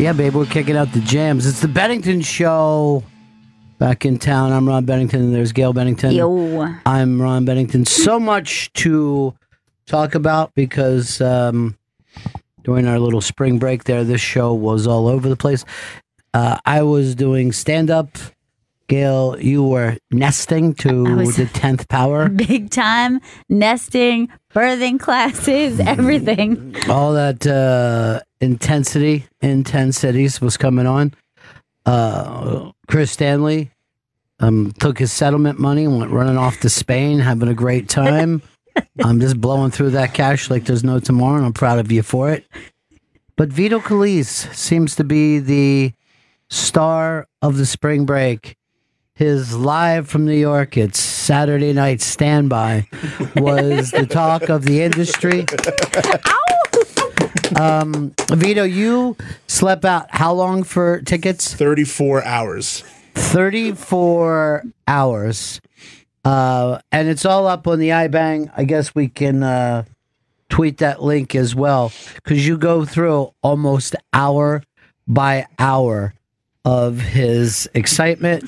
Yeah, babe, we're kicking out the jams. It's the Bennington Show. Back in town. I'm Ron Bennington, and there's Gail Bennington. Yo. I'm Ron Bennington. So much to talk about because during our little spring break there, this show was all over the place. I was doing stand-up. Gail, you were nesting to the 10th power. Big time. Nesting, birthing classes, everything. All that intensities was coming on. Chris Stanley took his settlement money and went running off to Spain, having a great time. I'm just blowing through that cash like there's no tomorrow, and I'm proud of you for it. But Vito Khaled seems to be the star of the spring break. His live from New York, it's Saturday night standby, was the talk of the industry. Vito, you slept out how long for tickets? 34 hours. 34 hours. And it's all up on the iBang. I guess we can tweet that link as well, because you go through almost hour by hour of his excitement,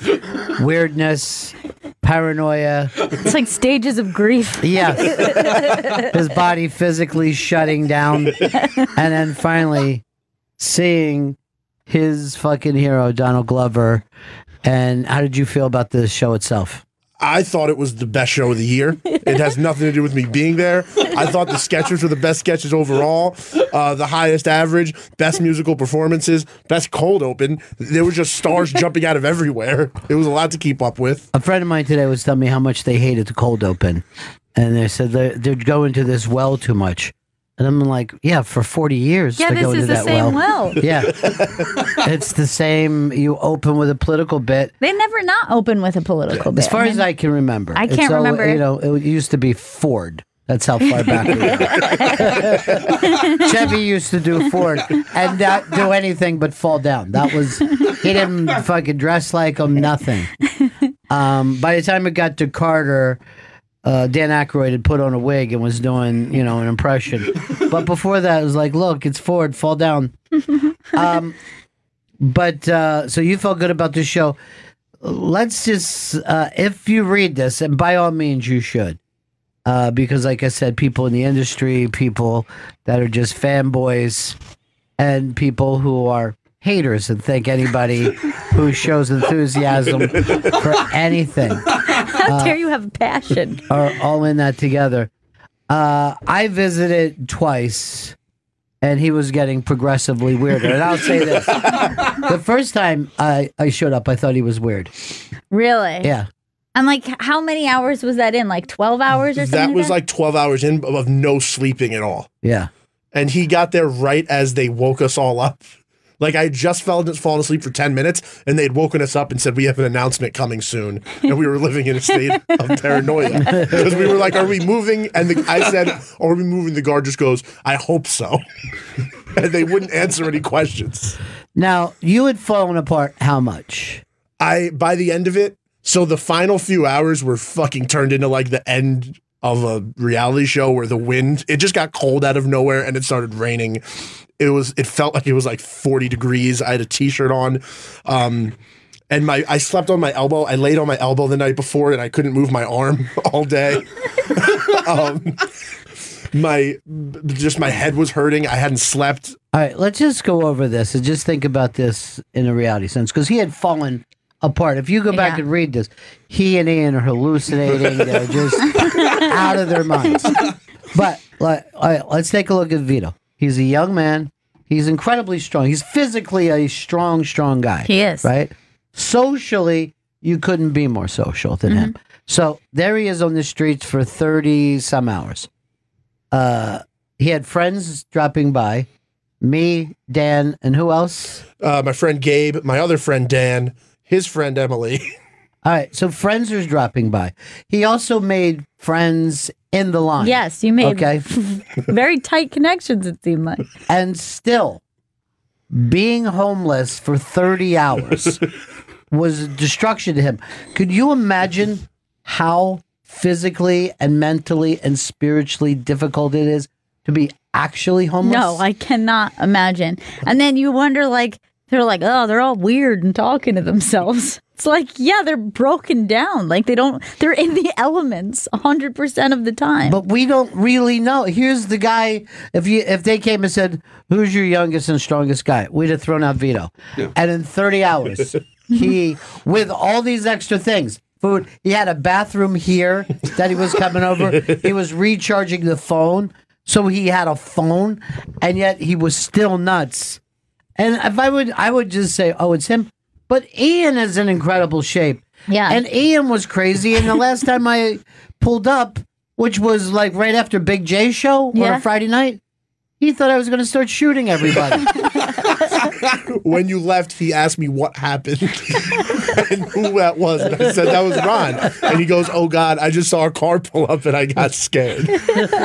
weirdness, paranoia. It's like stages of grief. Yes. His body physically shutting down. And then finally seeing his fucking hero, Donald Glover. And how did you feel about the show itself? I thought it was the best show of the year. It has nothing to do with me being there. I thought the sketches were the best sketches overall, the highest average, best musical performances, best cold open. There were just stars jumping out of everywhere. It was a lot to keep up with. A friend of mine today was telling me how much they hated the cold open. And they said they're going to this well too much. And I'm like, yeah, for 40 years. Yeah, they this go is into the that same well. Yeah. It's the same. You open with a political bit. They never not open with a political bit. As far as I can remember. I can't remember. You know, it used to be Ford. That's how far back we are. Chevy used to do Ford and not do anything but fall down. That was, he didn't fucking dress like him, nothing. By the time it got to Carter, Dan Aykroyd had put on a wig and was doing, an impression. But before that, it was like, look, it's Ford, fall down. So you felt good about this show. Let's just, if you read this, and by all means you should, because like I said, people in the industry, people that are just fanboys, and people who are haters and think anybody who shows enthusiasm for anything. How dare you have a passion? Are all in that together. I visited twice, and he was getting progressively weirder. And I'll say this. The first time I showed up, I thought he was weird. Really? Yeah. I'm like, how many hours was that in? Like 12 hours or something? That was like 12 hours in of no sleeping at all. Yeah. And he got there right as they woke us all up. Like, I just fallen asleep for 10 minutes, and they'd woken us up and said, we have an announcement coming soon. And we were living in a state of paranoia. Because we were like, are we moving? And I said, are we moving? The guard just goes, I hope so. And they wouldn't answer any questions. Now, you had fallen apart how much? By the end of it, so the final few hours were fucking turned into like the end of a reality show where the wind, it just got cold out of nowhere and it started raining. It felt like it was like 40 degrees. I had a t-shirt on. And I slept on my elbow. I laid on my elbow the night before and I couldn't move my arm all day. My head was hurting. I hadn't slept. All right, let's just go over this and just think about this in a reality sense, because he had fallen apart. If you go back and read this, he and Ian are hallucinating. They're just out of their minds. But all right, let's take a look at Vito. He's a young man. He's incredibly strong. He's physically a strong guy. He is. Right? Socially, you couldn't be more social than him. So there he is on the streets for 30 some hours. He had friends dropping by. Me, Dan, and who else? My friend Gabe, my other friend Dan, his friend Emily. All right, so friends are dropping by. He also made friends in the line. Yes, you made very tight connections, it seemed like. And still, being homeless for 30 hours was destruction to him. Could you imagine how physically and mentally and spiritually difficult it is to be actually homeless? No, I cannot imagine. And then you wonder, like, they're like, oh, they're all weird and talking to themselves. It's like, yeah, they're broken down. Like they're in the elements 100% of the time. But we don't really know. Here's the guy. If they came and said, "Who's your youngest and strongest guy?" We'd have thrown out Vito. Yeah. And in 30 hours, he, with all these extra things, food, he had a bathroom here that he was coming over. He was recharging the phone, so he had a phone, and yet he was still nuts. And if I would just say, "Oh, it's him." But Ian is in incredible shape. Yeah. And Ian was crazy. And the last time I pulled up, which was like right after Big J's show on a Friday night, he thought I was going to start shooting everybody. When you left, he asked me what happened and who that was. And I said, that was Ron. And he goes, oh, God, I just saw a car pull up and I got scared.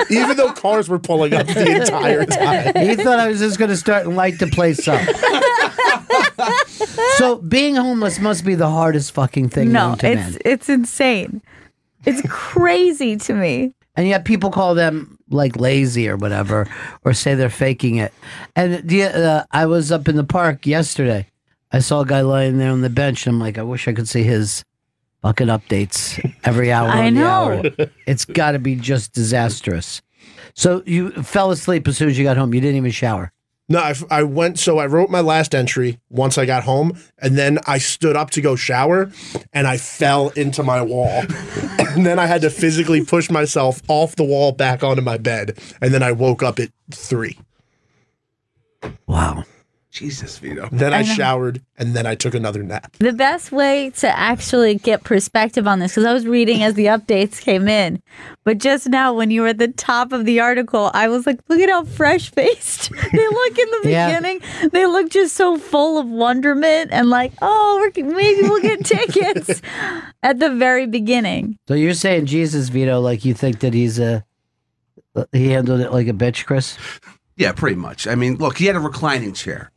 Even though cars were pulling up the entire time. He thought I was just going to start and light the place up. So being homeless must be the hardest fucking thing known to man. It's insane. It's crazy to me. And yet people call them like lazy or whatever, or say they're faking it. And I was up in the park yesterday. I saw a guy lying there on the bench. And I'm like, I wish I could see his fucking updates every hour. I know. The hour. It's got to be just disastrous. So you fell asleep as soon as you got home. You didn't even shower. No, I went, so I wrote my last entry once I got home, and then I stood up to go shower, and I fell into my wall. And then I had to physically push myself off the wall back onto my bed, and then I woke up at 3. Wow. Jesus, Vito. Then I showered, and then I took another nap. The best way to actually get perspective on this, because I was reading as the updates came in, but just now when you were at the top of the article, I was like, look at how fresh-faced they look in the beginning. They look just so full of wonderment and like, oh, maybe we'll get tickets at the very beginning. So you're saying Jesus, Vito, like you think that he handled it like a bitch, Chris? Yeah, pretty much. I mean, look, he had a reclining chair.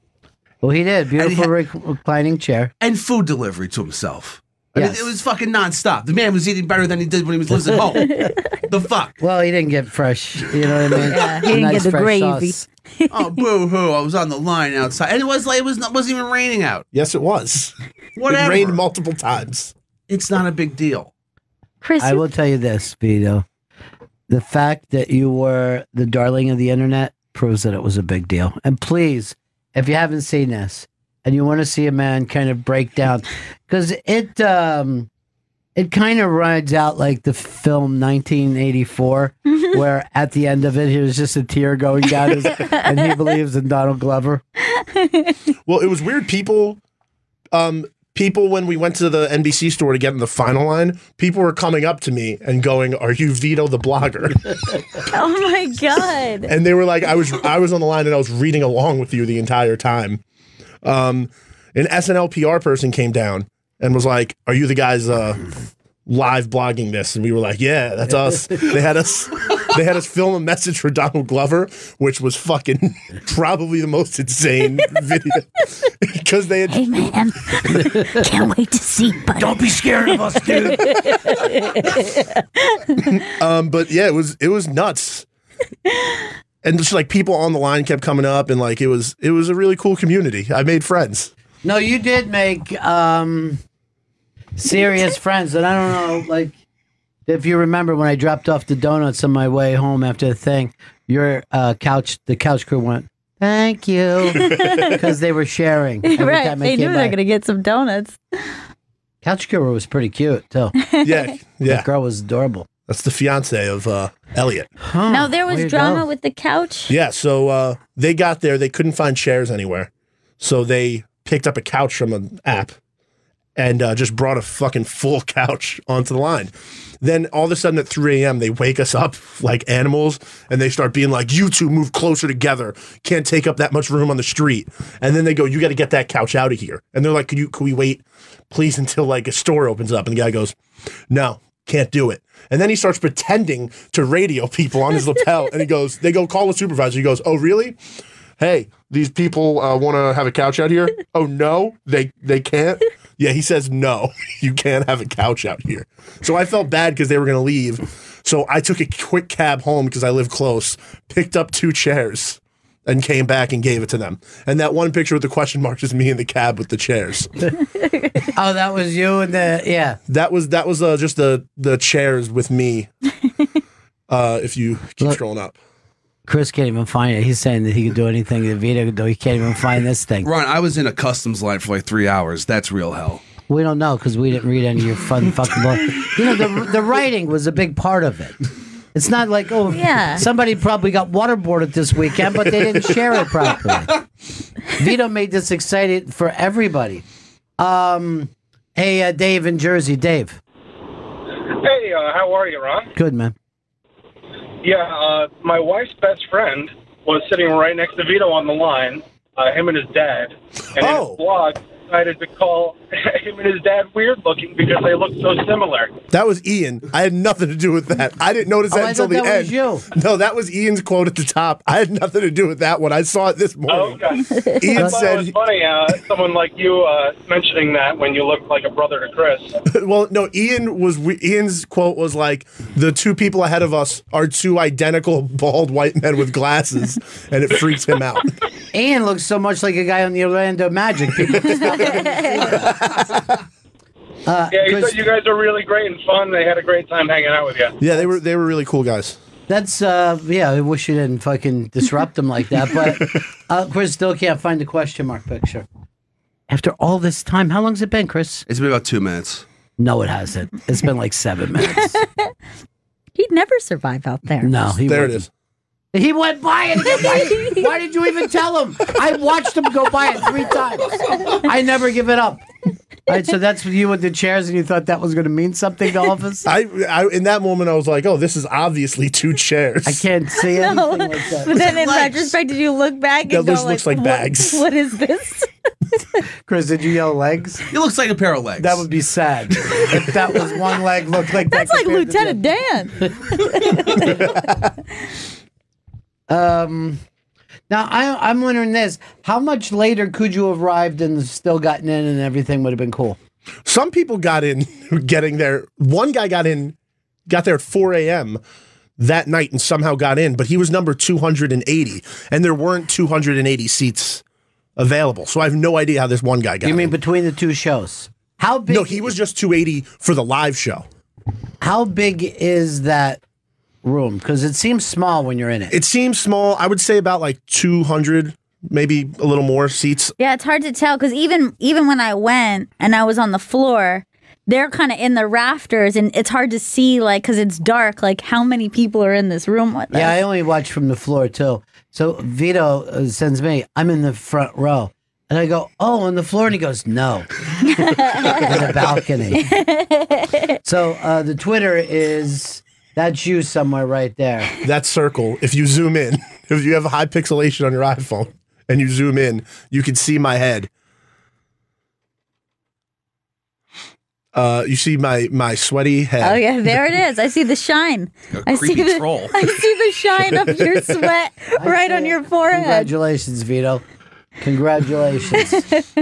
Well, he did. Beautiful reclining chair. And food delivery to himself. Yes. I mean, it was fucking nonstop. The man was eating better than he did when he was living at home. The fuck? Well, he didn't get fresh. You know what I mean? Yeah, he didn't get the gravy. Oh, boo-hoo. I was on the line outside. And it wasn't even raining out. Yes, it was. Whatever. It rained multiple times. It's not a big deal. Chris, I will tell you this, Vito. The fact that you were the darling of the internet proves that it was a big deal. And please, if you haven't seen this and you want to see a man kind of break down, because it kind of rides out like the film 1984, where at the end of it, there's just a tear going down and he believes in Donald Glover. Well, it was weird. People, when we went to the NBC store to get in the final line, people were coming up to me and going, "Are you Vito the blogger?" oh my God. And they were like, I was on the line and I was reading along with you the entire time. An SNL PR person came down and was like, "Are you the guys live blogging this?" And we were like, "Yeah, that's us." They had us film a message for Donald Glover, which was fucking probably the most insane video because they had. Hey man, can't wait to see. Buddy. Don't be scared of us, dude. But yeah, it was nuts. And just like people on the line kept coming up, and like it was a really cool community. I made friends. No, you did make serious friends, and I don't know, like if you remember when I dropped off the donuts on my way home after the thing, the couch crew went, "Thank you," because they were sharing. Every Right, time I they came knew they were by. going to get some donuts. Couch crew was pretty cute too. Yeah. That girl was adorable. That's the fiance of Elliot. Now, there was Way to drama go. with the couch. Yeah, so they got there. They couldn't find chairs anywhere. So they picked up a couch from an app and just brought a fucking full couch onto the line. Then all of a sudden at 3 a.m., they wake us up like animals and they start being like, "You two move closer together. Can't take up that much room on the street." And then they go, "You got to get that couch out of here." And they're like, "Could we wait, please, until like a store opens up?" And the guy goes, "No, can't do it." And then he starts pretending to radio people on his lapel. And they go, "Call the supervisor." He goes, "Oh, really? Hey, these people want to have a couch out here?" "Oh, no, they can't." Yeah, he says, no, you can't have a couch out here. So I felt bad because they were going to leave. So I took a quick cab home because I live close, picked up 2 chairs, and came back and gave it to them. And that one picture with the question mark is me in the cab with the chairs. Oh, that was you and yeah. That was just the chairs with me. If you keep scrolling up. Chris can't even find it. He's saying that he could do anything that Vito could do. He can't even find this thing. Ron, I was in a customs line for like 3 hours. That's real hell. We don't know because we didn't read any of your fun fucking book. You know, the writing was a big part of it. It's not like, somebody probably got waterboarded this weekend, but they didn't share it properly. Vito made this excited for everybody. Hey, Dave in Jersey. Dave. Hey, how are you, Ron? Good, man. Yeah, my wife's best friend was sitting right next to Vito on the line, him and his dad. And in his blog, decided to call him and his dad weird looking because they look so similar. That was Ian. I had nothing to do with that. I didn't notice that until the end. Was you. No, that was Ian's quote at the top. I had nothing to do with that one. I saw it this morning. Okay. Ian said, it was funny, someone like you mentioning that when you look like a brother to Chris. Well, no, Ian's quote was like, the 2 people ahead of us are 2 identical bald white men with glasses, and it freaks him out. Ian looks so much like a guy on the Orlando Magic. People just yeah, he said you guys are really great and fun. They had a great time hanging out with you. Yeah, they were really cool guys. That's I wish you didn't fucking disrupt them like that. But Chris still can't find the question mark picture. After all this time, how long's it been, Chris? It's been about 2 minutes. No, it hasn't. It's been like 7 minutes. He'd never survive out there. No, there it is. He went by it. Why did you even tell him? I watched him go by it 3 times. I never give it up. All right, so that's you with the chairs, and you thought that was going to mean something to all of us? I in that moment, I was like, oh, this is obviously 2 chairs. I can't see anything like that. But then in retrospect, did you look back and go looks like bags. What is this? Chris, did you yell legs? It looks like a pair of legs. That would be sad. If that was one leg looked like that. That's like Lieutenant Dan. Now, I'm wondering this. How much later could you have arrived and still gotten in and everything would have been cool? Some people got in getting there. One guy got there at 4 a.m. that night and somehow got in, but he was number 280, and there weren't 280 seats available. So I have no idea how this one guy got in. You mean between the 2 shows? How big? No, he was just 280 for the live show. How big is that room? Because it seems small when you're in it. It seems small. I would say about like 200, maybe a little more seats. Yeah, it's hard to tell because even when I went and I was on the floor, they're kind of in the rafters, and it's hard to see, like, because it's dark, like how many people are in this room with us. Yeah, I only watch from the floor too. So Vito sends me, I'm in the front row. And I go, oh, on the floor? And he goes, no. In the balcony. So the Twitter is, that's you somewhere right there. That circle, if you zoom in, if you have a high pixelation on your iPhone and you zoom in, you can see my head. You see my sweaty head. Oh yeah, there it is. I see the shine. I see the shine of your sweat right on your forehead. Congratulations, Vito. Congratulations.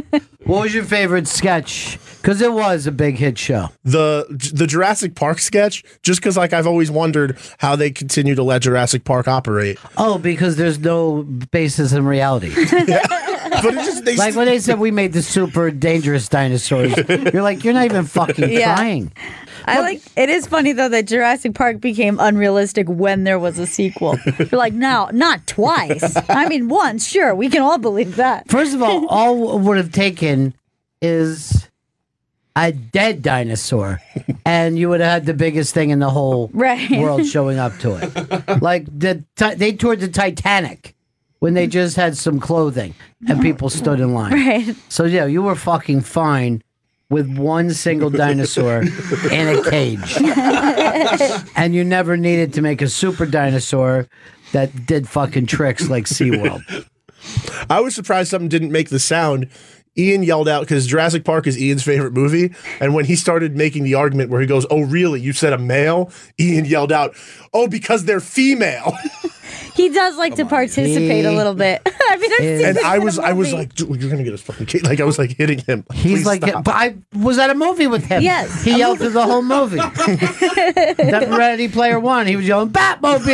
What was your favorite sketch? Because it was a big hit show. The Jurassic Park sketch, just because like I've always wondered how they continue to let Jurassic Park operate. Oh, because there's no basis in reality. But it just, like when they said we made the super dangerous dinosaurs, you're like, you're not even fucking trying. It is funny though that Jurassic Park became unrealistic when there was a sequel. You're like, no, not twice. I mean, once, sure, we can all believe that. First of all would have taken is a dead dinosaur, and you would have had the biggest thing in the whole world showing up to it. Like they toured the Titanic when they just had some clothing and people stood in line. Right. So yeah, you were fucking fine with one single dinosaur in a cage. And you never needed to make a super dinosaur that did fucking tricks like SeaWorld. I was surprised something didn't make the sound. Ian yelled out, because Jurassic Park is Ian's favorite movie, and when he started making the argument where he goes, oh really, you said a male? Ian yelled out, oh, because they're female. He does like to participate a little bit. I mean, I've seen And him I in a was movie. like, dude, you're gonna get us fucking kid. Like I was like hitting him. He's Please like, stop. but I was at a movie with him. Yes. He yelled through the whole movie. That Ready Player One, he was yelling, Batmobile.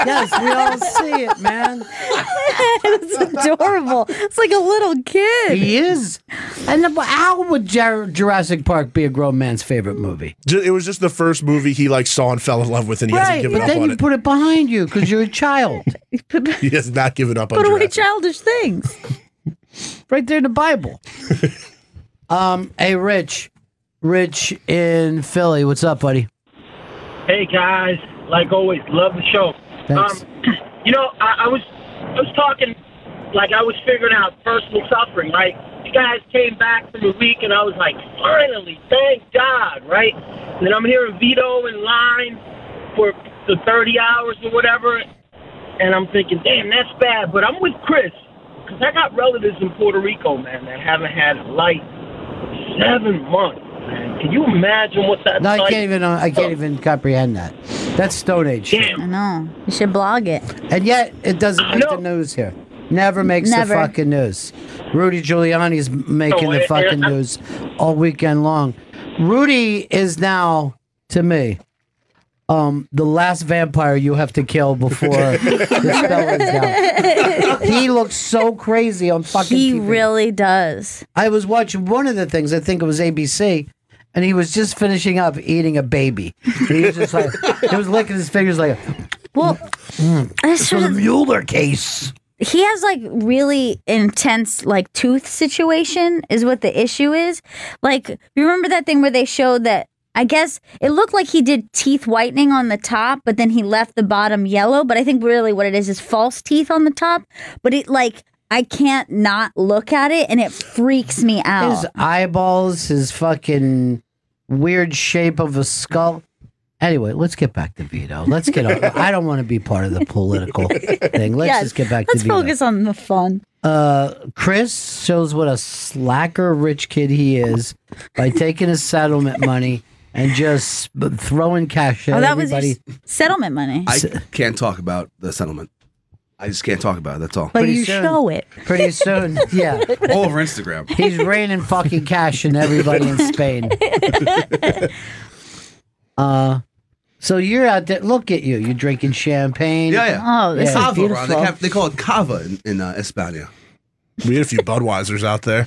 Yes, we all see it, man. It's adorable. It's like a little kid. He is. And how would Jurassic Park be a grown man's favorite movie? It was just the first movie he like saw and fell in love with, and he hasn't Right, given but up then on you it. put it behind you because you're a child. He has not given up on Put away Jurassic. childish things. Right there in the Bible. Hey, Rich in Philly, what's up, buddy? Hey guys, like always, love the show. Thanks. You know, I was talking, like I was figuring out personal suffering, right? You guys came back from a week, and I was like, finally, thank God, right? And then I'm hearing Vito in line for the 30 hours or whatever, and I'm thinking, damn, that's bad. But I'm with Chris, because I got relatives in Puerto Rico, man, that haven't had light for 7 months. Man. Can you imagine what that's No, like? I can't even comprehend that. That's Stone Age shit. Damn. I know. You should blog it. And yet, it doesn't make the news here. Never makes Never. the fucking news. Rudy Giuliani's making the fucking news all weekend long. Rudy is now, to me, the last vampire you have to kill before the spell is down. He looks so crazy on fucking He TV. really does. I was watching one of the things, I think it was ABC, and he was just finishing up eating a baby. He was just like, he was licking his fingers like, Well, it's for the just- Mueller case. he has like really intense like tooth situation is what the issue is. Like, you remember that thing where they showed that, I guess it looked like he did teeth whitening on the top, but then he left the bottom yellow. But I think really what it is false teeth on the top. But it like, I can't not look at it, and it freaks me out. His eyeballs, his fucking weird shape of a skull. Anyway, let's get back to Vito. Let's get on. I don't want to be part of the political thing. Let's Yes, just get back let's to Vito. focus on the fun. Chris shows what a slacker rich kid he is by taking his settlement money and just throwing cash at Oh, that was everybody. your settlement money. I can't talk about the settlement. I just can't talk about it. That's all. But pretty you soon. show it. Pretty soon, yeah. All over Instagram. He's raining fucking cash in everybody in Spain. So you're out there. Look at you. You're drinking champagne. Yeah, yeah. Oh, this Yeah. is Cava, Ron. beautiful. They call it cava in España. We had a few Budweisers out there.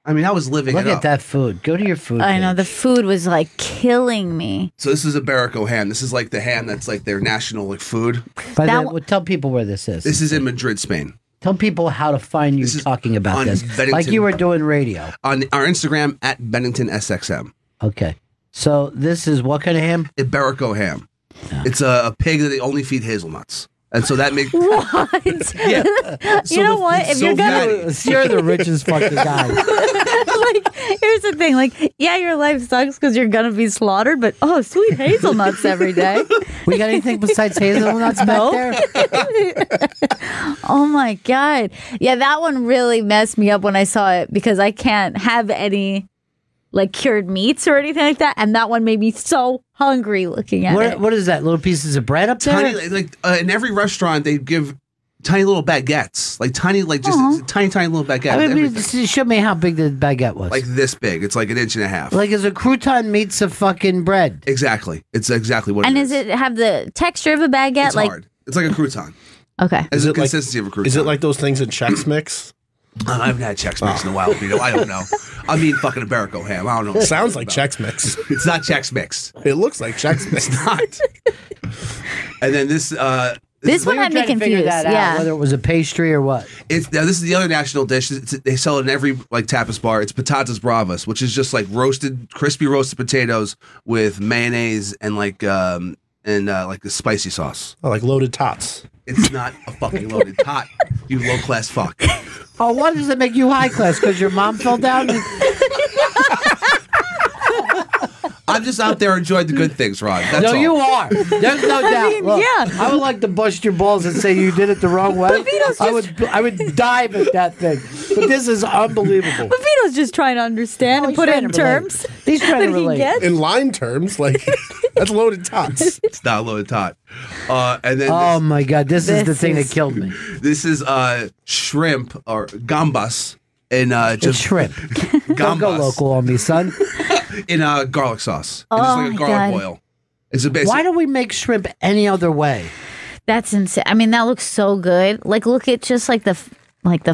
I mean, I was living Look it at up. that food. Go to your food. I know, the page. food was like killing me. So this is a Barraco ham. This is like the ham that's like their national like food. By that the way, one- tell people where this is. This is in Madrid, Spain. Tell people how to find you This is talking about on this, Bennington. like you were doing radio. On our Instagram at Bennington SXM. Okay. So this is what kind of ham? A Barraco ham. It's a pig that they only feed hazelnuts. And so that makes What? yeah. You know what? If so you're gonna fatty. You're the richest fucking guy. like, here's the thing. Like, yeah, your life sucks because you're gonna be slaughtered, but oh, sweet hazelnuts every day. We got anything besides hazelnuts back Nope. there? Oh my god. Yeah, that one really messed me up when I saw it because I can't have any like cured meats or anything like that, and that one made me so hungry looking at it. What is that? Little pieces of bread up there? Tiny like in every restaurant they give tiny little baguettes. Like tiny like just tiny little baguettes. I mean, Everything. show me how big the baguette was. Like this big. It's like an inch and a half. Like, is a crouton meets a fucking bread? Exactly. It's exactly what And it is is. it have the texture of a baguette? It's like hard. It's like a crouton. okay. It's the it like- consistency of a crouton. Is it like those things in Chex Mix? I haven't had Chex Mix in a while, Vito. I don't know. I'm eating fucking a Barraco ham. I don't know. Sounds like Chex Mix. It's not Chex Mix. It looks like Chex Mix. It's not. And then this This one We were had me trying to figure confused. that out, Yeah. whether it was a pastry or what. It's now this is the other national dish. They sell it in every like tapas bar. It's patatas bravas, which is just like crispy roasted potatoes with mayonnaise and like a spicy sauce. Oh, like loaded tots. It's not a fucking loaded tot, you low class fuck. Oh, why does it make you high class? Because your mom fell down? I'm just out there enjoying the good things, Ron. That's No, all. you are. There's no doubt. mean, Look, yeah. I would like to bust your balls and say you did it the wrong way. I would dive at that thing. But this is unbelievable. But Vito, was just trying to understand and put it in terms. He's trying to that he relate. gets. In line terms, like that's loaded tots. It's not loaded tot. And then Oh my God, this is the This thing that is- killed me. this is shrimp or gambas in It's just shrimp. Don't go gambas local on me, son. in garlic sauce. It's just Oh like a my garlic God. oil. It's a basic. Why do we make shrimp any other way? That's insane. I mean, that looks so good. Like, look at just like the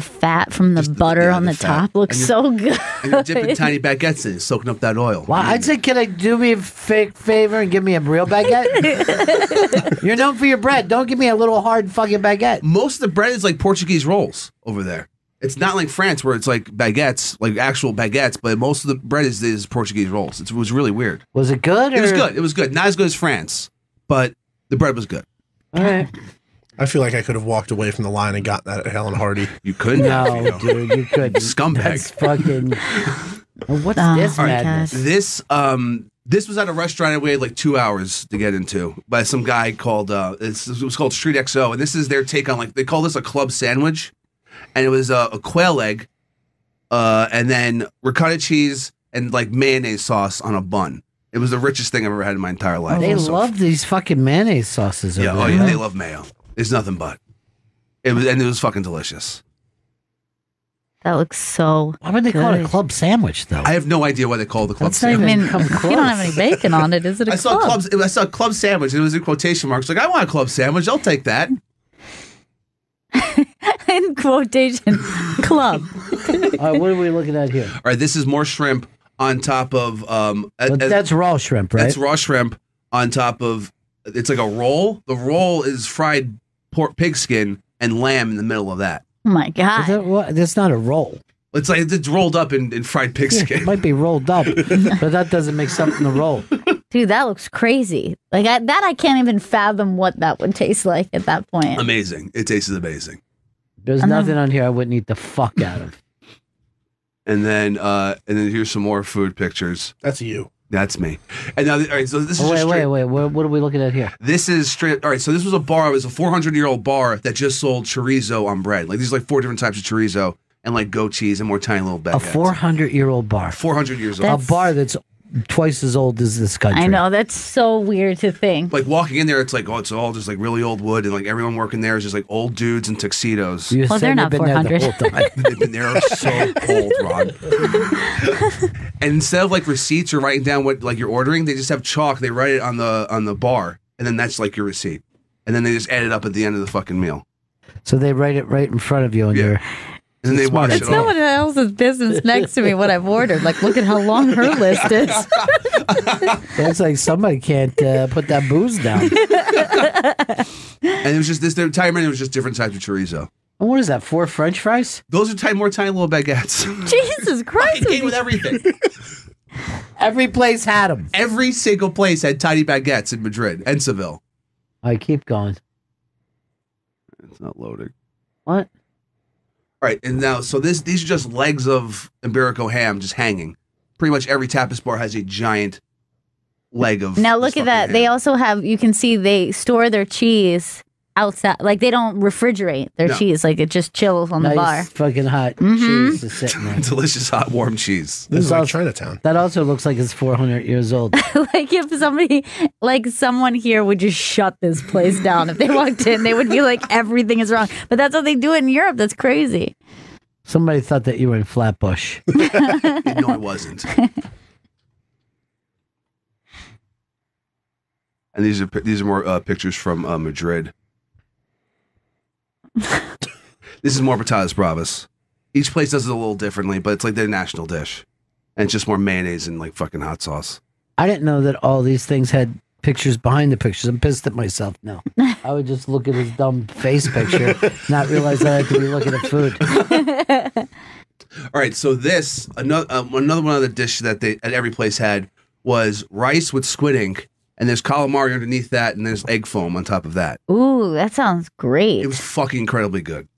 fat from the butter on the the fat. top. Looks And so good. And you're dipping tiny baguettes in it, soaking up that oil. Well, I'd say, can I do me a favor and give me a real baguette? You're known for your bread. Don't give me a little hard fucking baguette. Most of the bread is like Portuguese rolls over there. It's not like France where it's like baguettes, like actual baguettes, but most of the bread is Portuguese rolls. It was really weird. Was it good? It was or- good. It was good. Not as good as France, but the bread was good. All right. I feel like I could have walked away from the line and gotten that at Helen Hardy. You couldn't. No, dude, you couldn't. Scumbag. That's fucking. What's Oh, this my madness? This was at a restaurant I waited like 2 hours to get into by some guy called it was called Street XO, and this is their take on, like, they call this a club sandwich, and it was a quail egg, and then ricotta cheese and like mayonnaise sauce on a bun. It was the richest thing I've ever had in my entire life. They So- love these fucking mayonnaise sauces. yeah, over oh there. yeah, they love mayo. It's nothing but it was fucking delicious. That looks so. Why would they call it a good. club sandwich, though? I have no idea why they call it the club That's not sandwich. I even mean, come you close. don't have any bacon on it. Is it a I saw club? I saw a club sandwich, and it was in quotation marks. Like, I want a club sandwich. I'll take that. In quotation, club. All right, what are we looking at here? All right, this is more shrimp on top of But that's raw shrimp, right? that's raw shrimp on top of, it's like a roll. The roll is fried pork pig skin and lamb in the middle of that. Oh my Is God. that what? That's not a roll. It's like it's rolled up in fried pig Yeah, skin. it might be rolled up, but that doesn't make something a roll. Dude, that looks crazy. Like, I can't even fathom what that would taste like at that point. Amazing. It tasted amazing. There's And then- nothing on here I wouldn't eat the fuck out of. And then here's some more food pictures. That's you. That's me. And now, all right, so this is Oh, just straight. wait. What are we looking at here? This is straight. All right, so this was a bar. It was a 400-year-old bar that just sold chorizo on bread. Like, these are like 4 different types of chorizo and like goat cheese and more tiny little A baguettes. 400-year-old bar. 400 years old. A bar that's twice as old as this country. I know. That's so weird to think. Like, walking in there, it's like, oh, it's all just like really old wood, and like everyone working there is just like old dudes in tuxedos. You Well, said they're not they've been there the 400. whole time. They've been there so old, Ron. And instead of like receipts or writing down what like you're ordering, they just have chalk. They write it on the bar, and then that's like your receipt. And then they just add it up at the end of the fucking meal. So they write it right in front of you, and Yeah. you're. And then they Smart. wash It's it no off. one else's business next to me what I've ordered. Like, look at how long her list is. It's like somebody can't put that booze down. And it was just this. The entire menu was just different types of chorizo. And what is that? 4 French fries? Those are more tiny little baguettes. Jesus Christ. It came with everything. Every place had them. Every single place had tiny baguettes in Madrid and Seville. I keep going. It's not loading. What? All right, and now, so these are just legs of Iberico ham just hanging. Pretty much every tapas bar has a giant leg of. Now this look at fucking that. ham. They also have, you can see they store their cheese outside. Like, they don't refrigerate their No. cheese. Like, it just chills on the Nice bar. fucking hot Mhm. cheese is sitting there. delicious hot warm cheese. This is like also- Chinatown. That also looks like it's 400 years old. Like, if somebody, like someone here would just shut this place down. If they walked in, they would be like, everything is wrong. But that's how they do it in Europe. That's crazy. Somebody thought that you were in Flatbush. No, I wasn't. And these are more pictures from Madrid. This is more patatas bravas. Each place does it a little differently, but it's like their national dish, and it's just more mayonnaise and like fucking hot sauce. I didn't know that all these things had pictures behind the pictures. I'm pissed at myself now. I would just look at his dumb face picture, not realize that I had to be looking at food. All right, so this another one of the dishes that they at every place had was rice with squid ink, and there's calamari underneath that, and there's egg foam on top of that. Ooh, that sounds great. It was fucking incredibly good.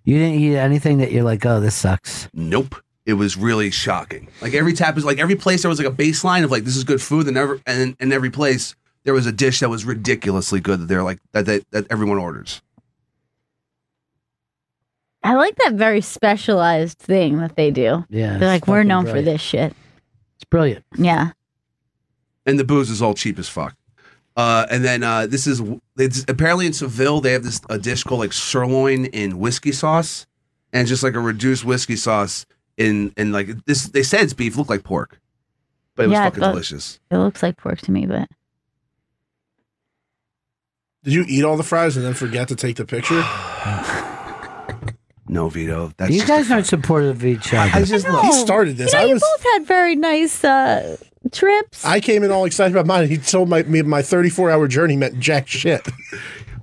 You didn't eat anything that you're like, oh, this sucks. Nope. It was really shocking. Like every tap is like every place there was like a baseline of like this is good food, and in every place there was a dish that was ridiculously good that they're like that everyone orders. I like that very specialized thing that they do. Yeah, They're like, we're fucking known for brilliant. this shit. It's brilliant. Yeah. And the booze is all cheap as fuck. And then it's apparently in Seville they have a dish called like sirloin in whiskey sauce, and just like a reduced whiskey sauce in like this. They said it's beef, looked like pork, but it was fucking delicious. It looks like pork to me, but Did you eat all the fries and then forget to take the picture? No, Vito. That's You guys aren't supportive of each other. I just he started this. you both had very nice trips. I came in all excited about mine. He told me my 34-hour journey meant jack shit.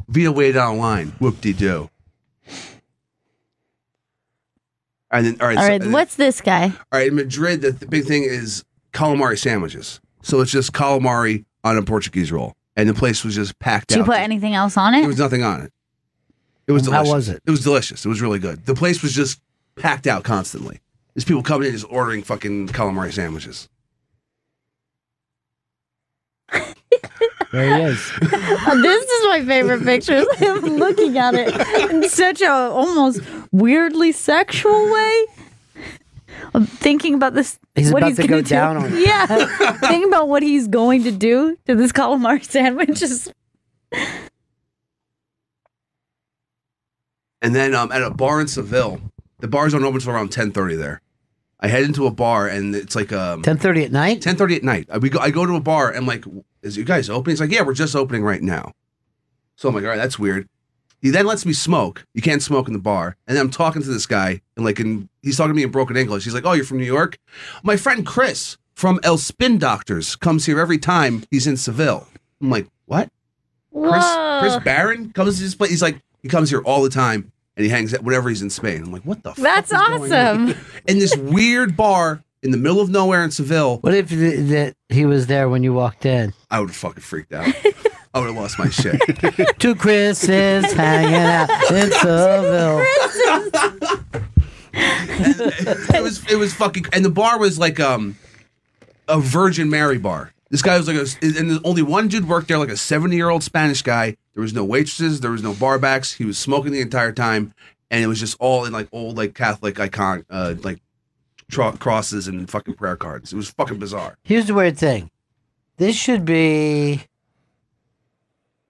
Vito waited online. Whoop-de-doo. And then, all right. What's this guy? All right, in Madrid, the big thing is calamari sandwiches. So it's just calamari on a Portuguese roll. And the place was just packed out. Did you put anything else on it? There was nothing on it. It was delicious. How was it? It was delicious. It was really good. The place was just packed out constantly. There's people coming in just ordering fucking calamari sandwiches. There he is. This is my favorite picture. Is him looking at it in such a almost weirdly sexual way. I'm thinking about this. He's what about he's to gonna go down on it. Yeah, thinking about what he's going to do to this calamari sandwich. And then at a bar in Seville, the bars don't open until around 10:30 there. I head into a bar and it's like 10:30 at night. 10:30 at night. I go to a bar and I'm like, "Is you guys open?" He's like, "Yeah, we're just opening right now." So I'm like, "All right, that's weird." He then lets me smoke. You can't smoke in the bar. And then I'm talking to this guy and he's talking to me in broken English. He's like, "Oh, you're from New York?" My friend Chris from El Spin Doctors comes here every time he's in Seville. I'm like, "What?" Chris Barron comes to this place. He's like, he comes here all the time and he hangs out whenever he's in Spain. I'm like, what the fuck? That's awesome. In this weird bar in the middle of nowhere in Seville. What if that he was there when you walked in? I would have fucking freaked out. I would have lost my shit. Two Chris's hanging out in Seville. It was fucking, and the bar was like a Virgin Mary bar. This guy was like, and only one dude worked there, like a 70-year-old Spanish guy. There was no waitresses, there was no bar backs. He was smoking the entire time, and it was just all in like old like Catholic icon, like crosses and fucking prayer cards. It was fucking bizarre. Here's the weird thing. This should be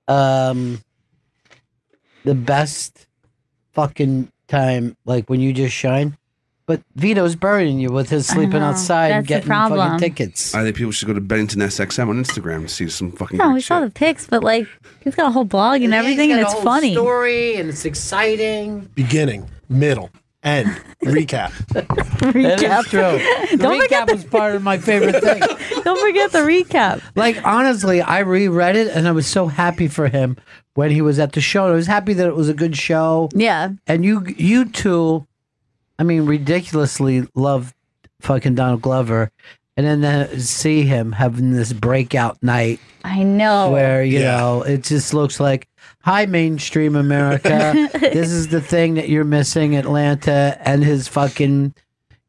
the best fucking time, like when you just shine. But Vito's burying you with his sleeping outside and getting fucking tickets. I think people should go to Bennington SXM on Instagram to see some fucking. No, we saw the pics, but like he's got a whole blog and everything, and it's funny. Story and it's exciting. Beginning, middle, end, recap. That is true. The recap was part of my favorite thing. Don't forget the recap. Like, honestly, I reread it and I was so happy for him when he was at the show. I was happy that it was a good show. Yeah. And you two, I mean, ridiculously love fucking Donald Glover. And then to see him having this breakout night. I know. Where, you know, it just looks like, hi, mainstream America. This is the thing that you're missing, Atlanta. And his fucking,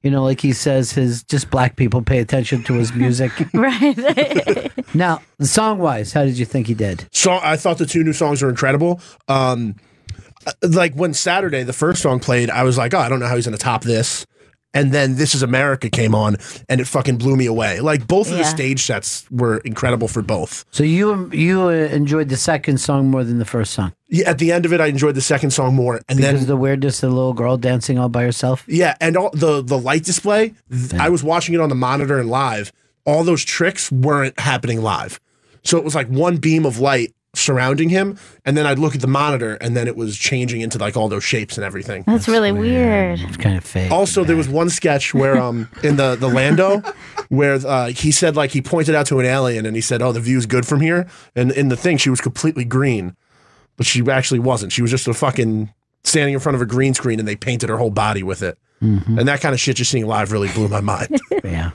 you know, like he says, his just black people pay attention to his music. Right. Now, song-wise, how did you think he did? So I thought the two new songs were incredible. Like when Saturday, the first song played, I was like, oh, I don't know how he's going to top this. And then This Is America came on, and it fucking blew me away. Like, both of the stage sets were incredible for both. So you enjoyed the second song more than the first song? Yeah, at the end of it, I enjoyed the second song more. And because then the weirdness of the little girl dancing all by herself? Yeah, and all the light display, I was watching it on the monitor and live. All those tricks weren't happening live. So it was like one beam of light surrounding him, and then I'd look at the monitor, and then it was changing into like all those shapes and everything. That's really weird. It's kind of fake. Also, there was one sketch where in the Lando, where he said, like, he pointed out to an alien, and he said, "Oh, the view's good from here." And in the thing, she was completely green, but she actually wasn't. She was just a fucking standing in front of a green screen, and they painted her whole body with it. And that kind of shit just seeing live really blew my mind. Yeah.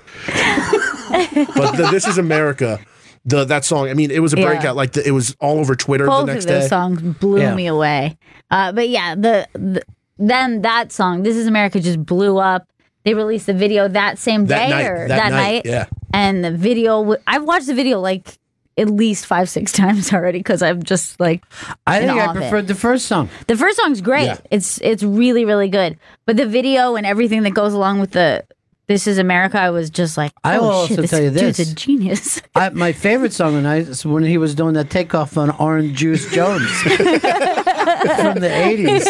But This Is America. That song, I mean, it was a breakout. Like it was all over Twitter Both the next of those day. songs blew me away. But yeah, then that song, "This Is America," just blew up. They released the video that same day that that night. Yeah. And the video, I watched the video like at least 5-6 times already because I'm just like. I think I preferred the first song. The first song's great. Yeah. It's really, really good. But the video and everything that goes along with the This Is America, I was just like, I will also tell you this. Dude's a genius. My favorite song tonight is when he was doing that takeoff on Orange Juice Jones from the 80s.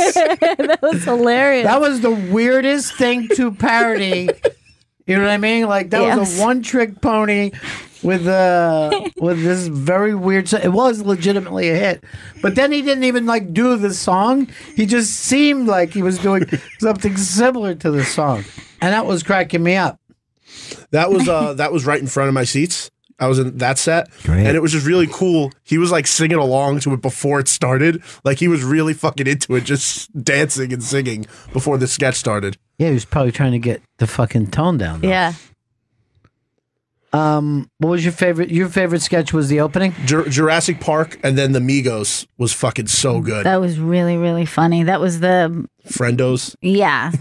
That was hilarious. That was the weirdest thing to parody. You know what I mean? Like, that was a one-trick pony with this very weird song. It was legitimately a hit. But then he didn't even, like, do the song. He just seemed like he was doing something similar to the song. And that was cracking me up. That was right in front of my seats. I was in that set. Great. And it was just really cool. He was like singing along to it before it started. Like he was really fucking into it, just dancing and singing before the sketch started. Yeah, he was probably trying to get the fucking tone down, though. Yeah. What was your favorite? Your favorite sketch was the opening? Jurassic Park, and then the Migos was fucking so good. That was really, really funny. That was the... Friendos. Yeah.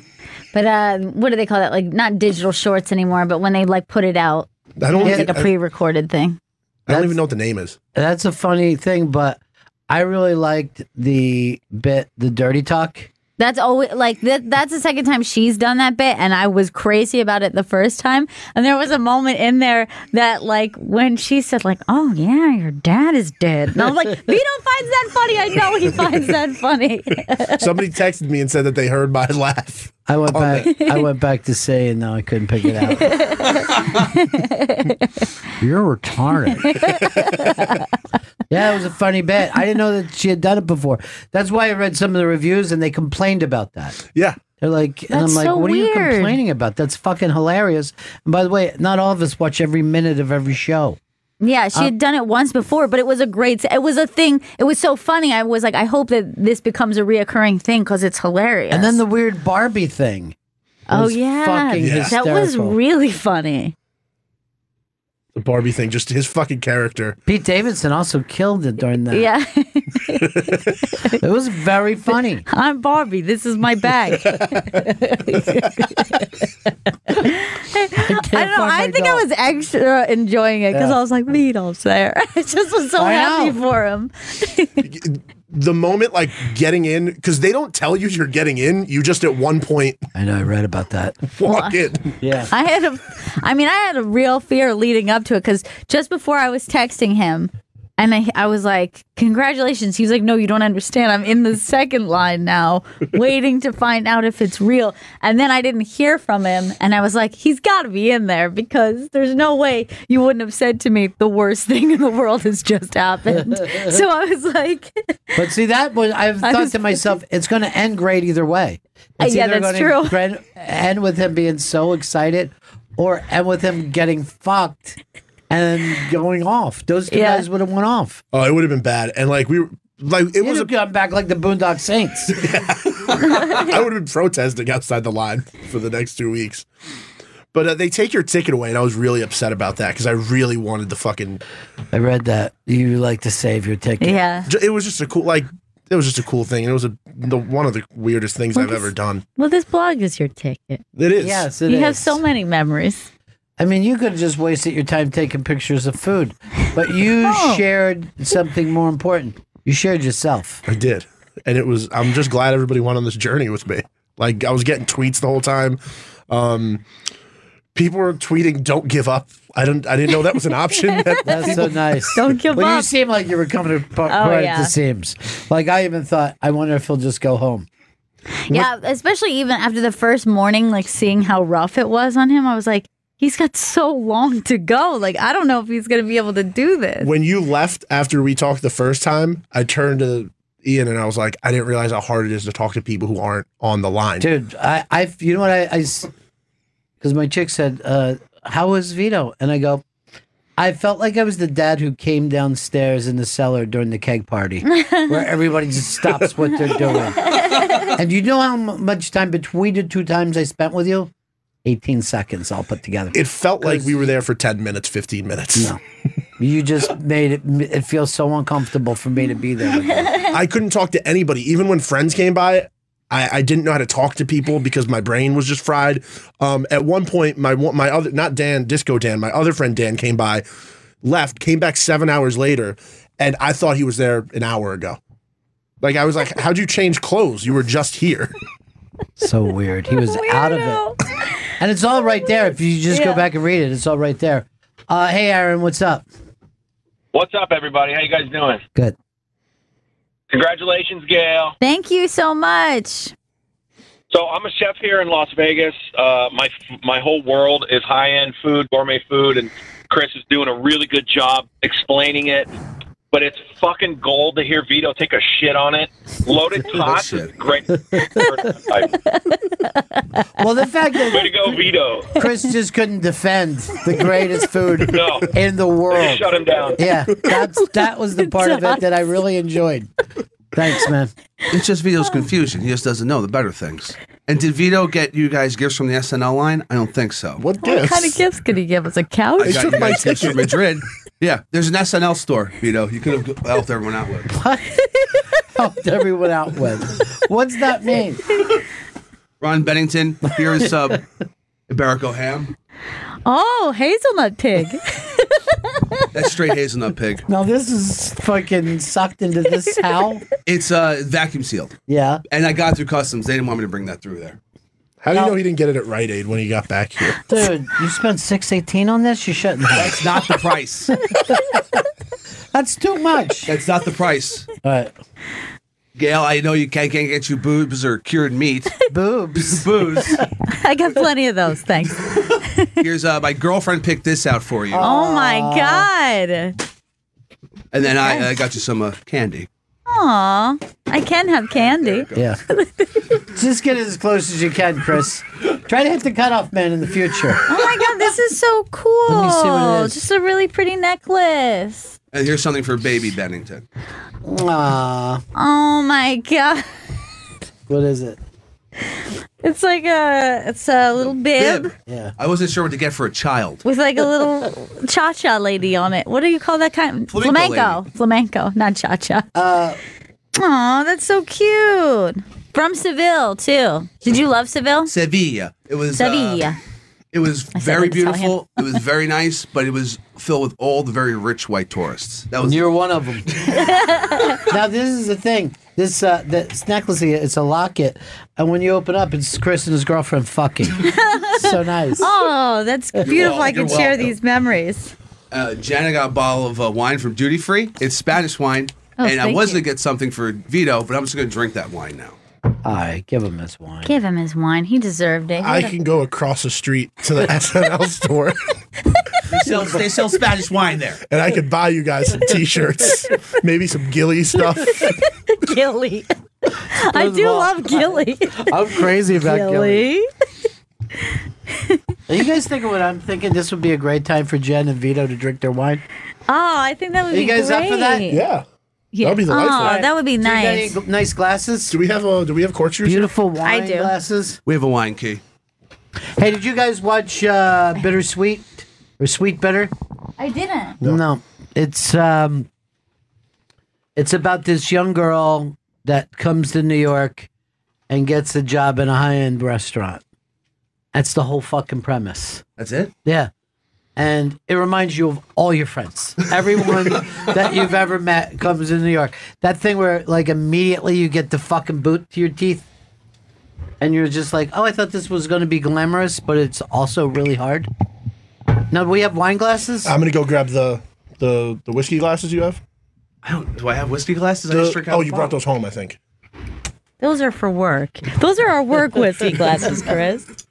But what do they call that? Like, not digital shorts anymore, but when they, like, put it out. I don't It's like a pre-recorded thing. I don't even know what the name is. That's a funny thing, but I really liked the bit, the dirty talk. That's always like that's the second time she's done that bit, and I was crazy about it the first time. And there was a moment in there that, like, when she said, like, "Oh yeah, your dad is dead," and I was like, "Vito finds that funny. I know he finds that funny." Somebody texted me and said that they heard my laugh. I went back to saying no, I couldn't pick it out. You're retarded. Yeah, it was a funny bit. I didn't know that she had done it before. That's why I read some of the reviews and they complained about that. Yeah. They're like, and That's I'm like, so what are you weird. complaining about? That's fucking hilarious. And by the way, not all of us watch every minute of every show. Yeah, she had done it once before, but it was it was a thing. It was so funny. I was like, I hope that this becomes a reoccurring thing because it's hilarious. And then the weird Barbie thing. oh was yeah, fucking that was hysterical. really funny. The Barbie thing, just his fucking character. Pete Davidson also killed it during that. Yeah, It was very funny. I'm Barbie. This is my bag. I don't know. I think I was extra enjoying it because I was like, Vito's there. I just was so happy for him. The moment, like, getting in, because they don't tell you you're getting in, you just at one point I know, I read about that. walk in. Yeah. I had a real fear leading up to it because just before I was texting him, and I was like, congratulations. He was like, no, you don't understand. I'm in the second line now, waiting to find out if it's real. And then I didn't hear from him. And I was like, he's got to be in there because there's no way you wouldn't have said to me, the worst thing in the world has just happened. So I was like... But see, I've thought to myself, it's going to end great either way. It's Yeah, either that's gonna true. End with him being so excited or end with him getting fucked and going off. Those two guys would have went off. Oh, it would have been bad. And, like, it was a... gone back like the Boondock Saints. I would have been protesting outside the line for the next 2 weeks. But they take your ticket away, and I was really upset about that because I really wanted the fucking... I read that. You like to save your ticket. Yeah. It was just a cool, like, it was just a cool thing. And it was one of the weirdest things I've ever done. Well, this blog is your ticket. It is. Yes, it You is. have so many memories. I mean, you could have just wasted your time taking pictures of food, but you shared something more important. You shared yourself. I did. And I'm just glad everybody went on this journey with me. Like, I was getting tweets the whole time. People were tweeting, "Don't give up." I didn't know that was an option. That's so nice. Don't give Well, you up. seem like you were coming apart at the seams. Like, I even thought, I wonder if he'll just go home. Yeah, especially even after the first morning, like seeing how rough it was on him, I was like, he's got so long to go. Like, I don't know if he's going to be able to do this. When you left after we talked the first time, I turned to Ian and I was like, I didn't realize how hard it is to talk to people who aren't on the line. Dude, you know what because my chick said, how was Vito? And I go, I felt like I was the dad who came downstairs in the cellar during the keg party where everybody just stops what they're doing. And you know how much time between the 2 times I spent with you? 18 seconds all put together. It felt like we were there for 10 minutes, 15 minutes. No. You just made it feel so uncomfortable for me to be there with you. I couldn't talk to anybody. Even when friends came by, I didn't know how to talk to people because my brain was just fried. At one point, my other, not Dan, Disco Dan, my other friend Dan came by. left, came back 7 hours later, and I thought he was there an hour ago. Like, I was like, how'd you change clothes? You were just here. So weird. He was out of it. And it's all right there. If you just go back and read it, it's all right there. Hey, Aaron, what's up? What's up, everybody? How you guys doing? Good. Congratulations, Gail. Thank you so much. So I'm a chef here in Las Vegas. My whole world is high-end food, gourmet food, and Chris is doing a really good job explaining it. But it's fucking gold to hear Vito take a shit on it. Loaded tots is great. Well, the fact that way to go, Vito. Chris just couldn't defend the greatest food in the world. Shut him down. Yeah, that was the part of it that I really enjoyed. Thanks, man. It's just Vito's confusion. He just doesn't know the better things. And did Vito get you guys gifts from the SNL line? I don't think so. What gifts? What kind of gifts could he give us? A couch? I got you guys gifts from Madrid. Yeah, there's an SNL store, Vito. You could have helped everyone out with. What? Helped everyone out with. What's that mean? Ron Bennington, here's Iberico ham. Oh, hazelnut pig. That's straight hazelnut pig. Now this is fucking sucked into this how? It's vacuum sealed. Yeah. And I got through customs. They didn't want me to bring that through there. How do you know he didn't get it at Rite Aid when he got back here? Dude, you spent $618 on this? You shouldn't have. That's not the price. That's too much. That's not the price. All right. Gail, I know you can't get you boobs or cured meat. Boobs. Booze. I got plenty of those, thanks. Here's my girlfriend picked this out for you. Oh my God. And then I got you some candy. Aw, I can have candy. Yeah. Just get as close as you can, Chris. Try to hit the cutoff man in the future. Oh my God, this is so cool. Let me see what it is. Just a really pretty necklace. And here's something for baby Bennington. Aww. Oh my God. What is it? It's like it's a little bib. Yeah. I wasn't sure what to get for a child. With like a little cha-cha lady on it. What do you call that kind? Flamenco. Flamenco, not cha-cha. Aw, that's so cute. From Seville, too. Did you love Seville? Sevilla. It was Sevilla. It was I said very it Italian. beautiful. It was very nice, but it was filled with all the very rich white tourists. That was You're one of them. Now, this is the thing. This necklace, it's a locket. And when you open up, it's Chris and his girlfriend fucking. So nice. Oh, that's beautiful. I can You're share welcome. these memories. Jenna got a bottle of wine from Duty Free. It's Spanish wine. Oh, and I thank was you. going to get something for Vito, but I'm just going to drink that wine now. All right, give him his wine. Give him his wine. He deserved it. I can go across the street to the SNL store, They sell Spanish wine there. and I could buy you guys some T-shirts, maybe some Gilly stuff. Gilly. I do love Gilly. I'm crazy about Gilly. Gilly. Are you guys thinking what I'm thinking? This would be a great time for Jen and Vito to drink their wine. Oh, I think that would Are be you guys great. up for that? Yeah, Yeah. that'd be delightful. Oh, that would be Do you got nice. any nice glasses? Do we have cork shoes? Beautiful wine I do. glasses. We have a wine key. Hey, did you guys watch Bittersweet or Sweet Bitter? I didn't. No. It's about this young girl that comes to New York and gets a job in a high-end restaurant. That's the whole fucking premise. That's it? Yeah. And it reminds you of all your friends. Everyone that you've ever met comes to New York. That thing where, like, immediately you get the fucking boot to your teeth. And you're just like, oh, I thought this was going to be glamorous, but it's also really hard. Now, do we have wine glasses? I'm gonna go grab the whiskey glasses you have. Do I have whiskey glasses? I just drink out Oh, of you the brought bottle. those home, I think. Those are for work. Those are our work whiskey glasses, Chris.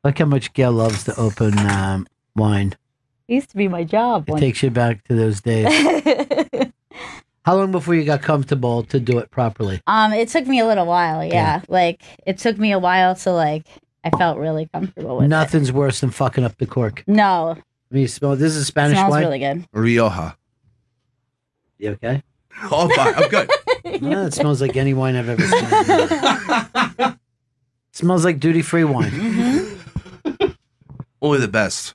Look how much Gail loves to open wine. It used to be my job. It takes you back to those days. How long before you got comfortable to do it properly? It took me a little while, yeah. Like, it took me a while to, like, I felt really comfortable with it. Nothing's worse than fucking up the cork. No. I mean, you smell. This is Spanish Smells wine. really good. Rioja. You okay? Oh, fine. I'm good. No, it smells like any wine I've ever smelled. It smells like duty-free wine. Only the best.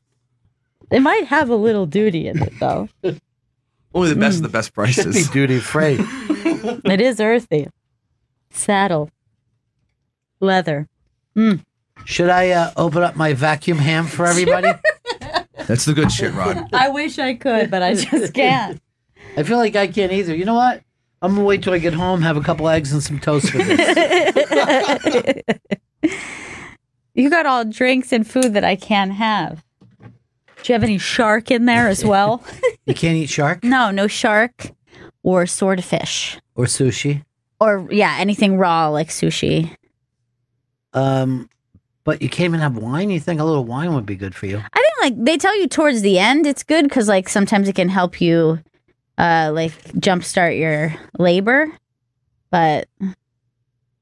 It might have a little duty in it, though. Only the best of the best Should be prices. duty-free. It is earthy. Saddle. Leather. Should I open up my vacuum ham for everybody? That's the good shit, Ron. I wish I could, but I just can't. I feel like I can't either. You know what? I'm gonna wait till I get home, have a couple eggs and some toast for this. You got all drinks and food that I can't have. Do you have any shark in there as well? You can't eat shark? No shark or swordfish. Or sushi? Or, anything raw like sushi. But you can't even have wine? You think a little wine would be good for you? I think, they tell you towards the end it's good because, sometimes it can help you, jumpstart your labor. But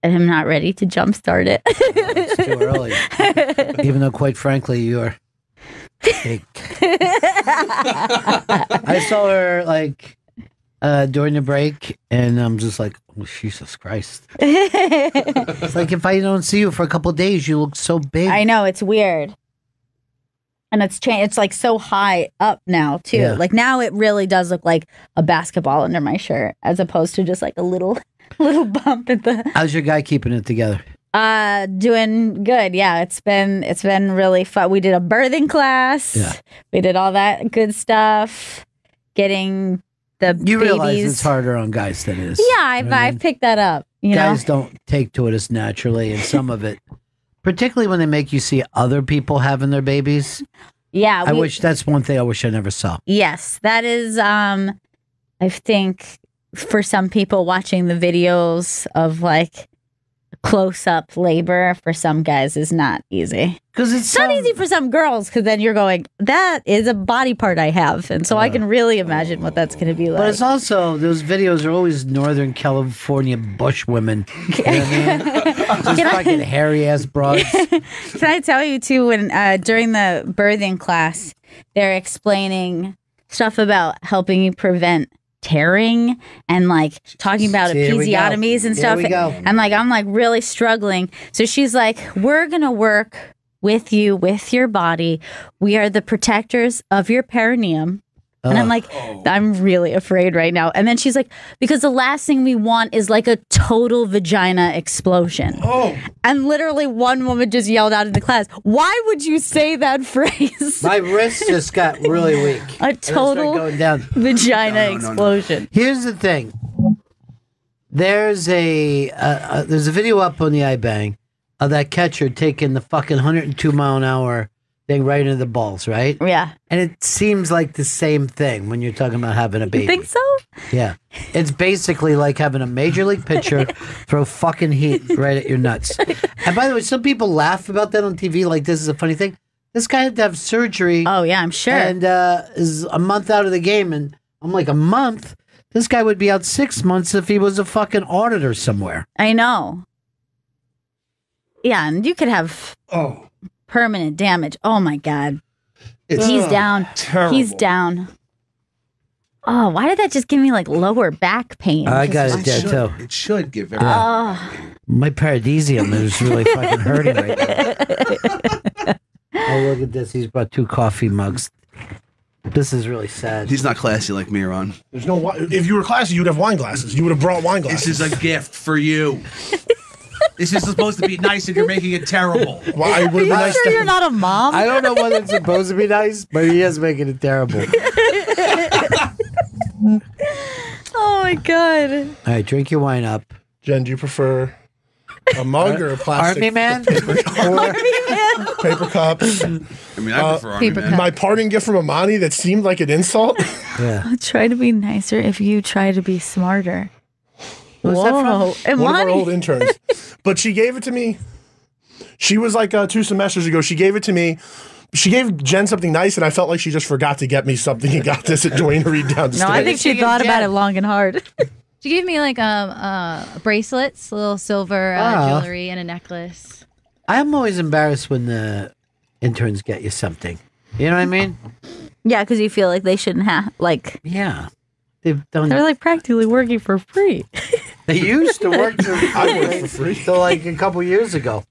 I'm not ready to jumpstart it. It's too early. Even though, quite frankly, you're fake. I saw her, during the break, and I'm just like, oh, Jesus Christ. It's like if I don't see you for a couple of days, you look so big. I know, it's weird. And it's changed. It's so high up now, too. Yeah. Now it really does look like a basketball under my shirt, as opposed to just a little bump at the... How's your guy keeping it together? Doing good. Yeah, it's been really fun. We did a birthing class. Yeah. We did all that good stuff. Getting the You babies. realize it's harder on guys than it is. Yeah, I've picked that up. Guys don't take to it as naturally, and some of it, particularly when they make you see other people having their babies. Yeah, I wish that's one thing I wish I never saw. Yes, that is. I think for some people watching the videos of close up labor for some guys is not easy. Because it's not easy for some girls, because then you're going, that is a body part I have. And so I can really imagine what that's going to be like. But it's also, those videos are always Northern California bush women. You know what I mean? Just fucking hairy ass broads. Can I tell you too, when during the birthing class, they're explaining stuff about helping you prevent tearing and talking about episiotomies and stuff. And I'm really struggling. So she's like, we're going to work with you, with your body. We are the protectors of your perineum. And I'm like, I'm really afraid right now. And then she's like, because the last thing we want is a total vagina explosion. Oh. And literally one woman just yelled out in the class, why would you say that phrase? My wrist just got really weak. A total going down. vagina explosion. Here's the thing. There's a video up on the iBang of that catcher taking the fucking 102 mile an hour thing right into the balls, right? Yeah. And it seems like the same thing when you're talking about having a baby. You think so? Yeah. It's basically like having a major league pitcher throw fucking heat right at your nuts. And by the way, some people laugh about that on TV like this is a funny thing. This guy had to have surgery. Oh, yeah, I'm sure. And is a month out of the game. And I'm like, a month? This guy would be out 6 months if he was a fucking auditor somewhere. I know. Yeah, and you could have permanent damage. Oh, my God. He's down. Terrible. He's down. Oh, why did that just give me lower back pain? I got it dead too. It should give everyone. My paradisium is really fucking hurting right now. Oh, look at this. He's brought 2 coffee mugs. This is really sad. He's not classy like me, Ron. There's no. If you were classy, you'd have wine glasses. You would have brought wine glasses. This is a gift for you. This is supposed to be nice, and you're making it terrible. Well, I would Are you nice sure you're not a mom? I don't know whether it's supposed to be nice, but he is making it terrible. Oh, my God. All right, drink your wine up. Jen, do you prefer a mug or a plastic? Army man? Paper cups. I mean, I prefer Army paper Man. cup. My parting gift from Amani that seemed like an insult. Yeah. I'll try to be nicer if you try to be smarter. What's that from? One of our Imani. old interns. But she gave it to me. She was 2 semesters ago. She gave it to me. She gave Jen something nice, and I felt like she just forgot to get me something and got this at Dwayne Reed downstairs. No, I think she thought about it long and hard. She gave me bracelets, little silver jewelry, and a necklace. I'm always embarrassed when the interns get you something. You know what I mean? Yeah, because you feel like they shouldn't have, Yeah. They've done. they're practically working for free. They used to work for free. I worked for free. Till a couple years ago.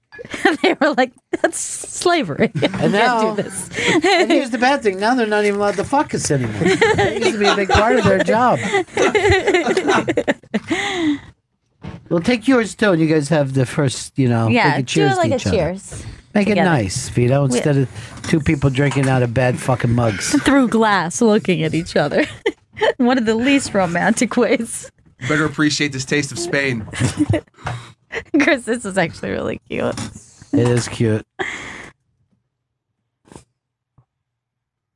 They were like, that's slavery. And now, Can't do this. and here's the bad thing. Now they're not even allowed to fuck us anymore. It used to be a big part of their job. Well, take yours too, and you guys have the first, Yeah, make a do cheers it like to a each other. cheers. Make together. it nice, Vito, instead of two people drinking out of bad fucking mugs. Through glass, looking at each other. One of the least romantic ways. Better appreciate this taste of Spain. Chris, this is actually really cute. It is cute.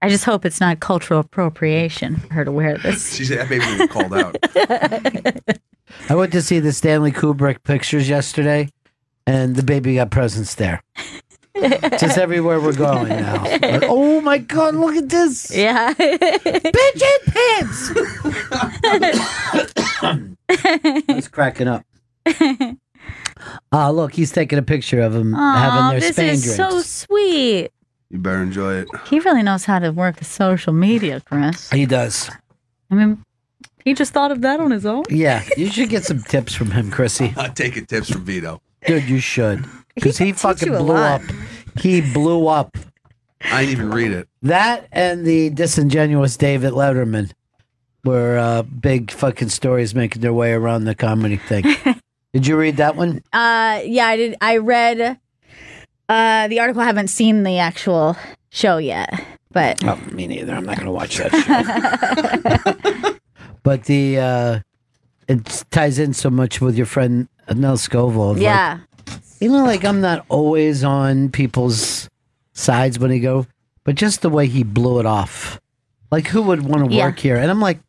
I just hope it's not cultural appropriation for her to wear this. She said that baby was called out. I went to see the Stanley Kubrick pictures yesterday, and the baby got presents there. Just everywhere we're going now. Like, oh my God, look at this. Yeah. Pigeon pants! I was cracking up. Look, he's taking a picture of him having their this Spain is drinks. so sweet. You better enjoy it. He really knows how to work the social media, Chris. He does. I mean, he just thought of that on his own. Yeah, you should get some tips from him, Chrissy. I'm taking tips from Vito. Dude, you should. Because he fucking you a blew lot. up. He blew up. I didn't even read it. That and the disingenuous David Letterman were big fucking stories making their way around the comedy thing. Did you read that one? Yeah, I did. I read the article. I haven't seen the actual show yet, but Oh, me neither. I'm not going to watch that show. But it ties in so much with your friend Nell Scoville. Like, yeah, like I'm not always on people's sides when they go, but just the way he blew it off. Like, who would want to Yeah. work here? And I'm like,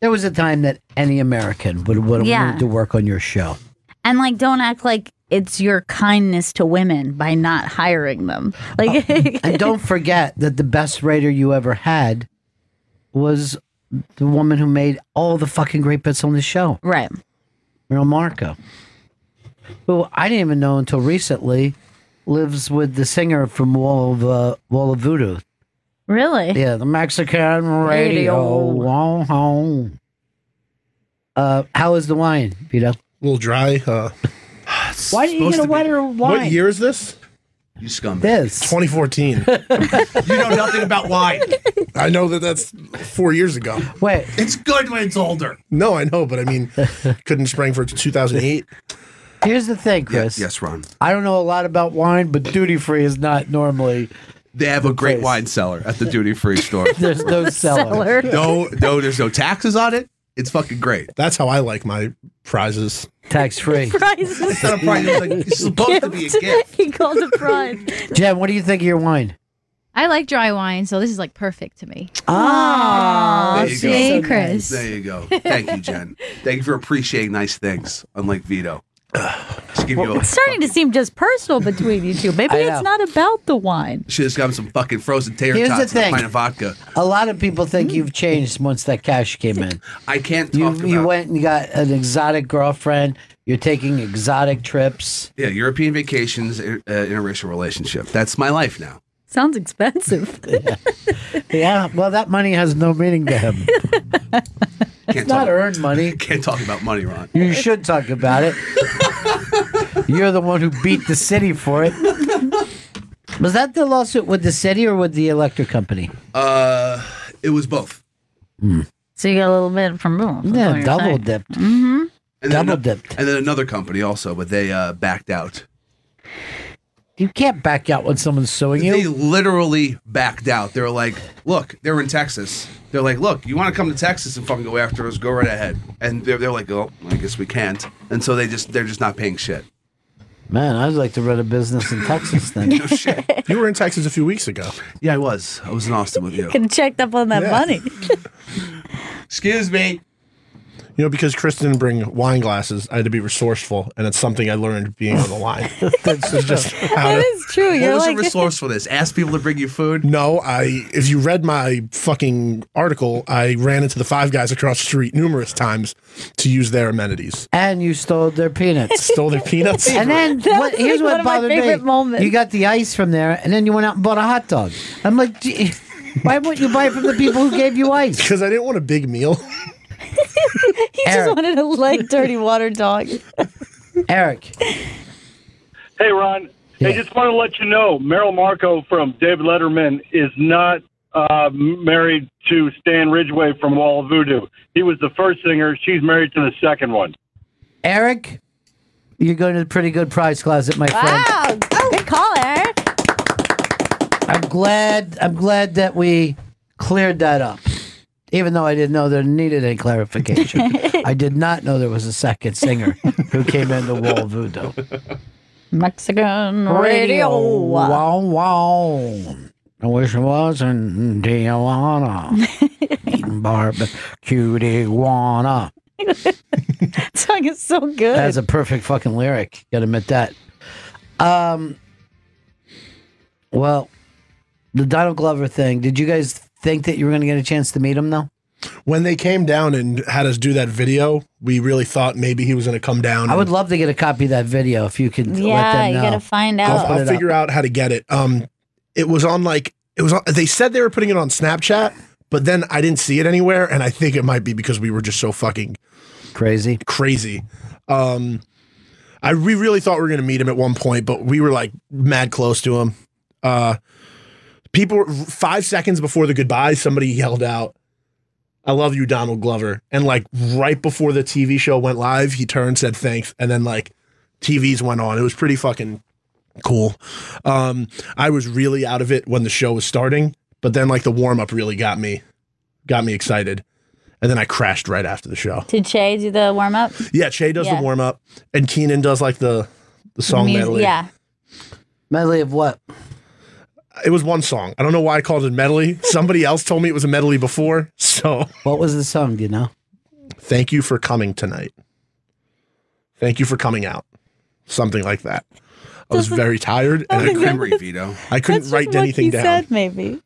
there was a time that any American would Yeah. want to work on your show. and like, don't act like it's your kindness to women by not hiring them. Like, And don't forget that the best writer you ever had was the woman who made all the fucking great bits on the show, right? Meryl Marco, who I didn't even know until recently lives with the singer from Wall of Voodoo. Really? Yeah, the Mexican radio. Wow. How is the wine, Vito? A little dry. Why didn't you get a wetter wine? What year is this? You scumbag. This. 2014. You know nothing about wine. I know that's 4 years ago. Wait, It's good when it's older. No, I know, but I mean, couldn't spring for 2008. here's the thing, Chris. Yes, Ron. I don't know a lot about wine, but duty free is not normally. They have a great place. wine cellar at the duty free store. There's no cellar. No, there's no taxes on it. It's fucking great. That's how I like my prizes. Tax free. Prizes. It's not a prize. It's, like, it's supposed to be a gift. He called it prize. Jen, what do you think of your wine? I like dry wine, so this is like perfect to me. Ah, There you go. Hey, Chris. There you go. Thank you, Jen. Thank you for appreciating nice things, unlike Vito. Just give you a It's starting to seem just personal between you two. Maybe I it's know. not about the wine. should have got him some fucking frozen tater Here's the tots and a thing. pint of vodka. A lot of people think you've changed once that cash came in. I can't You talk about. went and got an exotic girlfriend. You're taking exotic trips. Yeah, European vacations, interracial relationship. That's my life now. Sounds expensive. Yeah, well, that money has no meaning to him. Can't It's not talk, earned money. can't talk about money, Ron. You should talk about it. You're the one who beat the city for it. Was that the lawsuit with the city or with the electric company? It was both. So you got a little bit from both. That's what Yeah, you're double saying. dipped. And then Double ano- dipped. And then another company also, but they backed out. You can't back out when someone's suing They you. literally backed out. They were like, look, they were in Texas. They're like, look, you want to come to Texas and fucking go after us? Go right ahead. And they're like, oh, I guess we can't. And so they're just not paying shit. Man, I'd like to run a business in Texas then. No shit. You were in Texas a few weeks ago. Yeah, I was. I was in Austin with you. Could have checked up on that Yeah. money. Excuse me. You know, because Chris didn't bring wine glasses, I had to be resourceful, and it's something I learned being on the line. This is just how That to. is true. What You're was like, your resourcefulness? Ask people to bring you food? No, if you read my fucking article, I ran into the Five Guys across the street numerous times to use their amenities. And you stole thetheir peanuts. Stole their peanuts. And then was here's like what one of my bothered me. favorite moments. You got the ice from there, and then you went out and bought a hot dog. I'm like, gee, why wouldn't you buy it from the people who gave you ice? Because I didn't want a big meal. he just Eric. wanted a light, dirty water dog. Eric, Hey, Ron. Yeah. I just want to let you know, Meryl Marco from David Letterman is not married to Stan Ridgway from Wall of Voodoo. He was the first singer. She's married to the second one. Eric, You're going to a pretty good prize closet, my friend. Wow, good call, Eric. I'm glad that we cleared that up. Even though I didn't know there needed any clarification. I did not know there was a second singer who came in the wall voodoo. Mexican radio. Wow, wow. I wish it was in Tijuana. Eating barbecue iguana. That song is so good. That's a perfect fucking lyric. Gotta admit that. Well, the Donald Glover thing, did you guys think that you were going to get a chance to meet him, though? When they came down and had us do that video, we really thought maybe he was going to come down. I would love to get a copy of that video if you could let them know. Yeah, you got to find out. I'll figure out how to get it. It was on they said they were putting it on Snapchat, but then I didn't see it anywhere, and I think it might be because we were just so fucking crazy. We really thought we were going to meet him at one point, but we were like mad close to him. People, 5 seconds before the goodbye, somebody yelled out, "I love you, Donald Glover." And like right before the TV show went live, he turned, said thanks, and then like TVs went on. It was pretty fucking cool. I was really out of it when the show was starting, but then like the warm up really got me excited. And then I crashed right after the show. Did Che do the warm up? Yeah, Che does the warm up, and Keenan does like the song medley. Yeah. Medley of what? It was one song. I don't know why I called it medley. Somebody else told me it was a medley before. So what was the song? Do you know? Thank you for coming tonight. Thank you for coming out. Something like that. I was very tired, and I couldn't write anything down. Said maybe.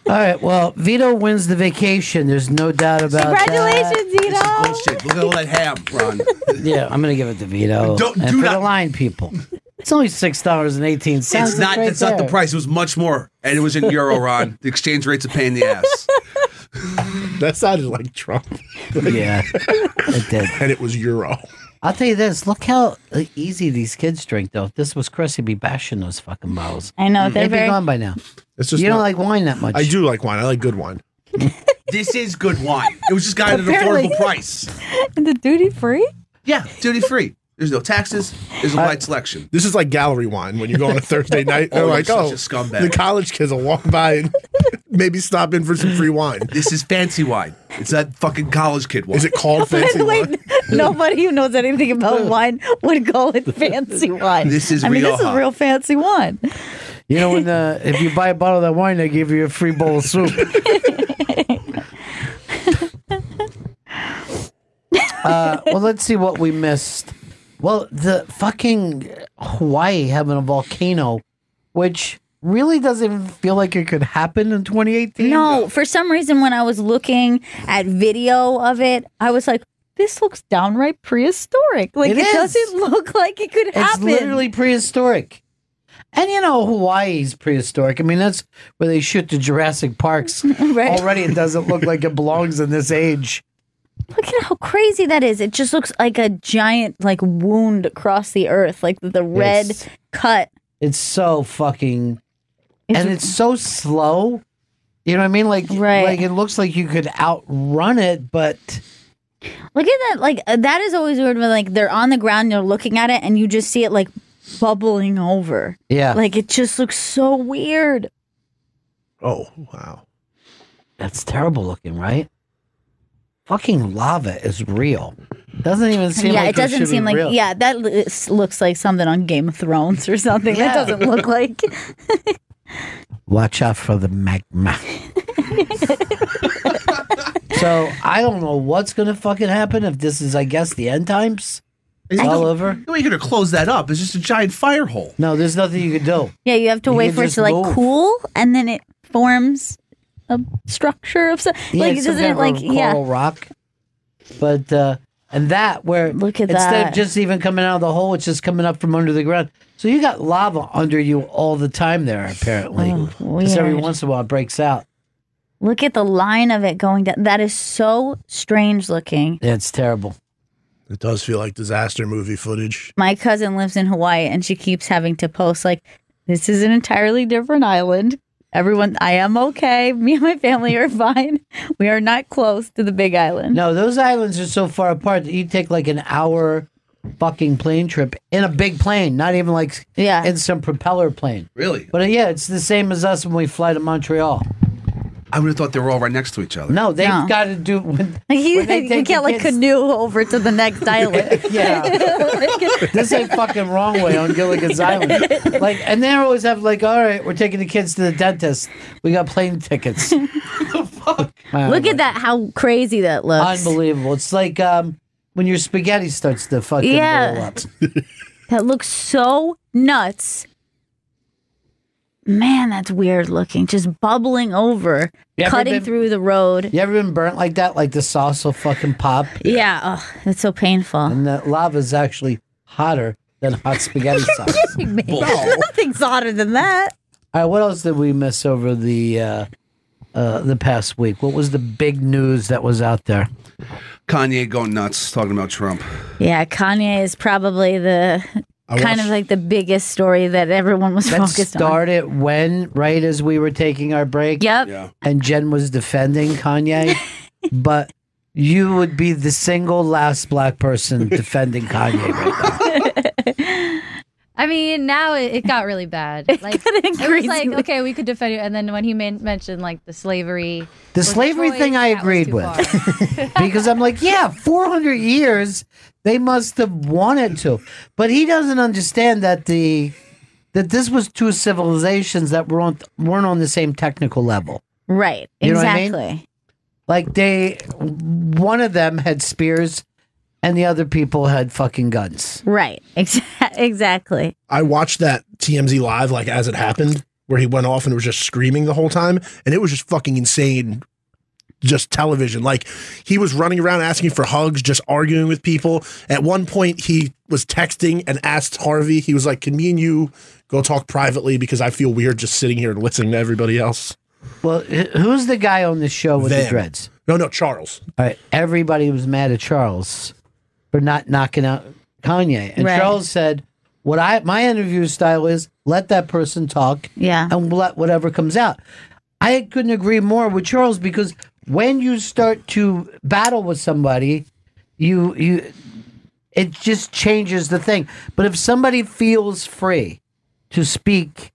All right. Well, Vito wins the vacation. There's no doubt about Congratulations, that. Vito. Bullshit. Look at all that ham, Ron. Yeah, I'm going to give it to Vito. Do for not- the line people. It's only $6.18. It's not. That's not the price. It was much more, and it was in euro, Ron. The exchange rate's a pain in the ass. That sounded like Trump. Yeah, it did. And it was euro. I'll tell you this. Look how easy these kids drink, though. If this was Chris, he'd be bashing those fucking bottles. I know. They'd be gone by now. It's just you don't like wine that much. I do like wine. I like good wine. This is good wine. It was just got at an affordable price. The duty free? Yeah, duty free. There's no taxes. There's a wide selection. This is like gallery wine when you go on a Thursday night. They're like, you're such a scumbag. the college kids will walk by and maybe stop in for some free wine. This is fancy wine. It's that fucking college kid wine. Is it called fancy wine? Nobody who knows anything about wine would call it fancy wine. This is this is real fancy wine. You know, when if you buy a bottle of that wine, they give you a free bowl of soup. Well, let's see what we missed. Well, the fucking Hawaii having a volcano, which really doesn't even feel like it could happen in 2018. No, for some reason, when I was looking at video of it, I was like, this looks downright prehistoric. Like, it doesn't look like it could happen. It's literally prehistoric. And you know, Hawaii's prehistoric. I mean, that's where they shoot the Jurassic Parks. Right. Already it doesn't look like it belongs in this age. Look at how crazy that is. It just looks like a giant like wound across the earth, like the red cut. It's so fucking, and it's so slow. You know what I mean? Like it looks like you could outrun it, but look at that. Like that is always weird when like they're on the ground, you're looking at it, and you just see it like bubbling over. Yeah, like it just looks so weird. Oh wow, that's terrible looking, right? Fucking lava is real. Doesn't even seem like it doesn't seem like real. Yeah, that looks like something on Game of Thrones or something. Yeah. That doesn't look like. Watch out for the magma. So I don't know what's gonna fucking happen if this is, I guess, the end times. It's all over. No way you're gonna close that up. It's just a giant fire hole. No, there's nothing you can do. Yeah, you have to wait for it to like cool, and then it forms a structure of something. Yeah, Like it's some doesn't kind it of like coral rock. But and that where look at instead that. of just even coming out of the hole, it's just coming up from under the ground. So you got lava under you all the time there, apparently. Just every weird. once in a while it breaks out. Look at the line of it going down. That is so strange looking. Yeah, it's terrible. It does feel like disaster movie footage. My cousin lives in Hawaii, and she keeps having to post like, "This is an entirely different island. Everyone, I am okay. Me and my family are fine. We are not close to the big island." No, those islands are so far apart that you take like an hour fucking plane trip in a big plane, not even like in some propeller plane. Really? But yeah, it's the same as us when we fly to Montreal. I would have thought they were all right next to each other. No, they've got to do. When You they take can't the like kids- canoe over to the next island. Yeah. This ain't fucking wrong way on Gilligan's Island. Like, and they always have like, all right, we're taking the kids to the dentist. We got plane tickets. Look at that! How crazy that looks. Unbelievable. It's like when your spaghetti starts to fucking roll up. That looks so nuts. Man, that's weird looking. Just bubbling over, cutting through the road. You ever been burnt like that? Like the sauce will fucking pop? Yeah. Oh, that's so painful. And the lava's actually hotter than hot spaghetti sauce. Nothing's hotter than that. All right, what else did we miss over the past week? What was the big news that was out there? Kanye going nuts talking about Trump. Yeah, Kanye is probably the kind of like the biggest story that everyone was focused on. Started when, right as we were taking our break. Yep. Yeah. And Jen was defending Kanye, but you would be the single last black person defending Kanye right now. I mean, now it got really bad. Like it was like, okay, we could defend you, and then when he mentioned like the slavery, thing, I agreed with because I'm like, yeah, 400 years they must have wanted to, but he doesn't understand that that this was two civilizations that weren't on the same technical level. Right. You know exactly. what I mean? Like one of them had spears. And the other people had fucking guns. Right. Exactly. I watched that TMZ live like as it happened, where he went off and was just screaming the whole time, and it was just fucking insane. Just television. Like he was running around asking for hugs, just arguing with people. At one point, he was texting and asked Harvey. He was like, "Can me and you go talk privately because I feel weird just sitting here and listening to everybody else." Well, who's the guy on the show with the dreads? No, Charles. All right, everybody was mad at Charles for not knocking out Kanye. And Charles said, my interview style is let that person talk and let whatever comes out. I couldn't agree more with Charles because when you start to battle with somebody, it just changes the thing. But if somebody feels free to speak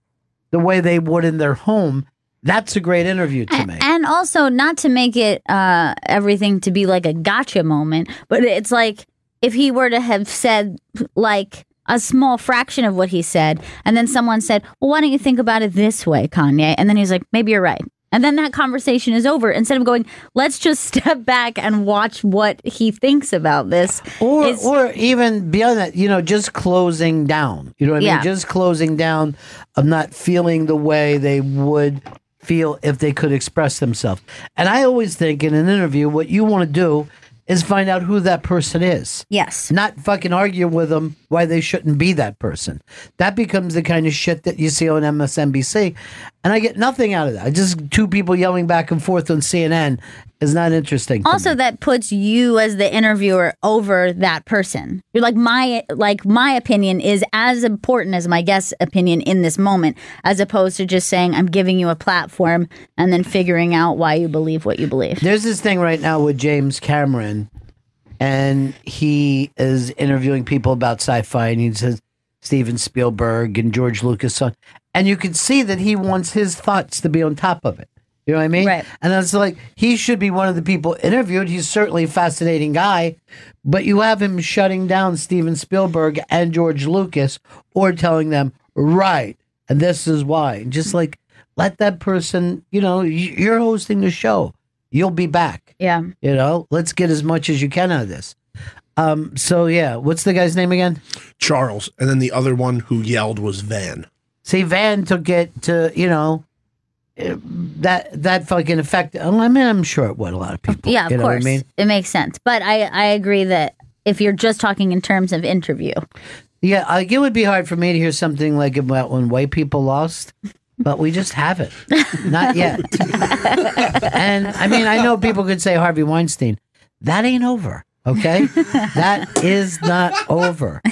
the way they would in their home, that's a great interview to me. And also not to make it everything to be like a gotcha moment, but it's like, if he were to have said like a small fraction of what he said, and then someone said, well, why don't you think about it this way, Kanye? And then he's like, maybe you're right. And then that conversation is over. Instead of going, let's just step back and watch what he thinks about this. Or even beyond that, just closing down. You know what I mean? Just closing down of not feeling the way they would feel if they could express themselves. And I always think in an interview, what you want to do is find out who that person is. Yes. Not fucking argue with them why they shouldn't be that person. That becomes the kind of shit that you see on MSNBC. And I get nothing out of that. Just two people yelling back and forth on CNN is not interesting to also, me. that puts you as the interviewer over that person. You're like my opinion is as important as my guest's opinion in this moment, as opposed to just saying I'm giving you a platform and then figuring out why you believe what you believe. There's this thing right now with James Cameron, and he is interviewing people about sci-fi, and he says Steven Spielberg and George Lucas, and you can see that he wants his thoughts to be on top of it. You know what I mean? Right. And it's like, he should be one of the people interviewed. He's certainly a fascinating guy, but you have him shutting down Steven Spielberg and George Lucas or telling them, right, and this is why. And just like, let that person, you're hosting the show. You'll be back. Yeah. Let's get as much as you can out of this. So, yeah, what's the guy's name again? Charles. And then the other one who yelled was Van. See, Van took it to, that fucking effect. I mean, I'm sure it would a lot of people. Yeah, of course. Know what I mean? It makes sense. But I agree that if you're just talking in terms of interview. Yeah, like it would be hard for me to hear something like about when white people lost, but we just haven't. Not yet. And I mean, I know people could say Harvey Weinstein. That ain't over, okay? That is not over.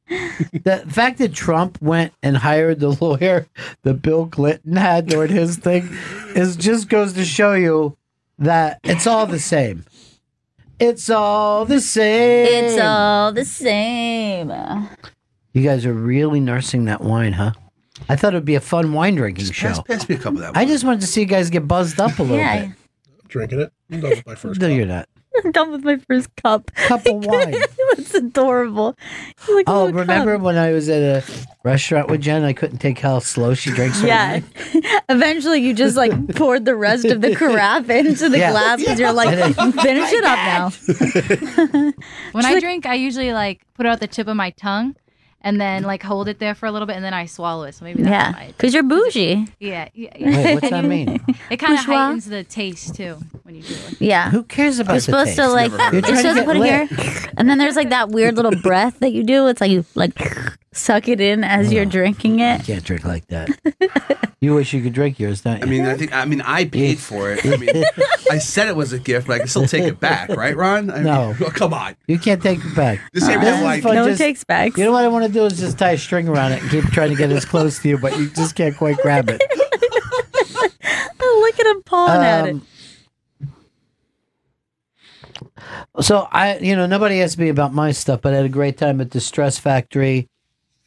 The fact that Trump went and hired the lawyer that Bill Clinton had during his thing just goes to show you that it's all the same. It's all the same. It's all the same. You guys are really nursing that wine, huh? I thought it would be a fun wine drinking show. Pass me a cup of that. I just wanted to see you guys get buzzed up a little bit. Drinking it. I'm done with my first No, cup. you're not. I'm done with my first cup. Cup of wine. That's adorable. Like a Oh, little remember cup. when I was at a restaurant with Jen? I couldn't take how slow she drinks her Yeah. wine. Eventually, you just like poured the rest of the carafe into the Yeah. glass because you're like, finish it up now. When I drink, I usually like put it out the tip of my tongue and then like hold it there for a little bit and then I swallow it. So maybe that's Yeah, why. because you're bougie. Yeah. Wait, what's that mean? It kind of Bourgeois? heightens the taste too when you do it. Yeah. Who cares about You're the supposed taste? to like, Never heard you're of that. You're trying supposed to to put it get here, and then there's like that weird little breath that you do. It's like you like suck it in as you're drinking it. Can't drink like that. You wish you could drink yours, don't you? I paid for it. I mean, I said it was a gift, but I can still take it back, right, Ron? No. Come on. You can't take it back. This ain't This is like fun. No one Just- takes backs. You know what I want to do is just tie a string around it and keep trying to get as close to you, but you just can't quite grab it. Look at him pawing at it. So nobody asked me about my stuff, but I had a great time at the Stress Factory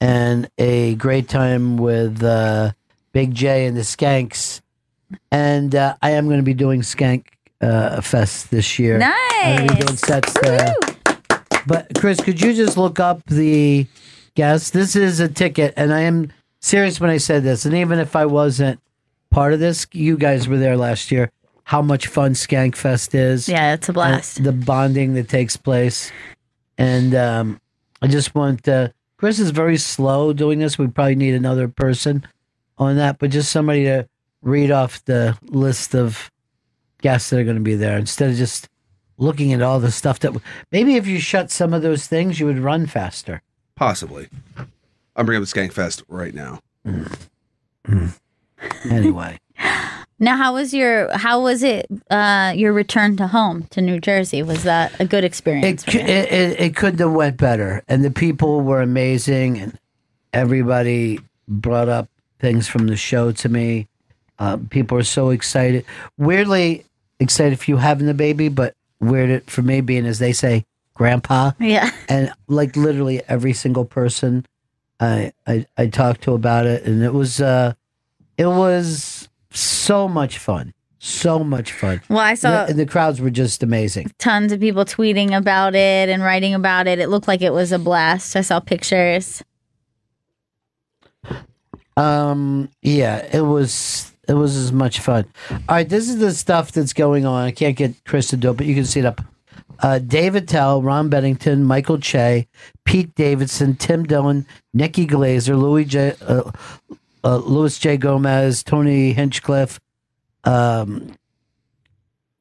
and a great time with Big J and the Skanks. And I am going to be doing Skank Fest this year. I'm going to be doing sets there. But Chris, could you just look up the guests? This is a ticket, and I am serious when I said this. And even if I wasn't part of this, you guys were there last year. How much fun Skank Fest is. Yeah, it's a blast. The bonding that takes place. And I just want Chris is very slow doing this. We probably need another person on that, but just somebody to read off the list of guests that are going to be there instead of just looking at all the stuff that maybe if you shut some of those things, you would run faster. Possibly. I'm bringing up the Skank Fest right now. Anyway. Now, how was it your return to home to New Jersey? Was that a good experience? It couldn't have went better, and the people were amazing, and everybody brought up things from the show to me. People are so excited, weirdly excited for you having the baby, but weird for me being, as they say, grandpa. Yeah, and like literally every single person I talked to about it, and it was so much fun. So much fun. Well, I saw the crowds were just amazing. Tons of people tweeting about it and writing about it. It looked like it was a blast. I saw pictures. Yeah, it was as much fun. All right, this is the stuff that's going on. I can't get Chris to do it, but you can see it up. David Tell, Ron Bennington, Michael Che, Pete Davidson, Tim Dillon, Nikki Glazer, Louis J. Gomez, Tony Hinchcliffe,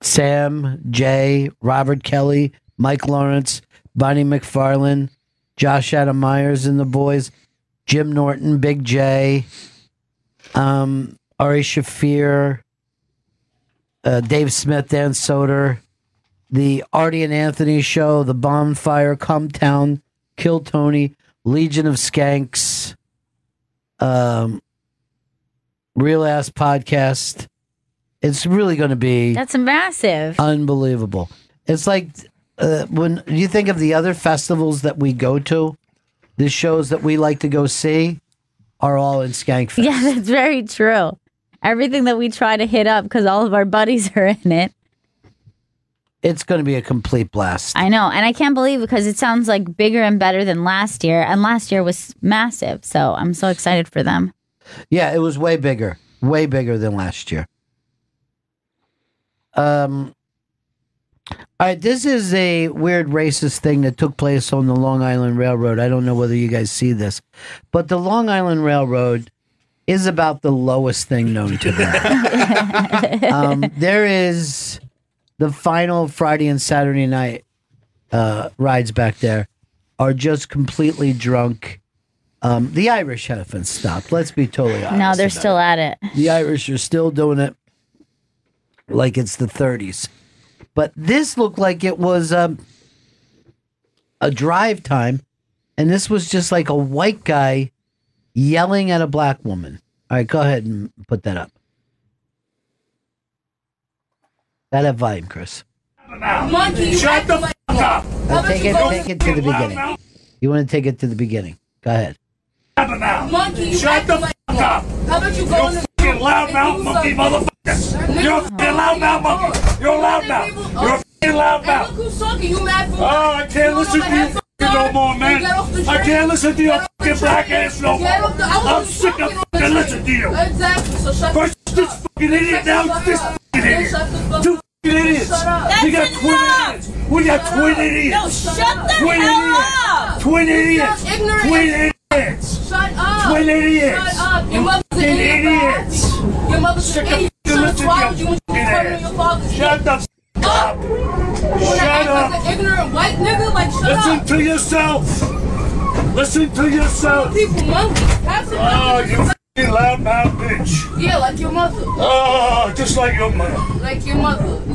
Sam, Jay, Robert Kelly, Mike Lawrence, Bonnie McFarlane, Josh Adam Myers and the boys, Jim Norton, Big J, Ari Shafir, Dave Smith, Dan Soder, the Artie and Anthony Show, The Bonfire, Come Town, Kill Tony, Legion of Skanks, Real Ass Podcast. It's really going to be That's massive. unbelievable. It's like when you think of the other festivals that we go to, the shows that we like to go see are all in Skank Fest. Yeah, that's very true. Everything that we try to hit up because all of our buddies are in it. It's going to be a complete blast. I know. And I can't believe because it sounds like bigger and better than last year. And last year was massive. So I'm so excited for them. Yeah, it was way bigger than last year. All right, this is a weird racist thing that took place on the Long Island Railroad. I don't know whether you guys see this, but the Long Island Railroad is about the lowest thing known to man. There is the final Friday and Saturday night rides back there are just completely drunk. The Irish haven't stopped. Let's be totally honest. No, they're about still at it. The Irish are still doing it like it's the 30s. But this looked like it was a drive time, and this was just like a white guy yelling at a black woman. All right, go ahead and put that up. That have volume, Chris. Monkey, shut the fuck up. Take it to the beginning. You want to take it to the beginning? Go ahead. Monkey, shut the fuck up. How about you go in the fucking loudmouth monkey motherfucker? You're a fucking loudmouth monkey. You're a loudmouth. You're a fucking loudmouth. Look who's talking. You mad for? Oh, I can't listen to you fucking no more, man. I can't listen to your fucking black ass no more. I'm sick of fucking listening to you. Exactly. So shut First this fucking idiot, now this fucking idiot. Two fucking idiots. We got twin idiots. We got twin idiots. No, shut the hell up. Twin idiots. Twin idiots. Shut up. Twin idiots. Shut up. Your mother's an idiots. Your mother's an idiot. So why would you want to your father's Shut the f*** up. Shut up. Like an ignorant white nigga, like shut Listen up. to yourself. Listen to yourself. People monkey. Oh, you f***ing loudmouth bitch. Yeah, like your mother. Oh, just like your mother. Like your mother. At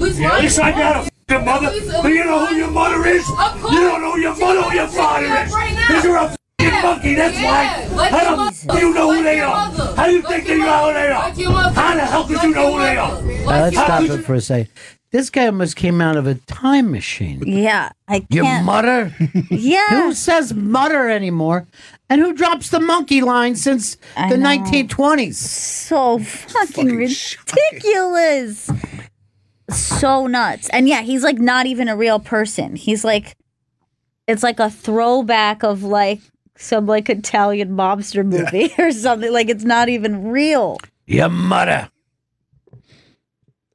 least I got a f***ing mother. Do you know who your mother is? You don't know who your mother or your father is. Because you're a f***ing monkey, that's why. How the f*** do you know who they are? How do you think they know who they are? How the hell could you know who they are? Let's stop it for a second. This guy almost came out of a time machine. Yeah, I can't. You mutter? Yeah. Who says mutter anymore? And who drops the monkey line since the 1920s? So fucking ridiculous. So nuts. And yeah, he's like not even a real person. He's like, it's like a throwback of like some like Italian mobster movie or something. Like it's not even real. You mutter.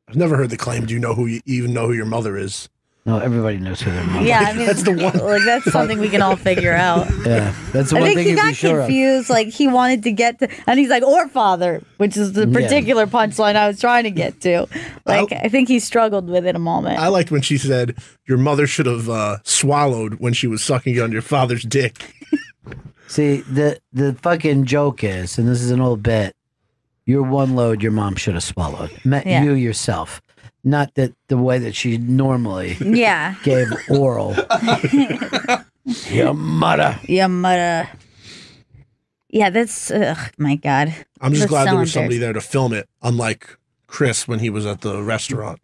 I've never heard the claim. Do you know who you even know who your mother is? No, everybody knows who their mother is. Yeah, I mean, that's the one. Like that's something we can all figure out. Yeah, that's the I one think thing he you got be sure confused. Like he wanted to get to, and he's like, or father, which is the particular punchline I was trying to get to. Like I think he struggled with it a moment. I liked when she said, your mother should have swallowed when she was sucking on your father's dick. See, the fucking joke is, and this is an old bit, your one load your mom should have swallowed. You yourself. Not that the way that she normally gave oral. Your mother. Your mother. Yeah, that's, my God. I'm just That's glad so there was somebody embarrassing. there to film it, unlike Chris when he was at the restaurant.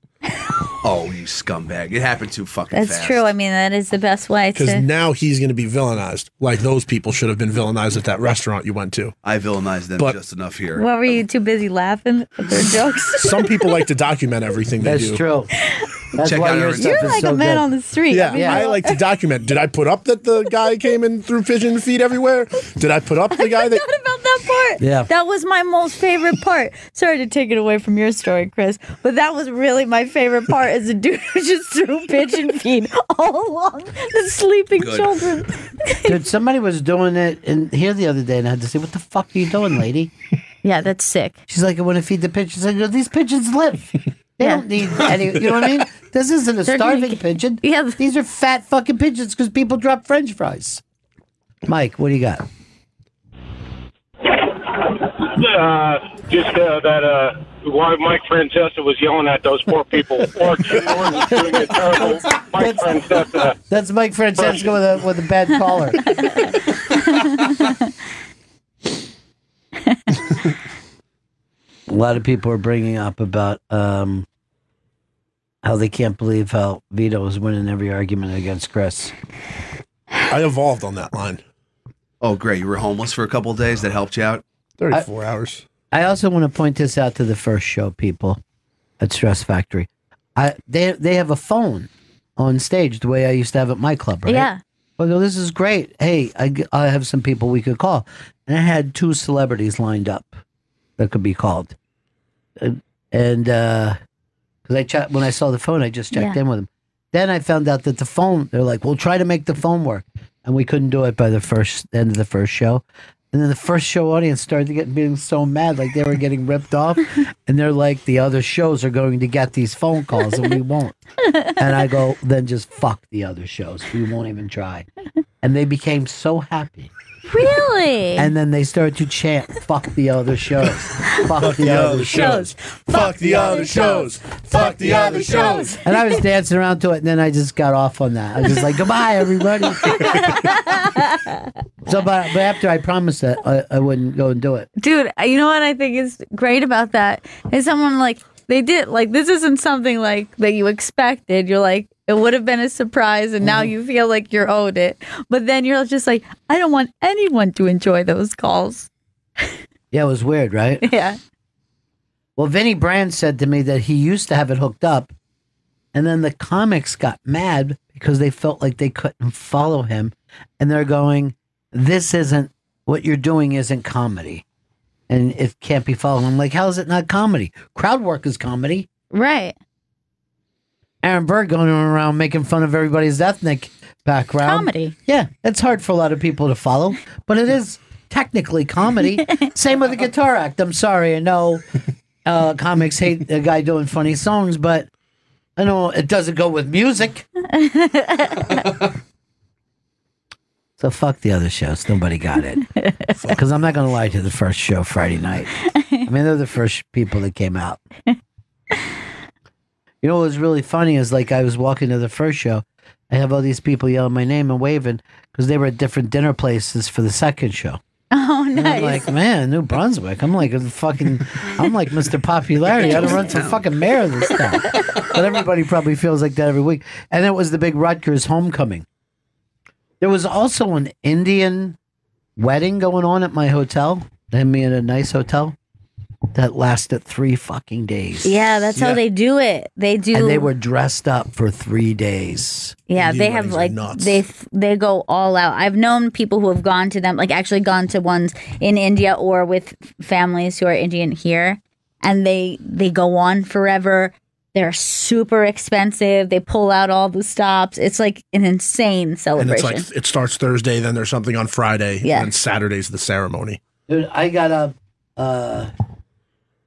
Oh, you scumbag. It happened too fucking That's fast. true. I mean, that is the best way Because to. now he's going to be villainized, like those people should have been villainized at that restaurant you went to. I villainized them just enough here. What were you too busy laughing at their jokes? Some people like to document everything they do. That's true. That's Check why out your everything. stuff You're is like so a man good. on the street. Yeah, I mean, I like to document. Did I put up that the guy came and threw pigeon feed everywhere? Did I put up the guy that... forgot about that part. Yeah. That was my most favorite part. Sorry to take it away from your story, Chris, but that was really my favorite part is the dude who just threw pigeon feed all along the sleeping children. Dude, somebody was doing it in here the other day and I had to say, what the fuck are you doing, lady? Yeah, that's sick. She's like, I want to feed the pigeons. I go, these pigeons live. They don't need any, you know what I mean? This isn't a starving pigeon. Yeah. These are fat fucking pigeons because people drop french fries. Mike, what do you got? Why Mike Francesa was yelling at those poor people. Or Kim Norton's doing it terrible. Mike Francesa. That's Mike Francesco with a bad caller. A lot of people are bringing up about how they can't believe how Vito is winning every argument against Chris. I evolved on that line. Oh, great. You were homeless for a couple of days. That helped you out? 34 hours. I also want to point this out to the first show people at Stress Factory. They have a phone on stage the way I used to have at my club, right? Yeah. I go, this is great. Hey, I have some people we could call. And I had 2 celebrities lined up that could be called. And because when I saw the phone, I just checked in with them. Then I found out that the phone, they're like, we'll try to make the phone work. And we couldn't do it by the end of the first show. And then the first show audience started being so mad, like they were getting ripped off. And they're like, the other shows are going to get these phone calls and we won't. And I go, then just fuck the other shows. We won't even try. And they became so happy. Really? And then they started to chant, fuck the other shows. Fuck the other shows. Fuck the other shows. Fuck the other shows. And I was dancing around to it, and then I just got off on that. I was just like, goodbye, everybody. But after I promised that, I wouldn't go and do it. Dude, you know what I think is great about that? Is someone like, They did. Like, this isn't something like that you expected. You're like, it would have been a surprise, and now you feel like you're owed it. But then you're just like, I don't want anyone to enjoy those calls. Yeah, it was weird, right? Yeah. Well, Vinny Brand said to me that he used to have it hooked up, and then the comics got mad because they felt like they couldn't follow him, and they're going, this isn't, what you're doing isn't comedy, and it can't be followed. I'm like, how is it not comedy? Crowd work is comedy. Right. Ehrenberg going around making fun of everybody's ethnic background. Comedy. Yeah, it's hard for a lot of people to follow, but it is technically comedy. Same with the guitar act. I'm sorry, I know comics hate a guy doing funny songs, but I know it doesn't go with music. So fuck the other shows. Nobody got it. Because I'm not going to lie to you, the first show Friday night. I mean, they're the first people that came out. You know what was really funny is like I was walking to the first show. I have all these people yelling my name and waving because they were at different dinner places for the second show. Oh, nice. And I'm like, man, New Brunswick. I'm like Mr. Popularity. I don't run for fucking mayor of this town. But everybody probably feels like that every week. And it was the big Rutgers homecoming. There was also an Indian wedding going on at my hotel. They had me in a nice hotel that lasted 3 fucking days. Yeah, that's how they do it. They do, and they were dressed up for 3 days. Yeah, they have like they go all out. I've known people who have gone to them, like actually gone to ones in India or with families who are Indian here, and they go on forever. They're super expensive. They pull out all the stops. It's like an insane celebration. And it's like it starts Thursday, then there's something on Friday, Yeah. and Saturday's the ceremony. Dude, I got up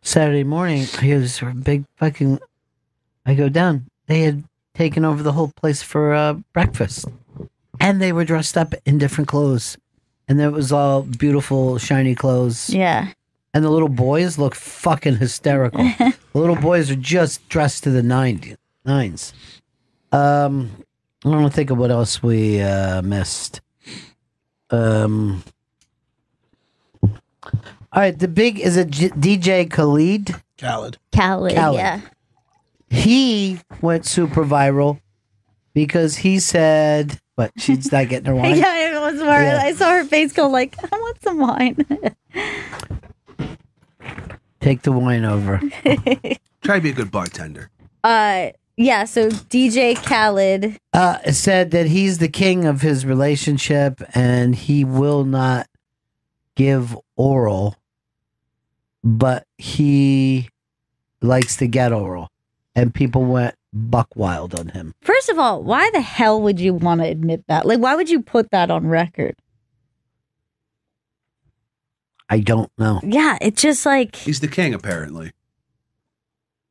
Saturday morning. Here's a big fucking. I go down. They had taken over the whole place for breakfast, and they were dressed up in different clothes, and it was all beautiful, shiny clothes. Yeah. And the little boys look fucking hysterical. The little boys are just dressed to the nines. I don't think of what else we missed. All right, the big is it DJ Khaled? Khaled, yeah. He went super viral because he said, "What? She's not getting her wine." Yeah, it was smart. Yeah. I saw her face go like, "I want some wine." Take the wine over. Try to be a good bartender. Yeah. So DJ Khaled said that he's the king of his relationship and he will not give oral, but he likes to get oral. And people went buck wild on him. First of all, why the hell would you want to admit that? Like, why would you put that on record? I don't know. Yeah, it's just like He's the king, apparently.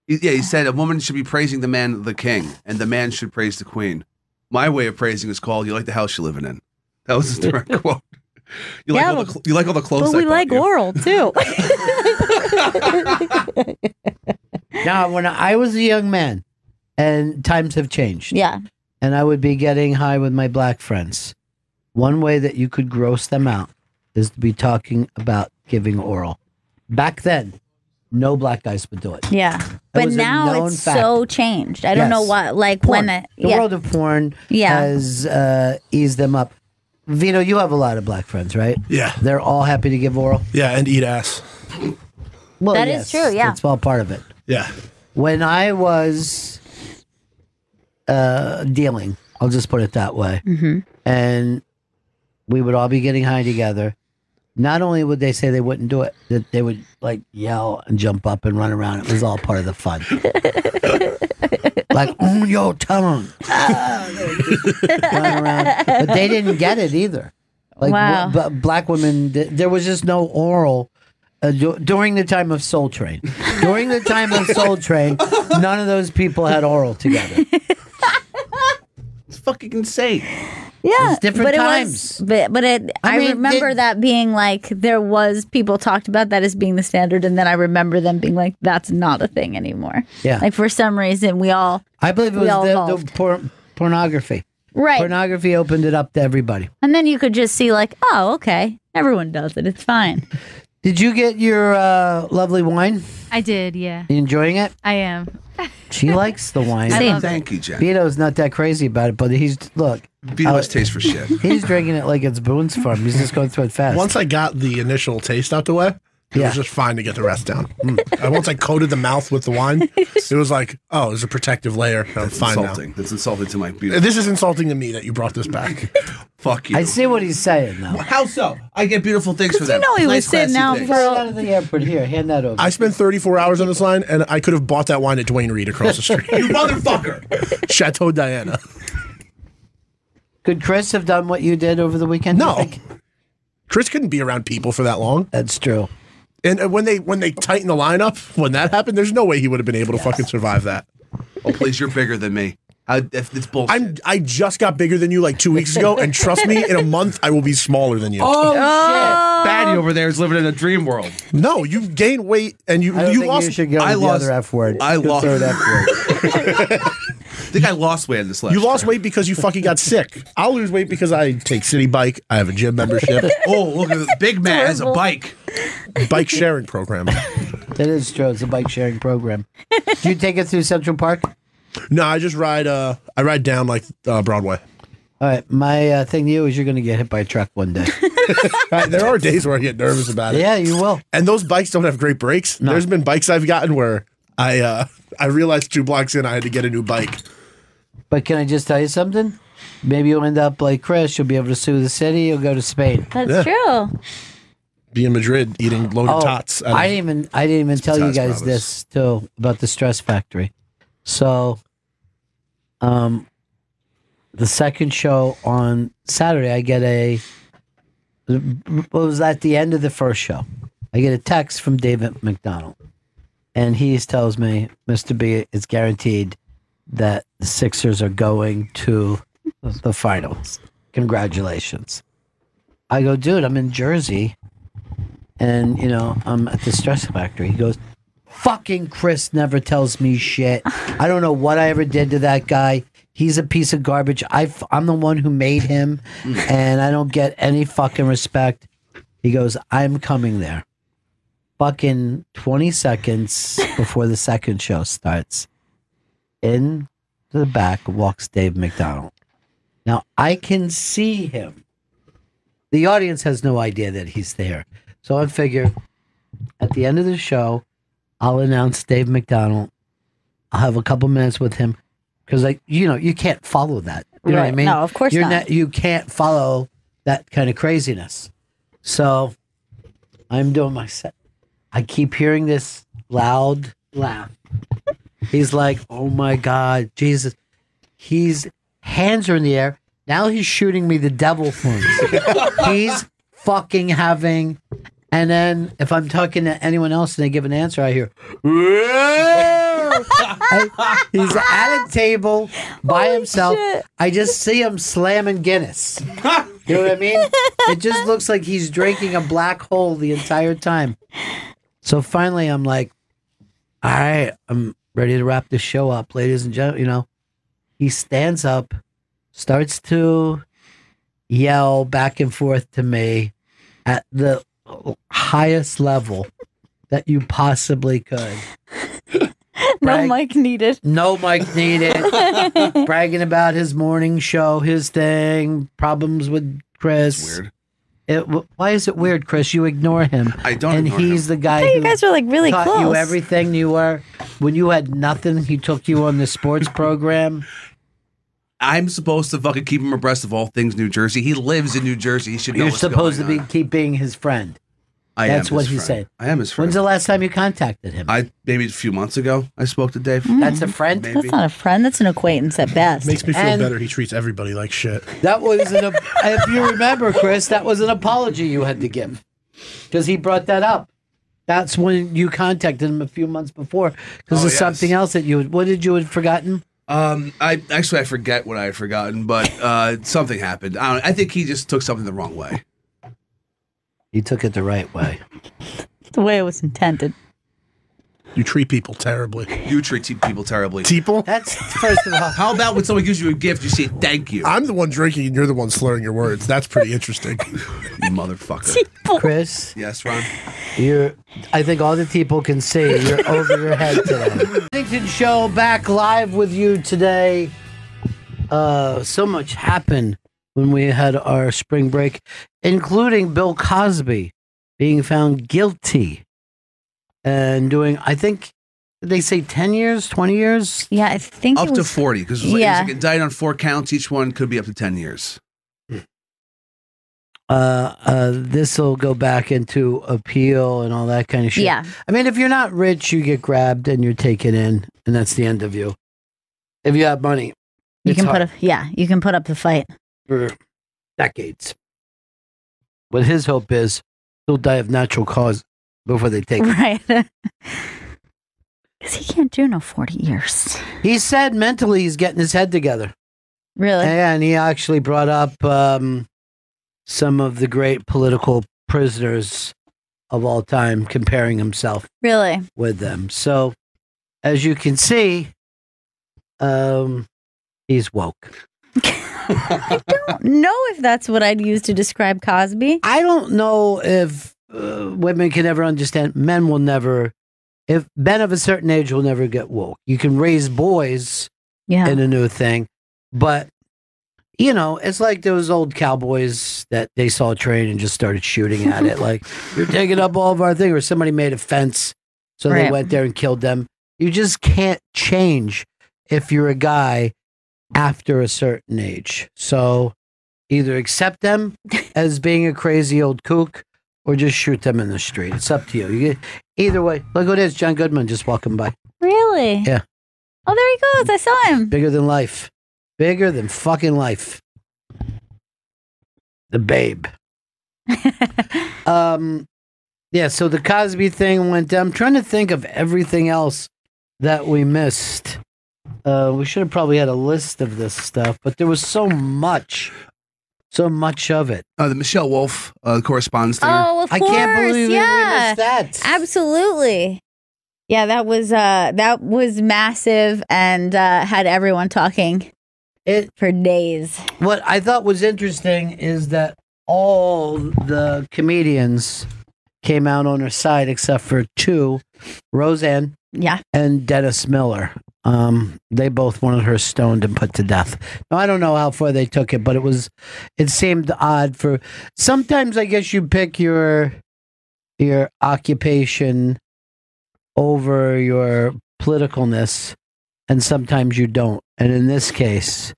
He said a woman should be praising the man, the king, and the man should praise the queen. My way of praising is called, you like the house you're living in. That was his direct quote. You like all the clothes. But we like oral too. Now, when I was a young man, and times have changed. Yeah. And I would be getting high with my black friends. One way that you could gross them out is to be talking about giving oral. Back then, no black guys would do it. Yeah. But was a now known it's fact. so changed. I don't know what, like Porn. when The world of porn has eased them up. Vito, you have a lot of black friends, right? Yeah. They're all happy to give oral? Yeah, and eat ass. Well, That is true, yeah. It's all part of it. Yeah. When I was dealing, I'll just put it that way, and we would all be getting high together, not only would they say they wouldn't do it, that they would like yell and jump up and run around. It was all part of the fun. Like, on your tongue. Run around. But they didn't get it either. Like, Wow. But black women, there was just no oral. During the time of Soul Train. During the time of Soul Train, none of those people had oral together. It's fucking insane. Yeah, It's different but times. I mean, remember that being like there was people talked about that as being the standard, and then I remember them being like that's not a thing anymore. Yeah. like for some reason we all I believe it we all was evolved. the pornography. Right, Pornography opened it up to everybody. and then you could just see like, oh, okay, everyone does it, it's fine. Did you get your lovely wine? I did, yeah. You enjoying it? I am. She likes the wine. I love Thank you, Jen. Vito's not that crazy about it, but look. Vito has taste for shit. He's drinking it like it's Boone's Farm. He's just going through it fast. Once I got the initial taste out the way, it was just fine to get the rest down. Once I coated the mouth with the wine, it was like, oh, there's a protective layer. I'm fine insulting. now. That's insulting to my beautiful. This is insulting to me that you brought this back. Fuck you. I see what he's saying, though. How so? I get beautiful things for them. You know he was Nice, sitting classy out things. for Out of the airport. Here, hand that over. I spent 34 hours on this line, and I could have bought that wine at Dwayne Reed across the street. You motherfucker. Chateau Diana. Could Chris have done what you did over the weekend? No. Chris couldn't be around people for that long. That's true. And when they tighten the lineup, when that happened, there's no way he would have been able to fucking survive that. Oh, please, you're bigger than me. If it's bullshit. I just got bigger than you like 2 weeks ago, and trust me, in a month I will be smaller than you. Oh, shit. Batty over there is living in a dream world. No, you've gained weight, and you I don't think lost. you should go I with the lost- other F word. I The lost- third F word. I think I lost weight in this last You lost year. weight because you fucking got sick. I'll lose weight because I take City Bike. I have a gym membership, Oh, look at the big man has a bike. bike sharing program. That is true. It's a bike sharing program. Do you take it through Central Park? No, I just ride. I ride down like Broadway. All right. My thing to you is you're going to get hit by a truck one day. There are days where I get nervous about it. Yeah, you will. And those bikes don't have great brakes. No. There's been bikes I've gotten where I realized 2 blocks in I had to get a new bike. But can I just tell you something? Maybe you'll end up like Chris. You'll be able to sue the city. You'll go to Spain. That's true. Be in Madrid eating loaded tots. I didn't even tell you Tots guys Brothers. this too about the Stress Factory. So, the second show on Saturday, I get what was at the end of the first show? I get a text from David McDonald, and he tells me, Mr. B, it's guaranteed that the Sixers are going to the finals. Congratulations. I go, dude, I'm in Jersey, and, I'm at the Stress Factory. He goes, fucking Chris never tells me shit. I don't know what I ever did to that guy. He's a piece of garbage. I'm the one who made him, and I don't get any fucking respect. He goes, I'm coming there. Fucking 20 seconds before the second show starts, in the back walks Dave McDonald. Now, I can see him. The audience has no idea that he's there. So I figure at the end of the show, I'll announce Dave McDonald. I'll have a couple minutes with him because, you can't follow that. You know what I Right. mean? No, of course not. You can't follow that kind of craziness. So I'm doing my set. I keep hearing this loud laugh. He's like, oh my God, Jesus. His hands are in the air. Now he's shooting me the devil horns. He's fucking having, and then if I'm talking to anyone else and they give an answer, I hear, he's at a table by himself. shit. I just see him slamming Guinness. You know what I mean? It just looks like he's drinking a black hole the entire time. So finally, I'm like, all right, I'm ready to wrap this show up, ladies and gentlemen. He stands up, starts to yell back and forth to me at the highest level that you possibly could. No mic needed. No mic needed. Bragging about his morning show, his thing, problems with Chris. Weird. Why is it weird, Chris? You ignore him. I don't And ignore he's him. the guy I thought who you guys were like really taught close. you everything you were. When you had nothing, he took you on the sports program. I'm supposed to fucking keep him abreast of all things New Jersey. He lives in New Jersey. He should know You're what's supposed to going be on. keep being his friend. That's am what his he friend. said. I am his friend. When's the last time you contacted him? Maybe a few months ago. I spoke to Dave. That's a friend? Maybe. That's not a friend. That's an acquaintance at best. Makes me feel And- better. He treats everybody like shit. That was if you remember, Chris, that was an apology you had to give because he brought that up. That's when you contacted him a few months before because Oh, of something else that what did you had forgotten? I forget what I had forgotten, but something happened. I think he just took something the wrong way. He took it the right way. It's the way it was intended. You treat people terribly. You treat people terribly. People? That's first of all. How about when someone gives you a gift, you say thank you? I'm the one drinking and you're the one slurring your words. That's pretty interesting. You motherfucker. Chris, Yes, Ron? I think all the people can see you're over your head today. Bennington Show back live with you today. So much happened when we had our spring break, including Bill Cosby being found guilty and doing, I think, they say 10 years, 20 years? Yeah, I think up to 40, because it was like indicted on 4 counts. Each one could be up to 10 years. This will go back into appeal and all that kind of shit. Yeah. I mean, if you're not rich, you get grabbed and you're taken in, and that's the end of you. If you have money, you can put up the fight for decades. But his hope is he'll die of natural cause before they take him. Right. Because he can't do no 40 years. He said mentally he's getting his head together. Really? And he actually brought up some of the great political prisoners of all time, comparing himself with them. So, as you can see, he's woke. I don't know if that's what I'd use to describe Cosby. I don't know if women can ever understand. Men will never. If men of a certain age will never get woke. You can raise boys in a new thing, but you know, it's like those old cowboys that they saw a train and just started shooting at it. Like, you're taking up all of our thing, or somebody made a fence, so they went there and killed them. You just can't change if you're a guy after a certain age. So either accept them as being a crazy old kook, or just shoot them in the street. It's up to you. Either way. Look who it is, John Goodman just walking by. Really? Yeah. Oh, there he goes. I saw him. Bigger than life. Bigger than fucking life. The babe. Yeah, so the Cosby thing went down. I'm trying to think of everything else that we missed. We should have probably had a list of this stuff, but there was so much of it. The Michelle Wolf correspondence thing. Oh, of course. I can't believe we missed that. Absolutely. Yeah, that was massive and had everyone talking for days. What I thought was interesting is that all the comedians came out on her side except for 2, Roseanne and Dennis Miller. They both wanted her stoned and put to death. Now, I don't know how far they took it, but it seemed odd for sometimes I guess you pick your occupation over your politicalness, and sometimes you don't. And in this case,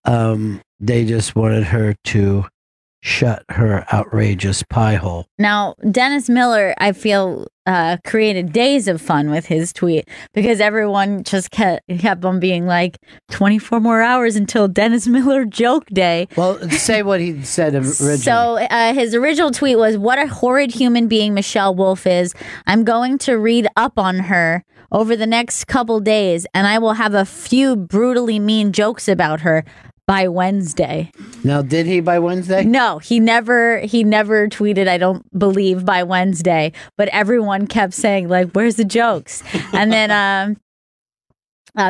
they just wanted her to shut her outrageous pie hole. Now, Dennis Miller, I feel, created days of fun with his tweet because everyone just kept on being like, 24 more hours until Dennis Miller joke day. Well, say what he said originally. So his original tweet was, what a horrid human being Michelle Wolf is. I'm going to read up on her over the next couple days, and I will have a few brutally mean jokes about her by Wednesday. Now, did he by Wednesday? No, he never tweeted, I don't believe, by Wednesday, but everyone kept saying, like, where's the jokes? And then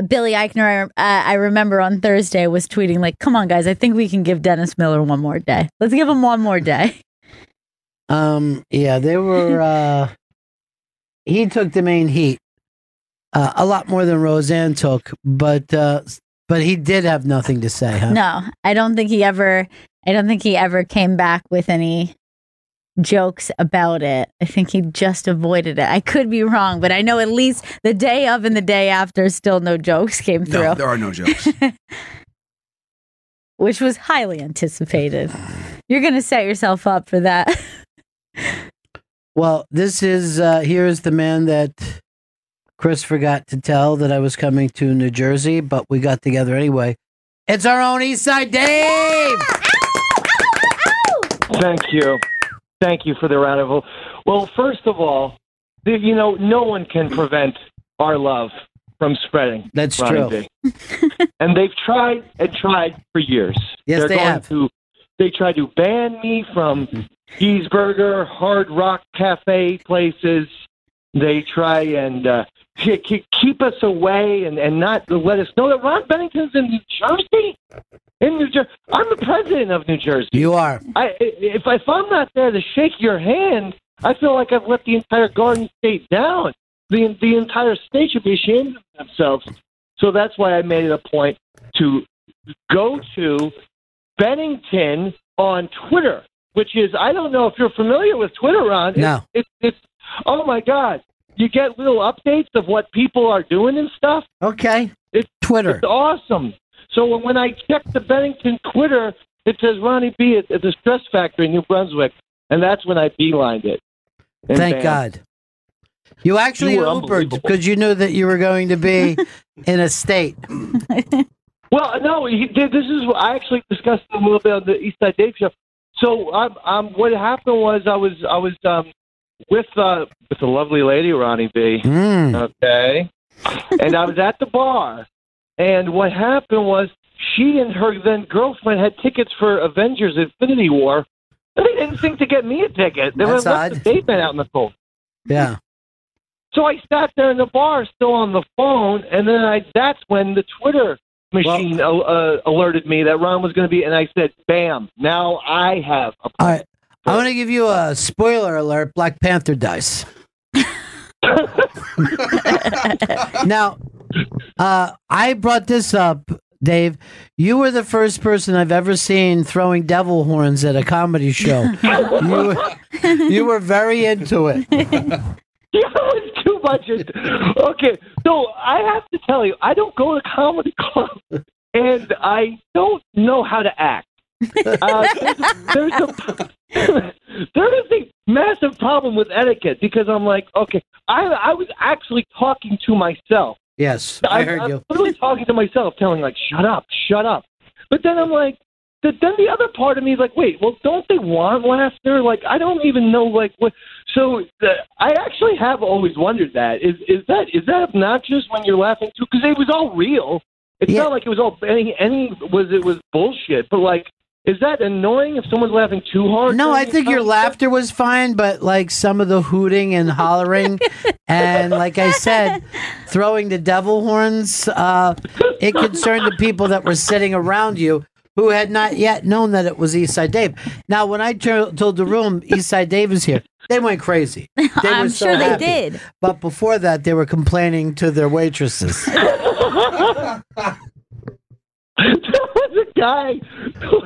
Billy Eichner, I remember on Thursday, was tweeting, like, come on, guys, I think we can give Dennis Miller one more day. Let's give him one more day. Yeah, they were, he took the main heat. A lot more than Roseanne took, but he did have nothing to say, huh? No, I don't think he ever came back with any jokes about it. I think he just avoided it. I could be wrong, but I know at least the day of and the day after, still no jokes came through. No, there are no jokes. Which was highly anticipated. You're going to set yourself up for that. Well, this is, here's the man that Chris forgot to tell that I was coming to New Jersey, but we got together anyway. It's our own East Side Dave! Thank you. Thank you for the round of applause. Well, first of all, no one can prevent our love from spreading. That's Ronnie true. And they've tried and tried for years. Yes, they have. They tried to ban me from cheeseburger, Hard Rock Cafe places. They try and keep us away and not let us know that Ron Bennington's in New Jersey. In New Jersey, I'm the president of New Jersey. You are. If I'm not there to shake your hand I feel like I've let the entire Garden State down. The entire state should be ashamed of themselves. So that's why I made it a point to go to Bennington on Twitter, which is, I don't know if you're familiar with Twitter, Ron. No. It's oh, my God. You get little updates of what people are doing and stuff. Okay. It's Twitter. It's awesome. So when I check the Bennington Twitter, it says Ronnie B at the Stress Factory in New Brunswick, and that's when I beelined it. And Thank bam. God. You actually You were Ubered unbelievable. because you knew that you were going to be in a state. Well, no, this is what I actually discussed a little bit on the East Side Dave show. So what happened was I was with a lovely lady, Ronnie B. Okay, and I was at the bar, and what happened was she and her then girlfriend had tickets for Avengers: Infinity War. They didn't think to get me a ticket. They That's left odd. the statement out in the cold. Yeah. So I sat there in the bar, still on the phone, and then that's when the Twitter machine alerted me that Ron was going to be, and I said, "Bam! Now I have a." All right. I want to give you a spoiler alert. Black Panther dies. Now, I brought this up, Dave. You were the first person I've ever seen throwing devil horns at a comedy show. You were very into it. Yeah, it's too much. Okay, so I have to tell you, I don't go to comedy clubs, and I don't know how to act. There is a massive problem with etiquette because I'm like, okay, I was actually talking to myself. Yes, I heard you. I'm literally talking to myself, telling like, shut up. But then I'm like, then the other part of me is like, wait, well, don't they want laughter? Like, I don't even know, like, what. So I actually have always wondered that. Is that obnoxious when you're laughing too? Because it was all real. It's not like it was all it was bullshit. But like, is that annoying if someone's laughing too hard? No, I think your laughter was fine, but like some of the hooting and hollering, and like I said, throwing the devil horns, it concerned the people that were sitting around you who had not yet known that it was Eastside Dave. Now, when I told the room Eastside Dave is here, they went crazy. They were I'm so sure happy. they did. But before that, they were complaining to their waitresses. There was a guy who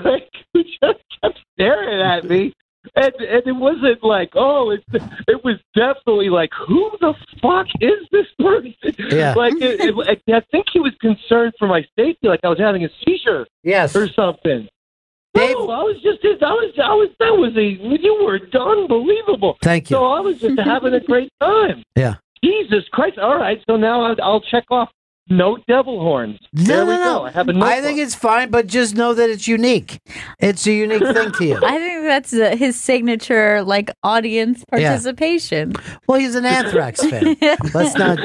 just kept staring at me, and it wasn't like, oh, it was definitely like, who the fuck is this person? Yeah. Like, I think he was concerned for my safety, like I was having a seizure, yes, or something. Dave, No, you were unbelievable. Thank you. So I was just having a great time. Yeah. Jesus Christ! All right, so now I'll check off. No devil horns. There we go. I have a notebook. I think it's fine, but just know that it's unique. It's a unique thing to you. I think that's his signature, like, audience participation. Well, he's an Anthrax fan. Let's not.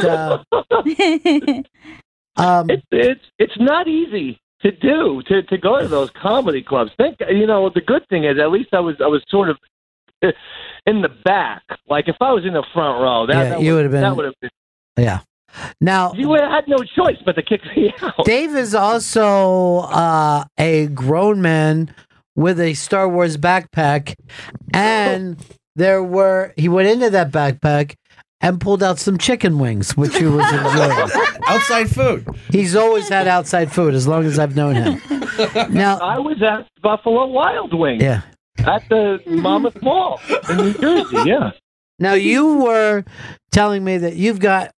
It's not easy to do to go to those comedy clubs. The good thing is at least I was sort of in the back. Like if I was in the front row, that would have been. Yeah. Now you would have had no choice but to kick me out. Dave is also a grown man with a Star Wars backpack, and he went into that backpack and pulled out some chicken wings, which he was enjoying. Outside food. He's always had outside food as long as I've known him. Now I was at Buffalo Wild Wings. Yeah. At the Monmouth Mall in New Jersey. Yeah. Now you were telling me that you've got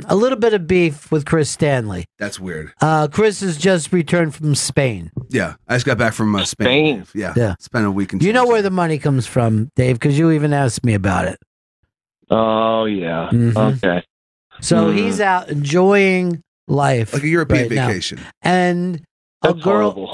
a little bit of beef with Chris Stanley. That's weird. Chris has just returned from Spain. Yeah, I just got back from Spain. Yeah, spent a week in. You know where the money comes from, Dave, because you even asked me about it. Oh yeah. Mhm. Okay. So he's out enjoying life, like a European right now. vacation, and That's a girl, horrible.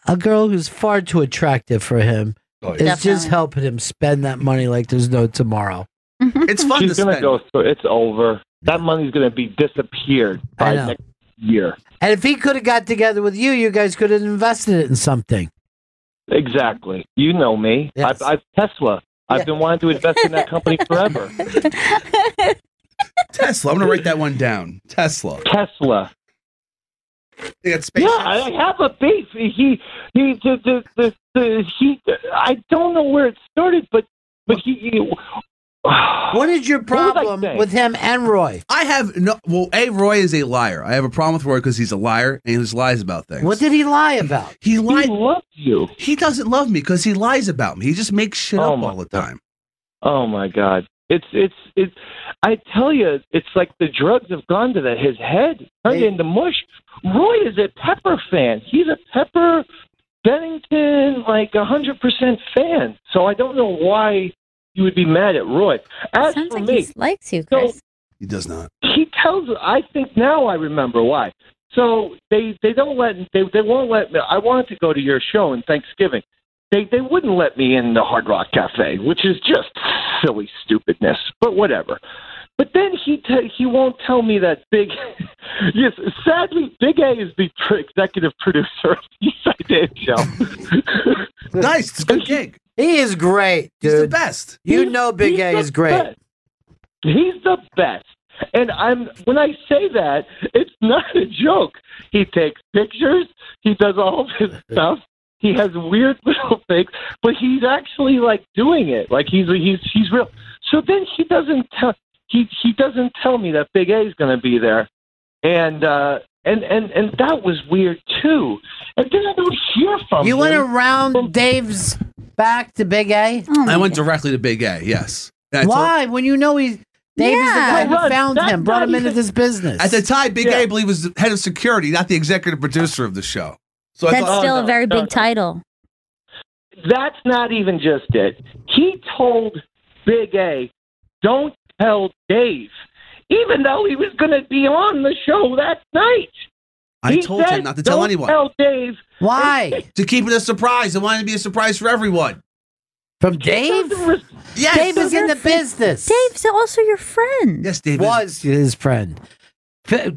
a girl who's far too attractive for him is just helping him spend that money like there's no tomorrow. It's fun She's to gonna spend. go through. It's over. That money's gonna be disappeared by I know. next year. And if he could have got together with you, you guys could have invested it in something. Exactly. You know me. Yes. I've Tesla. I've been wanting to invest in that company forever. Tesla. I'm gonna write that one down. Tesla. They got space. Yeah, I have a beef. I don't know where it started, but But he what is your problem with him and Roy? I have no. Well, Roy is a liar. I have a problem with Roy because he's a liar and he just lies about things. What did he lie about? He lied. He loves you. He doesn't love me because he lies about me. He just makes shit up all the time. Oh my God! It's. I tell you, it's like the drugs have gone to his head, turned into mush. Roy is a Pepper fan. He's a Pepper Bennington, like 100% fan. So I don't know why you would be mad at Roy. As Sounds for like me, he likes you, Chris. He does not. He tells. I think now I remember why. So they don't let they won't let me. I wanted to go to your show on Thanksgiving. They wouldn't let me in the Hard Rock Cafe, which is just silly stupidness. But whatever. But then he won't tell me that Big. Yes, sadly, Big A is the executive producer of the Eastside Dave Show. Nice, it's a good gig. He is great, dude. He's the best. You know Big A is great. Best. He's the best. And when I say that, it's not a joke. He takes pictures. He does all of his stuff. He has weird little things, but he's actually like doing it. Like he's real. So then he doesn't tell me that Big A is going to be there, and that was weird too. And then I don't hear from him. You went around Dave's back to Big A? I went directly to Big A. Yes. Why? When you know Dave is the guy who found him, brought him into this business. At the time, Big A, I believe, was the head of security, not the executive producer of the show. So That's still a very big title. That's not even just it. He told Big A, don't tell Dave, even though he was going to be on the show that night. I told him not to tell anyone. Tell Dave. Why? To keep it a surprise. I wanted it to be a surprise for everyone. From Dave? Yes. Dave is in the business. Dave's also your friend. Yes, Dave was his friend.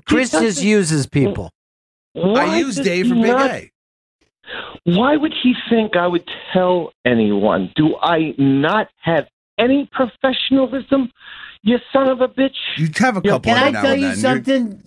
Chris just uses people. I use Dave from Big A. Why would he think I would tell anyone? Do I not have any professionalism? You son of a bitch. You have a couple. Can I tell you something,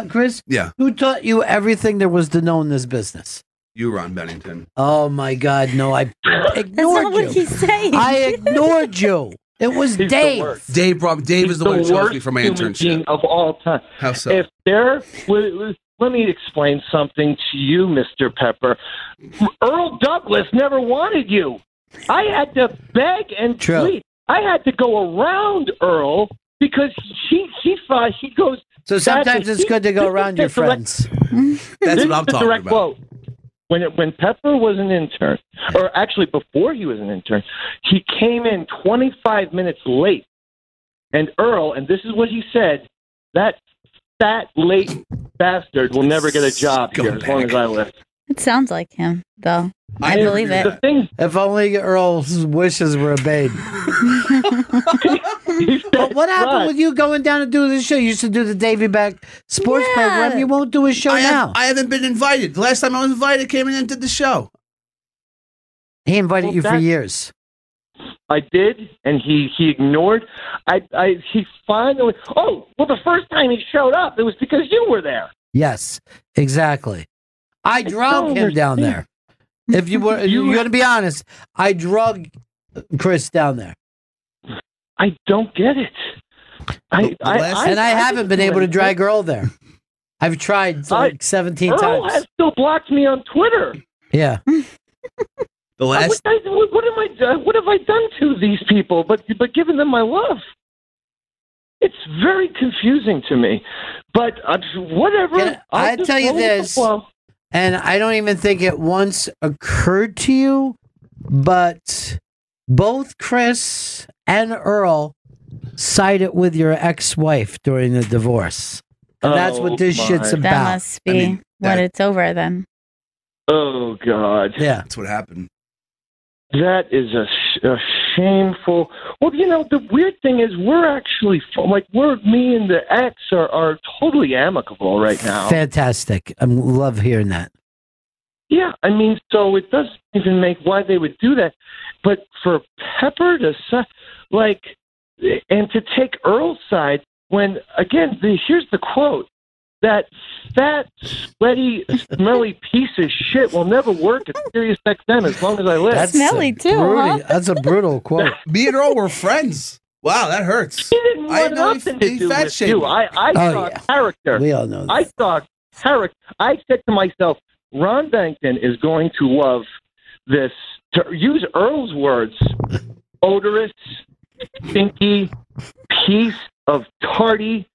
Chris? Yeah. Who taught you everything there was to know in this business? You, Ron Bennington. Oh my God, no! I ignored That's not you. what he's saying. I ignored you. It was He's Dave. Dave is the one who chose me for my internship. Of all time. How so? If there was, let me explain something to you, Mr. Pepper. Earl Douglas never wanted you. I had to beg and plead. I had to go around Earl because he thought he goes. So sometimes it's good to go around your friends. That's what I'm talking about. Quote. When Pepper was an intern, or actually before he was an intern, he came in 25 minutes late. And Earl, and this is what he said, that fat late bastard will never get a job here as long as I live. It sounds like him, though. I believe it. If only Earl's wishes were obeyed. But what happened with you going down to do this show? You used to do the Davy Back sports program. You won't do a show now. I haven't been invited. The last time I was invited, I came in and did the show. He invited you for years. I did, and he ignored. He finally. Oh, well, the first time he showed up, it was because you were there. Yes, exactly. I drug him down there. If you're going to be honest, I drug Chris down there. I don't get it. I haven't been able to drag Earl there. I've tried like 17 Earl times. has still blocked me on Twitter. Yeah. The last. What have I done to these people? But giving them my love. It's very confusing to me. But whatever. I tell you this, and I don't even think it once occurred to you, but both Chris and Earl sided with your ex-wife during the divorce. And that's what this shit's about. That must be when it's over then. Oh, God. Yeah. That's what happened. That is a shameful. Well, the weird thing is me and the ex are totally amicable right now. Fantastic. I love hearing that. Yeah, I mean, so it doesn't even make why they would do that. But for Pepper to, and to take Earl's side when, again, here's the quote. that fat, sweaty, smelly piece of shit will never work at Sirius XM as long as I live. That's smelly too, huh? That's a brutal quote. Me and Earl were friends. Wow, that hurts. He didn't want nothing to do with you. I saw character. We all know that. I saw character. I said to myself, Ron Bennington is going to love this, to use Earl's words, odorous, stinky piece of tardy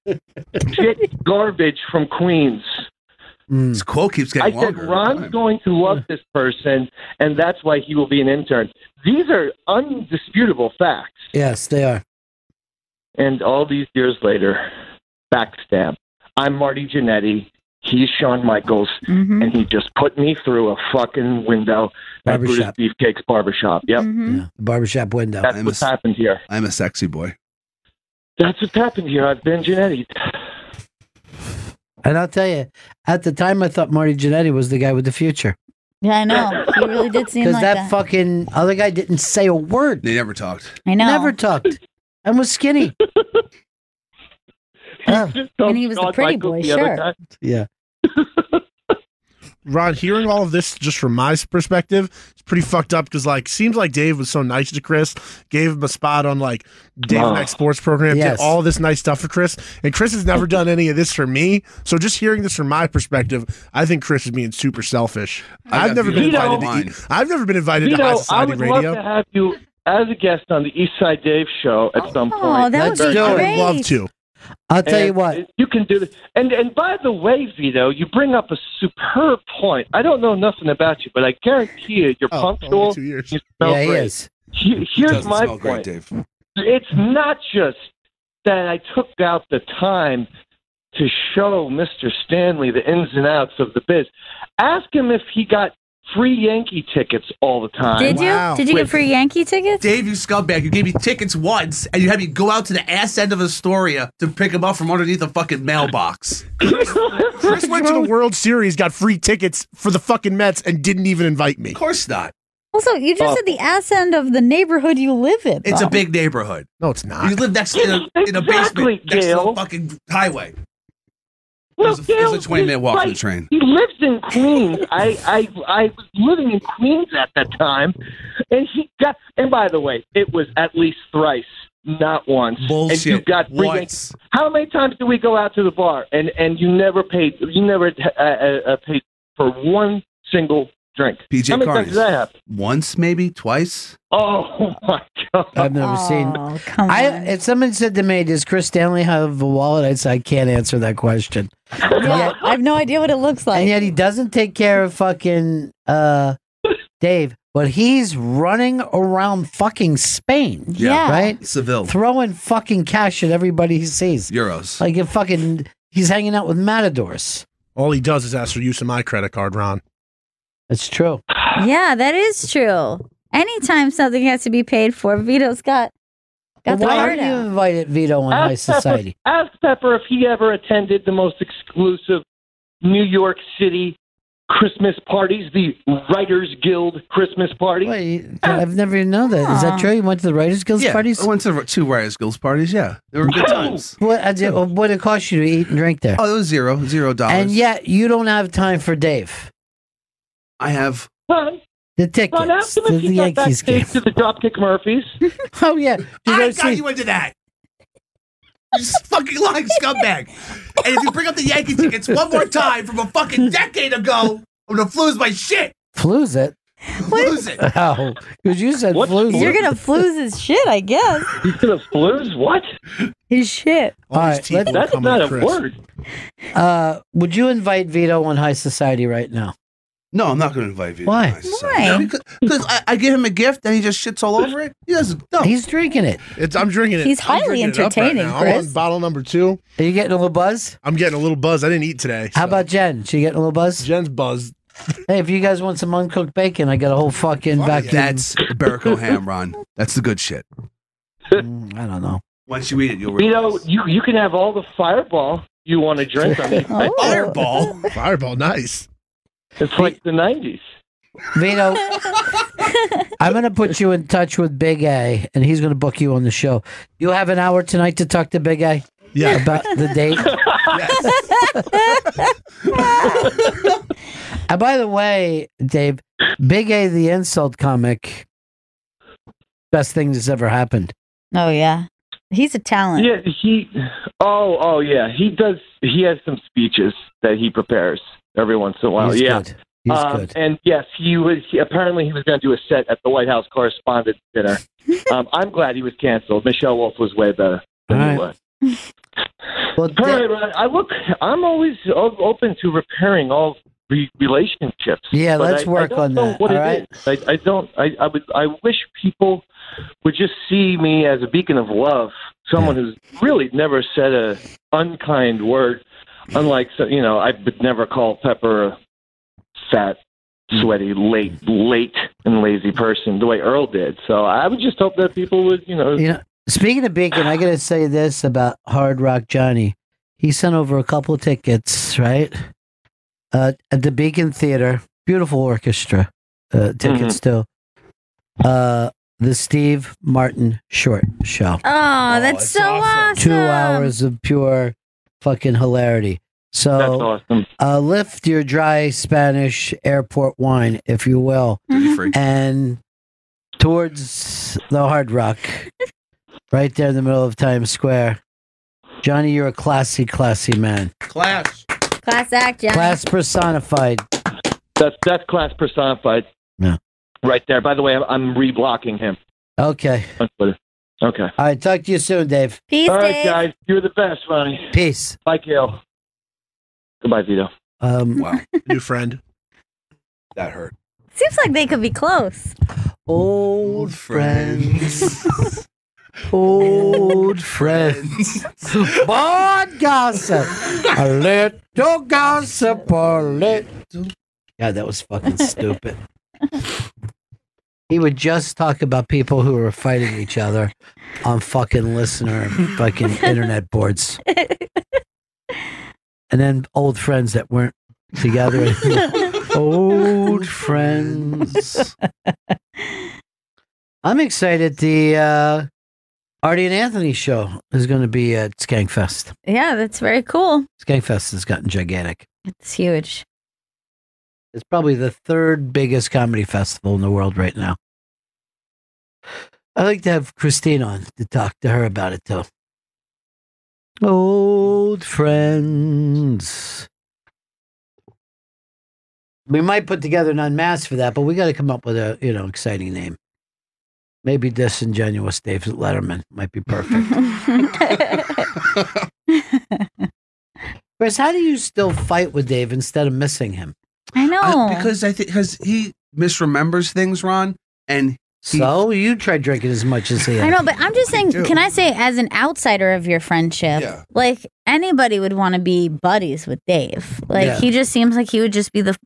shit garbage from Queens. This quote keeps getting longer. I said, Ron's going to love this person, and that's why he will be an intern. These are undisputable facts. Yes, they are. And all these years later, backstab. I'm Marty Jannetty. He's Shawn Michaels, and he just put me through a fucking window at Brutus Beefcake's barbershop. Yep. Yeah, the barbershop window. That's what's happened here. I'm a sexy boy. That's what's happened here. I've been Jannetty. And I'll tell you, at the time, I thought Marty Jannetty was the guy with the future. Yeah, I know. He really did seem like that. Because that fucking other guy didn't say a word. They never talked. I know. Never talked. And was skinny. And he was the pretty boy, sure. Yeah. Ron, hearing all of this just from my perspective, it's pretty fucked up because, like, seems like Dave was so nice to Chris, gave him a spot on, like, Dave Next Sports Program, did all this nice stuff for Chris, and Chris has never done any of this for me. So just hearing this from my perspective, I think Chris is being super selfish. I've never been invited to High Society Radio. I would love to have you as a guest on the Eastside Dave show at some point. That would be great. I would love to. I'll tell you what. You can do this. And by the way, Vito, you bring up a superb point. I don't know nothing about you, but I guarantee you're punctual. 2 years. You smell he great. is. Here's my point. Great, Dave. It's not just that I took out the time to show Mr. Stanley the ins and outs of the biz. Ask him if he got free Yankee tickets all the time. Did you? Did you get free Yankee tickets? Dave, you scumbag. You gave me tickets once, and you had me go out to the ass end of Astoria to pick them up from underneath a fucking mailbox. Chris went to the World Series, got free tickets for the fucking Mets, and didn't even invite me. Of course not. Also, you just said the ass end of the neighborhood you live in. It's a big neighborhood. No, it's not. You live next in a basement next to a fucking highway. It was a 20-minute walk from the train. He lives in Queens. I was living in Queens at that time, and he got. And by the way, it was at least thrice, not once. Bullshit. And you got once. How many times did we go out to the bar and you never paid? You never paid for one single drink. PJ How many Carnes. times did that happen? Once, maybe twice. Oh my god! I've never seen. Come on. If someone said to me, "Does Chris Stanley have a wallet?" I'd say, "I can't answer that question." Yeah, I have no idea what it looks like. And yet he doesn't take care of fucking Dave, but he's running around fucking Spain. Yeah. Right? Seville. Throwing fucking cash at everybody he sees. Euros. Like he's hanging out with matadors. All he does is ask for use of my credit card, Ron. That's true. Yeah, that is true. Anytime something has to be paid for, Vito's got the Why card are you out. invited Vito on High Society? Ask Pepper if he ever attended the most exclusive New York City Christmas parties, the Writers Guild Christmas party. Wait, I've never even known that. Is that true? You went to the Writers Guild parties? I went to 2 Writers Guild parties, yeah. They were good times. What did it cost you to eat and drink there? Oh, it was $0. And yet, you don't have time for Dave. I have... The tickets ask him to if the he got Yankees game. backstage to the Dropkick Murphys. Oh, yeah. I got you into that. You fucking lying scumbag. And if you bring up the Yankee tickets one more time from a fucking decade ago, I'm going to flooze my shit. Flooze it? Flooze it. Oh, because you said flooze. You're going to flooze his shit, I guess. He's going to flooze what? His shit. All right, That's not a word. Would you invite Vito on High Society right now? No, I'm not going to invite Vito. Why? Why? Because I give him a gift and he just shits all over it. He doesn't. No. He's drinking it. I'm drinking it. He's I'm highly drinking it up entertaining, right now. Chris. I'm on bottle number 2. Are you getting a little buzz? I'm getting a little buzz. I didn't eat today. How about Jen? She getting a little buzz? Jen's buzzed. Hey, if you guys want some uncooked bacon, I got a whole fucking vacuum. That's Barico ham, Ron. That's the good shit. I don't know. Once you eat it, you'll realize. You can have all the Fireball you want to drink. I mean, Fireball? Fireball, nice. It's like the 90s. Vito, I'm going to put you in touch with Big A, and he's going to book you on the show. You have an hour tonight to talk to Big A? Yeah. About the date? And by the way, Dave, Big A, the insult comic, best thing that's ever happened. Oh yeah, he's a talent. Yeah, Oh, yeah. He does. He has some speeches that he prepares every once in a while. He's yeah, good. He's good. And yes, apparently he was going to do a set at the White House Correspondents' Dinner. I'm glad he was canceled. Michelle Wolf was way better than he was. Well, I'm always open to repairing all relationships. Yeah, but let's work I don't on know that. What all it right. is. I wish people would just see me as a beacon of love, someone who's really never said a unkind word. Unlike, I would never call Pepper a fat, sweaty, late, and lazy person the way Earl did. So I would just hope that people would, Speaking of Beacon, I got to say this about Hard Rock Johnny. He sent over a couple of tickets, right? At the Beacon Theater. Beautiful orchestra. Tickets too. The Steve Martin Short Show. Oh, that's so awesome. 2 hours of pure fucking hilarity. So, that's awesome. Lift your dry Spanish airport wine, if you will, and towards the Hard Rock, right there in the middle of Times Square. Johnny, you're a classy man. Class act, Johnny. Class personified. That's class personified. Yeah. Right there. By the way, I'm reblocking him. Okay. On Twitter. Okay. All right. Talk to you soon, Dave. Peace, All right, Dave. guys. You're the best, Ronnie. Peace. Bye, Gail. Goodbye, Vito. Wow. New friend. That hurt. Seems like they could be close. Old friends. Old friends. But gossip. A little gossip. A little. God, that was fucking stupid. He would just talk about people who were fighting each other on fucking listener fucking internet boards. And then old friends that weren't together anymore. Old friends. I'm excited. The Artie and Anthony show is going to be at Skank Fest. Yeah, that's very cool. Skank Fest has gotten gigantic. It's huge. It's probably the third biggest comedy festival in the world right now. I'd like to have Christine on to talk to her about it too. Old friends. We might put together an unmasked for that, but we got to come up with a exciting name. Maybe Disingenuous Dave Letterman might be perfect. Chris, how do you still fight with Dave instead of missing him? I know. Because he misremembers things, Ron, and so you try drinking as much as he has. I know, but I'm just saying, can I say, as an outsider of your friendship, like anybody would want to be buddies with Dave. Like he just seems like he would just be the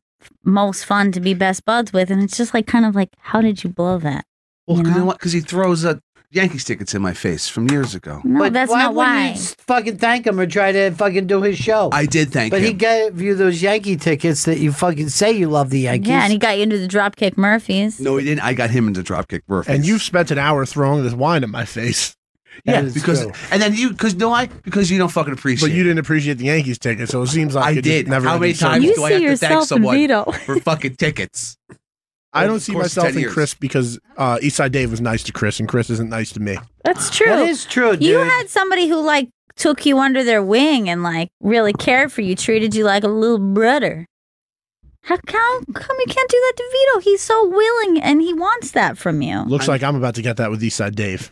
most fun to be best buds with, and it's just like kind of like, how did you blow that? Well, you know what? Because he throws Yankees tickets in my face from years ago. No, but that's why not why. You fucking thank him or try to fucking do his show? I did thank him. But he gave you those Yankee tickets that you fucking say you love the Yankees. Yeah, and he got you into the Dropkick Murphys. No, he didn't. I got him into Dropkick Murphys. And you've spent an hour throwing this wine in my face. Yeah, because true. And then because you don't fucking appreciate. But you didn't appreciate the Yankees ticket, so it seems like I it did. Never How many times do I have to thank someone for fucking tickets? I don't see myself in Chris because Eastside Dave was nice to Chris, and Chris isn't nice to me. That's true. That is true, dude. You had somebody who like took you under their wing and like really cared for you, treated you like a little brother. How come you can't do that to Vito? He's so willing and he wants that from you. Looks like I'm about to get that with Eastside Dave.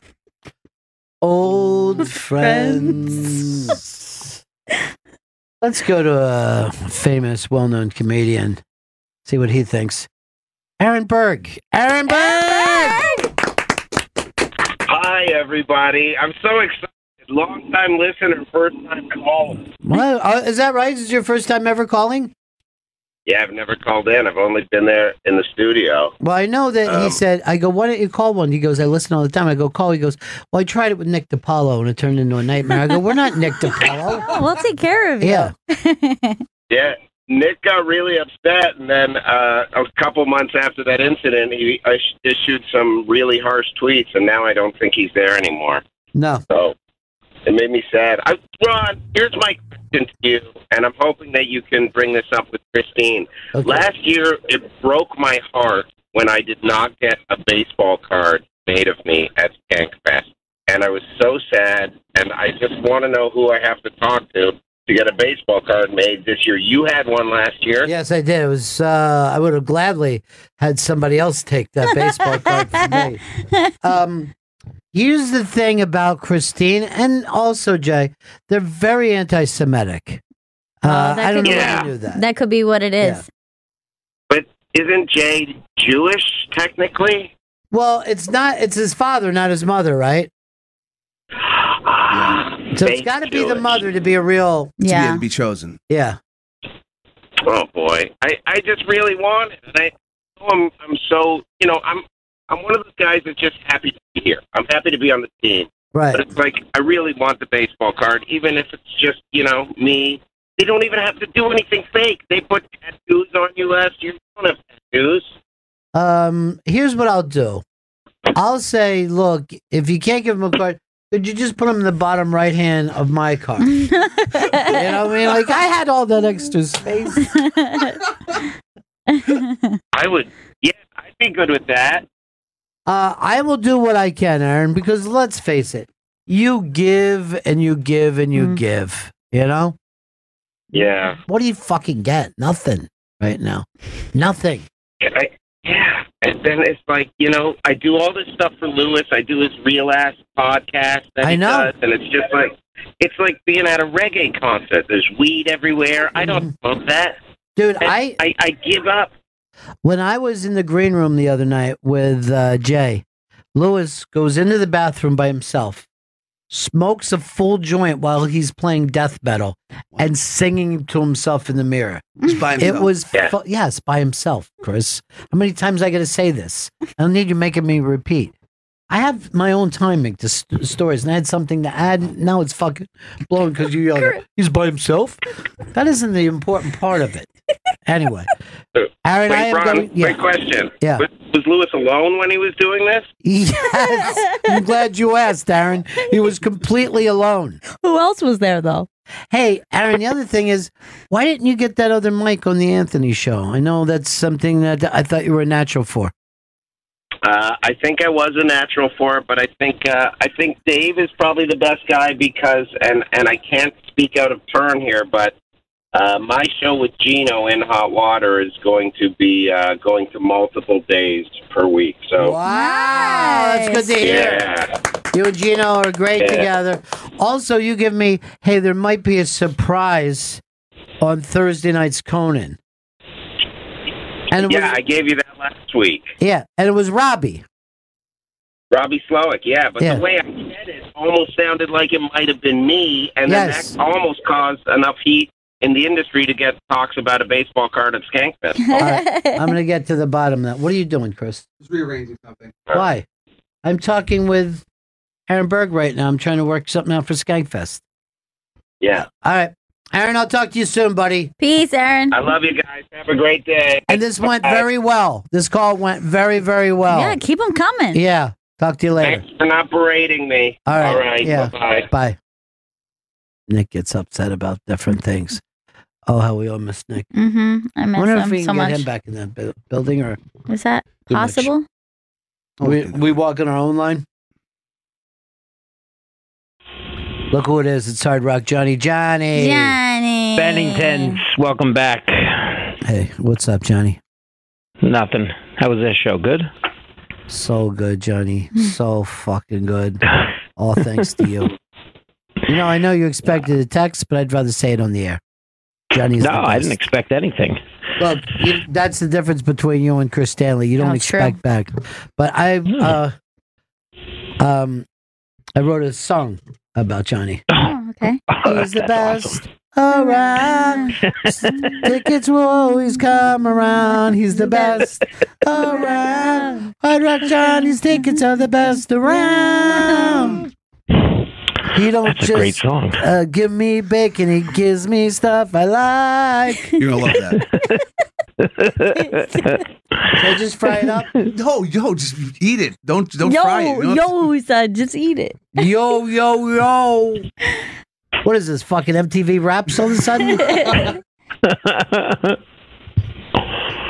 Old friends. Let's go to a famous, well-known comedian. See what he thinks. Ehrenberg. Hi, everybody. I'm so excited. Long-time listener, first-time caller. Well, is that right? Is it your first time ever calling? Yeah, I've never called in. I've only been there in the studio. Well, I know that he said, I go, why don't you call one? He goes, I listen all the time. I go, call. He goes, well, I tried it with Nick DiPaolo and it turned into a nightmare. I go, we're not Nick DiPaolo. Oh, we'll take care of you. Yeah. Yeah, Nick got really upset, and then a couple months after that incident, he issued some really harsh tweets, and now I don't think he's there anymore. No. So it made me sad. Ron, here's my question question to you, and I'm hoping that you can bring this up with Christine. Okay. Last year, it broke my heart when I did not get a baseball card made of me at Skank Fest. And I was so sad, and I just want to know who I have to talk to get a baseball card made this year. You had one last year. Yes, I did. It was. I would have gladly had somebody else take that baseball card from me. Here's the thing about Christine and also Jay. They're very anti-Semitic. I don't know if you knew that. That could be what it is. Yeah. But isn't Jay Jewish, technically? Well, it's not. It's his father, not his mother, right? So it's got to be the mother to be a real... To be chosen. Yeah. Oh, boy. I just really want it. And I'm so... You know, I'm one of those guys that's just happy to be here. I'm happy to be on the team. Right. But it's like, I really want the baseball card, even if it's just, you know, me. They don't even have to do anything fake. They put tattoos on you last year. You don't have tattoos. Here's what I'll do. I'll say, look, if you can't give him a card, could you just put him in the bottom right hand of my card? You know what I mean? Like, I had all that extra space. I would, I'd be good with that. I will do what I can, Aaron, because let's face it, you give and you give and you give, you know? Yeah. What do you fucking get? Nothing right now. Nothing. And then it's like, you know, I do all this stuff for Lewis. I do his real ass podcast that he does, and it's just like, it's like being at a reggae concert. There's weed everywhere. I don't smoke that. Dude, I give up. When I was in the green room the other night with Jay, Lewis goes into the bathroom by himself, smokes a full joint while he's playing death metal and singing to himself in the mirror. Just by himself. It was, yes, by himself, Chris. How many times I got to say this? I don't need you making me repeat. I have my own timing to stories, and I had something to add. Now it's fucking blown because you yelled, he's by himself. That isn't the important part of it. Anyway, Aaron, Wait, Ron, quick question. Yeah. Was Lewis alone when he was doing this? Yes. I'm glad you asked, Aaron. He was completely alone. Who else was there, though? Hey, Aaron, the other thing is, why didn't you get that other mic on the Anthony show? I know that's something that I thought you were a natural for. I think I was a natural for it, but I think Dave is probably the best guy because, and I can't speak out of turn here, but my show with Gino in Hot Water is going to be going to multiple days per week. So wow, that's good to hear. Yeah. You and Gino are great together. Also, you give me, hey, there might be a surprise on Thursday night's Conan. And I gave you that last week. Yeah, and it was Robbie Slowick, but the way I said it almost sounded like it might have been me, and then that almost caused enough heat in the industry to get talks about a baseball card at Skank Fest. All right, I'm going to get to the bottom of that. What are you doing, Chris? Just rearranging something. Why? I'm talking with Ehrenberg right now. I'm trying to work something out for Skank Fest. Yeah. All right. Aaron, I'll talk to you soon, buddy. Peace, Aaron. I love you guys. Have a great day. And this went very well. This call went very, very well. Yeah, keep them coming. Yeah. Talk to you later. Thanks for not berating me. All right. All right. Yeah. Bye-bye. Bye. Nick gets upset about different things. Oh, how we all miss Nick. Mm-hmm. I miss wonder if him we can so get much. him back in that building, or Is that Too much. possible? we walk in our own line. Look who it is. It's Hard Rock Johnny. Johnny. Benningtons, welcome back. Hey, what's up, Johnny? Nothing. How was this show? Good? So good, Johnny. So fucking good. All thanks to you. You know, I know you expected a text, but I'd rather say it on the air. Johnny's No, the best. I didn't expect anything. Look, that's the difference between you and Chris Stanley. You don't expect back. But I wrote a song about Johnny. Oh, okay. He's the best around. Tickets will always come around. He's the best around. Hard Rock Johnny's tickets are the best around. He don't That's a great song. Give me bacon. He gives me stuff I like. You're gonna love that. Should I just fry it up? No, just eat it. Don't fry it. Yo, son, just eat it. Yo. What is this, fucking MTV Raps all of a sudden?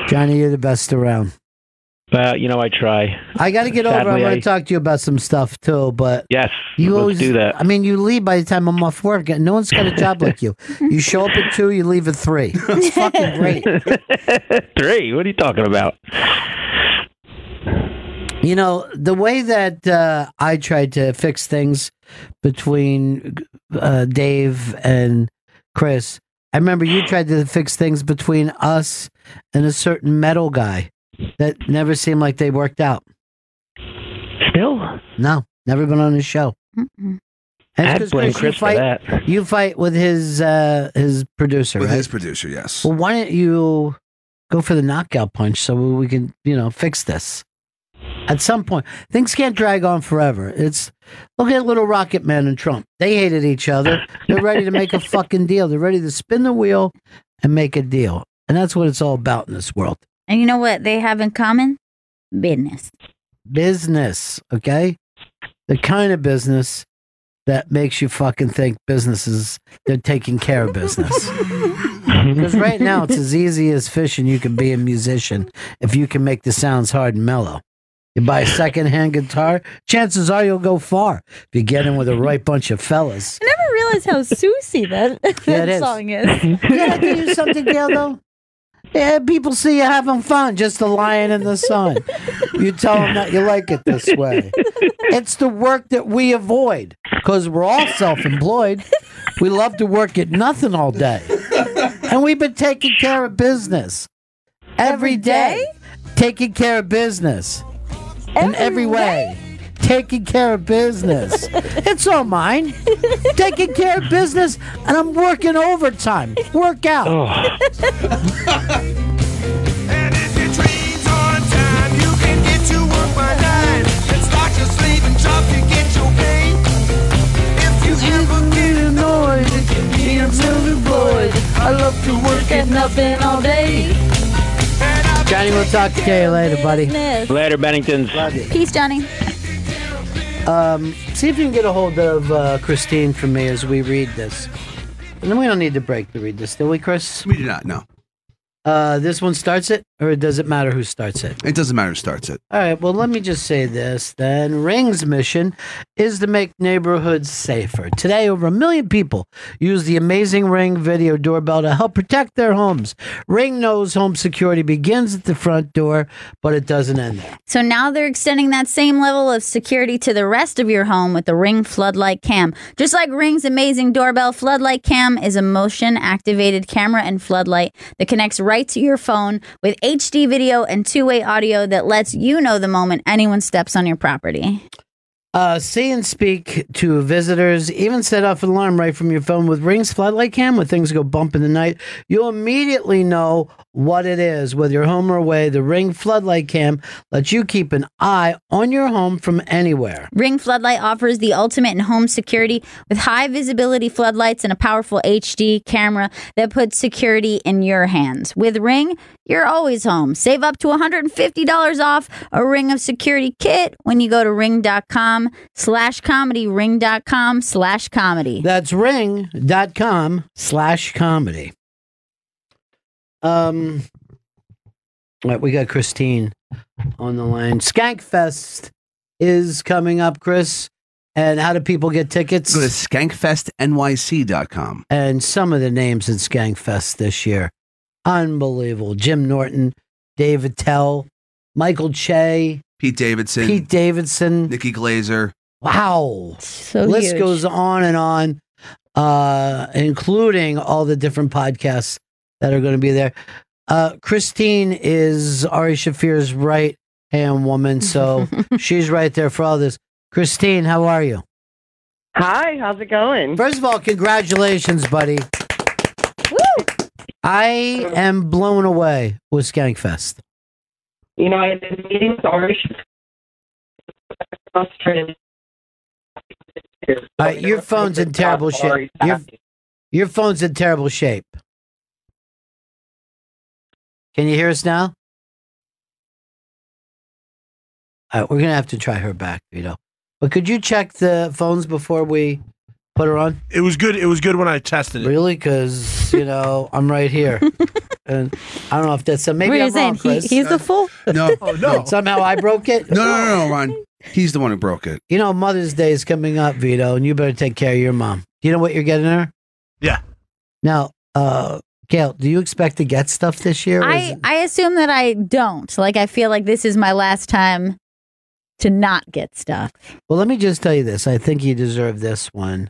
Johnny, you're the best around. I try. I got to get over. I'm Sadly, going to talk to you about some stuff too, but yes, you let's always do that. I mean, you leave by the time I'm off work. No one's got a job like you. You show up at 2, you leave at 3. It's fucking great. 3? What are you talking about? You know, the way that I tried to fix things between Dave and Chris, I remember you tried to fix things between us and a certain metal guy that never seemed like they worked out. Still? No, never been on his show. And it's I'd 'cause, blame Chris, Chris for that. You fight with his producer, With right? his producer, yes. Well, why don't you go for the knockout punch so we can, fix this? At some point, things can't drag on forever. Look at Little Rocket Man and Trump. They hated each other. They're ready to make a fucking deal. They're ready to spin the wheel and make a deal. And that's what it's all about in this world. And you know what they have in common? Business. Business, okay? The kind of business that makes you fucking think businesses, they're taking care of business. Because right now, it's as easy as fishing. You can be a musician if you can make the sounds hard and mellow. You buy a secondhand guitar, chances are you'll go far if you get in with the right bunch of fellas. I never realized how Susie that song is. Can I tell you something, Gail, though? Yeah, people see you having fun, just a lion in the sun. You tell them that you like it this way. It's the work that we avoid because we're all self-employed. We love to work at nothing all day. And we've been taking care of business. Every day? Taking care of business. In every way. Taking care of business. It's all mine. Taking care of business, and I'm working overtime. Work out. And if your dreams are on time, you can get to work by 9 and start your slaving job to get your pay. If you ever get annoyed, it can be I'm self-employed. I love to work at nothing all day. Johnny, we'll talk to you later, buddy. Later, Benningtons. Peace, Johnny. See if you can get a hold of Christine for me as we read this. And then we don't need to break to read this, do we, Chris? We do not, no. This one starts it, or does it matter who starts it? It doesn't matter who starts it. All right, well, let me just say this then. Ring's mission is to make neighborhoods safer. Today, over 1 million people use the amazing Ring video doorbell to help protect their homes. Ring knows home security begins at the front door, but it doesn't end there. So now they're extending that same level of security to the rest of your home with the Ring Floodlight Cam. Just like Ring's amazing doorbell, Floodlight Cam is a motion-activated camera and floodlight that connects right to your phone with HD video and two-way audio that lets you know the moment anyone steps on your property. See and speak to visitors. Even set off an alarm right from your phone with Ring's Floodlight Cam. When things go bump in the night, you'll immediately know what it is. Whether you're home or away, the Ring Floodlight Cam lets you keep an eye on your home from anywhere. Ring Floodlight offers the ultimate in home security with high visibility floodlights and a powerful HD camera that puts security in your hands. With Ring, you're always home. Save up to $150 off a Ring of Security kit when you go to ring.com/comedy, ring.com/comedy. That's ring.com/comedy. All right, we got Christine on the line. Skank Fest is coming up, Chris. And how do people get tickets? Go to skankfestnyc.com. And some of the names in Skank Fest this year. Unbelievable. Jim Norton, David Tell, Michael Che, Pete Davidson, Nikki Glazer. Wow. So list huge. goes on, including all the different podcasts that are going to be there. Christine is Ari Shafir's right-hand woman, so she's right there for all this. Christine, how are you? Hi, how's it going? First of all, congratulations, buddy. Woo! I am blown away with Skank Fest. You know, I've been meeting with Ari. All right, your phone's in terrible shape. Your phone's in terrible shape. Can you hear us now? All right, we're going to have to try her back, Vito. But could you check the phones before we Put her on. It was good. It was good when I tested it. Really? Because, I'm right here. And I don't know if that's maybe What are you I'm wrong, saying? Chris. He's the fool? No. Oh, no. Somehow I broke it? No, Ron. He's the one who broke it. Mother's Day is coming up, Vito, and you better take care of your mom. Do you know what you're getting her? Yeah. Now, Gail, do you expect to get stuff this year? I assume that I don't. Like, I feel like this is my last time to not get stuff. Well, let me just tell you this. I think you deserve this one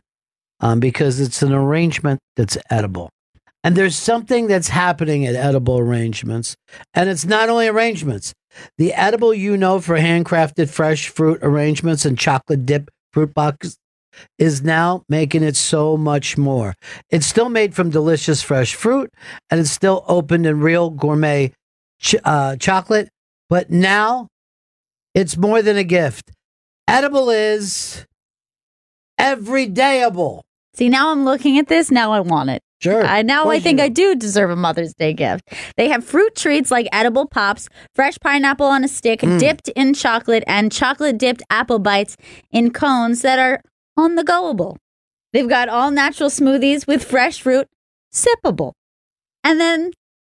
because it's an arrangement that's edible. And there's something that's happening at edible arrangements. And it's not only arrangements. The edible for handcrafted fresh fruit arrangements and chocolate dip fruit boxes is now making it so much more. It's still made from delicious fresh fruit, and it's still opened in real gourmet chocolate. But now it's more than a gift. Edible is everydayable. See, now I'm looking at this. Now I want it. Sure. Now I think I do deserve a Mother's Day gift. They have fruit treats like edible pops, fresh pineapple on a stick, dipped in chocolate, and chocolate dipped apple bites in cones that are on the goable. They've got all natural smoothies with fresh fruit, sippable. And then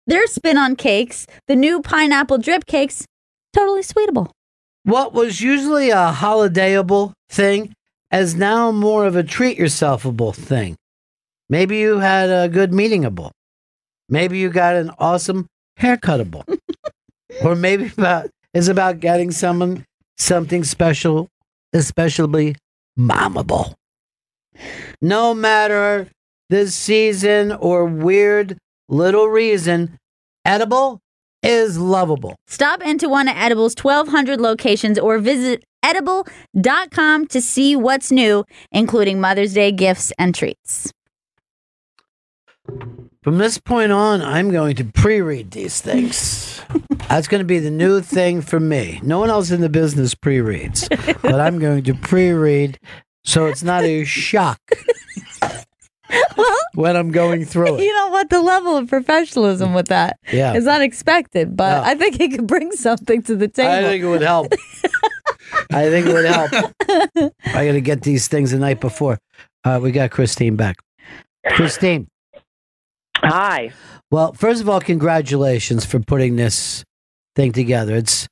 their spin on cakes, the new pineapple drip cakes, totally sweetable. What was usually a holidayable thing is now more of a treat yourselfable thing. Maybe you had a good meetingable. Maybe you got an awesome haircutable. Or maybe it's about getting something special, especially mommable. No matter the season or weird little reason, edible is lovable. Stop into one of Edible's 1,200 locations or visit edible.com to see what's new, including Mother's Day gifts and treats. From this point on, I'm going to pre-read these things. That's going to be the new thing for me. No one else in the business pre-reads, but I'm going to pre-read so it's not a shock when I'm going through it. You know what? The level of professionalism with that is unexpected, but I think it could bring something to the table. I think it would help. I got to get these things the night before. We got Christine back. Christine. Hi. Well, first of all, congratulations for putting this thing together. It's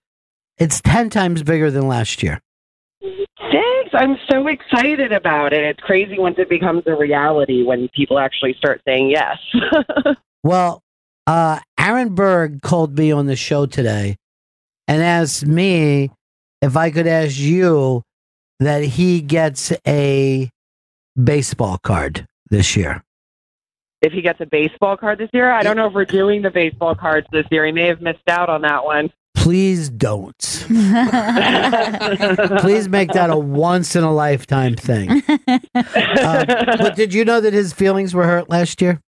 10 times bigger than last year. Thanks. I'm so excited about it. It's crazy once it becomes a reality when people actually start saying yes. Well, Ehrenberg called me on the show today and asked me if I could ask you that he gets a baseball card this year. If he gets a baseball card this year, I don't know if we're doing the baseball cards this year. He may have missed out on that one. Please don't. Please make that a once-in-a-lifetime thing. But did you know that his feelings were hurt last year?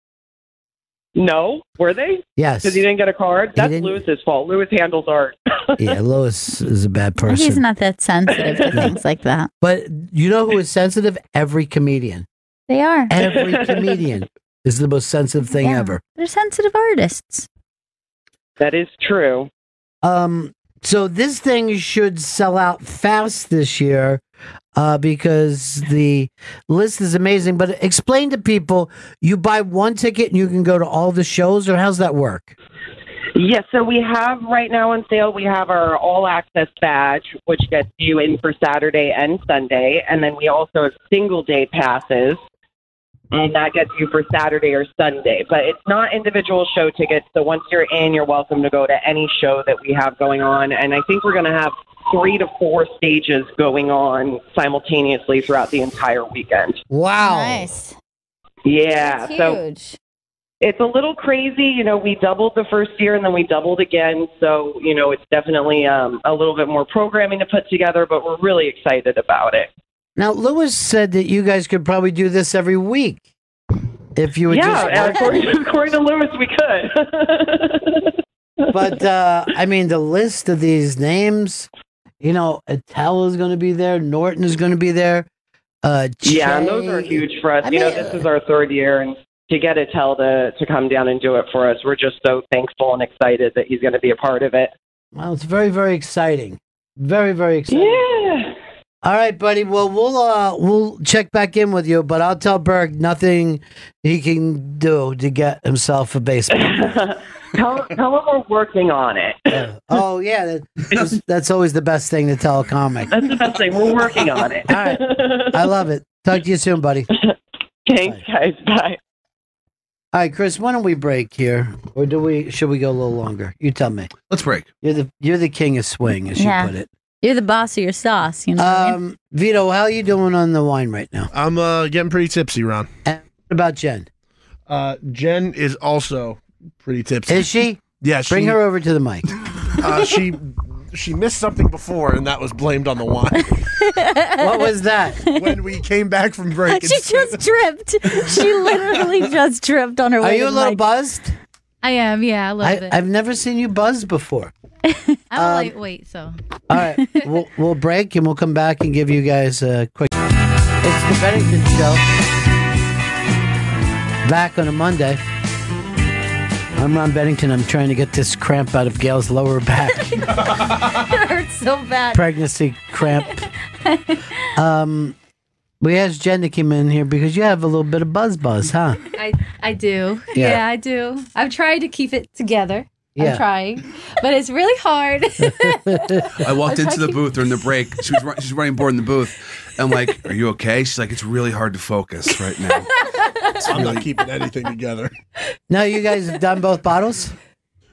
No. Were they? Yes. Because he didn't get a card? That's Lewis's fault. Lewis handles art. Yeah, Lewis is a bad person. He's not that sensitive to things like that. But you know who is sensitive? Every comedian. They are. Every comedian is the most sensitive thing ever. They're sensitive artists. That is true. So this thing should sell out fast this year because the list is amazing. But explain to people, you buy one ticket and you can go to all the shows, or how's that work? Yes, so we have right now on sale, we have our all access badge, which gets you in for Saturday and Sunday. And then we also have single day passes, and that gets you for Saturday or Sunday. But it's not individual show tickets. So once you're in, you're welcome to go to any show that we have going on. And I think we're going to have 3 to 4 stages going on simultaneously throughout the entire weekend. Wow. Nice. Yeah. That's so huge. it's a little crazy. You know, we doubled the first year and then we doubled again. So, you know, it's definitely a little bit more programming to put together, but we're really excited about it. Now, Lewis said that you guys could probably do this every week. If you would according to Lewis, we could. But, I mean, the list of these names, you know, Attell is going to be there. Norton is going to be there. Yeah, and those are huge for us. This is our 3rd year, and to get Attell to come down and do it for us, we're just so thankful and excited that he's going to be a part of it. Well, it's very, very exciting. Very, very exciting. Yeah. All right, buddy. Well, we'll check back in with you, but I'll tell Berg nothing he can do to get himself a baseball. Tell him we're working on it. Oh yeah, that's always the best thing to tell a comic. That's the best thing. We're working on it. All right, I love it. Talk to you soon, buddy. Thanks, guys. Bye. All right, Chris. Why don't we break here, or should we go a little longer? You tell me. Let's break. You're the king of swing, as you put it. You're the boss of your sauce, you know what I mean? Vito, how are you doing on the wine right now? I'm getting pretty tipsy, Ron. And what about Jen? Jen is also pretty tipsy. Is she? Yeah. Bring her over to the mic. She missed something before, and that was blamed on the wine. What was that? When we came back from break. She just tripped. She literally just tripped on her way. Are you to a the little mic. buzzed? I am, yeah, a little bit. I've never seen you buzz before. I'm a lightweight, so. All right, we'll break and we'll come back and give you guys a quick. It's the Bennington Show. Back on a Monday. I'm Ron Bennington. I'm trying to get this cramp out of Gail's lower back. It hurts so bad. Pregnancy cramp. We asked Jen to come in here because you have a little bit of buzz, huh? I do. Yeah. Yeah, I do. I've tried to keep it together. Yeah. I'm trying, but it's really hard. I walked into the booth during the break. She's running board in the booth. I'm like, "Are you okay?" She's like, "It's really hard to focus right now." I'm not keeping anything together. Now you guys have done both bottles?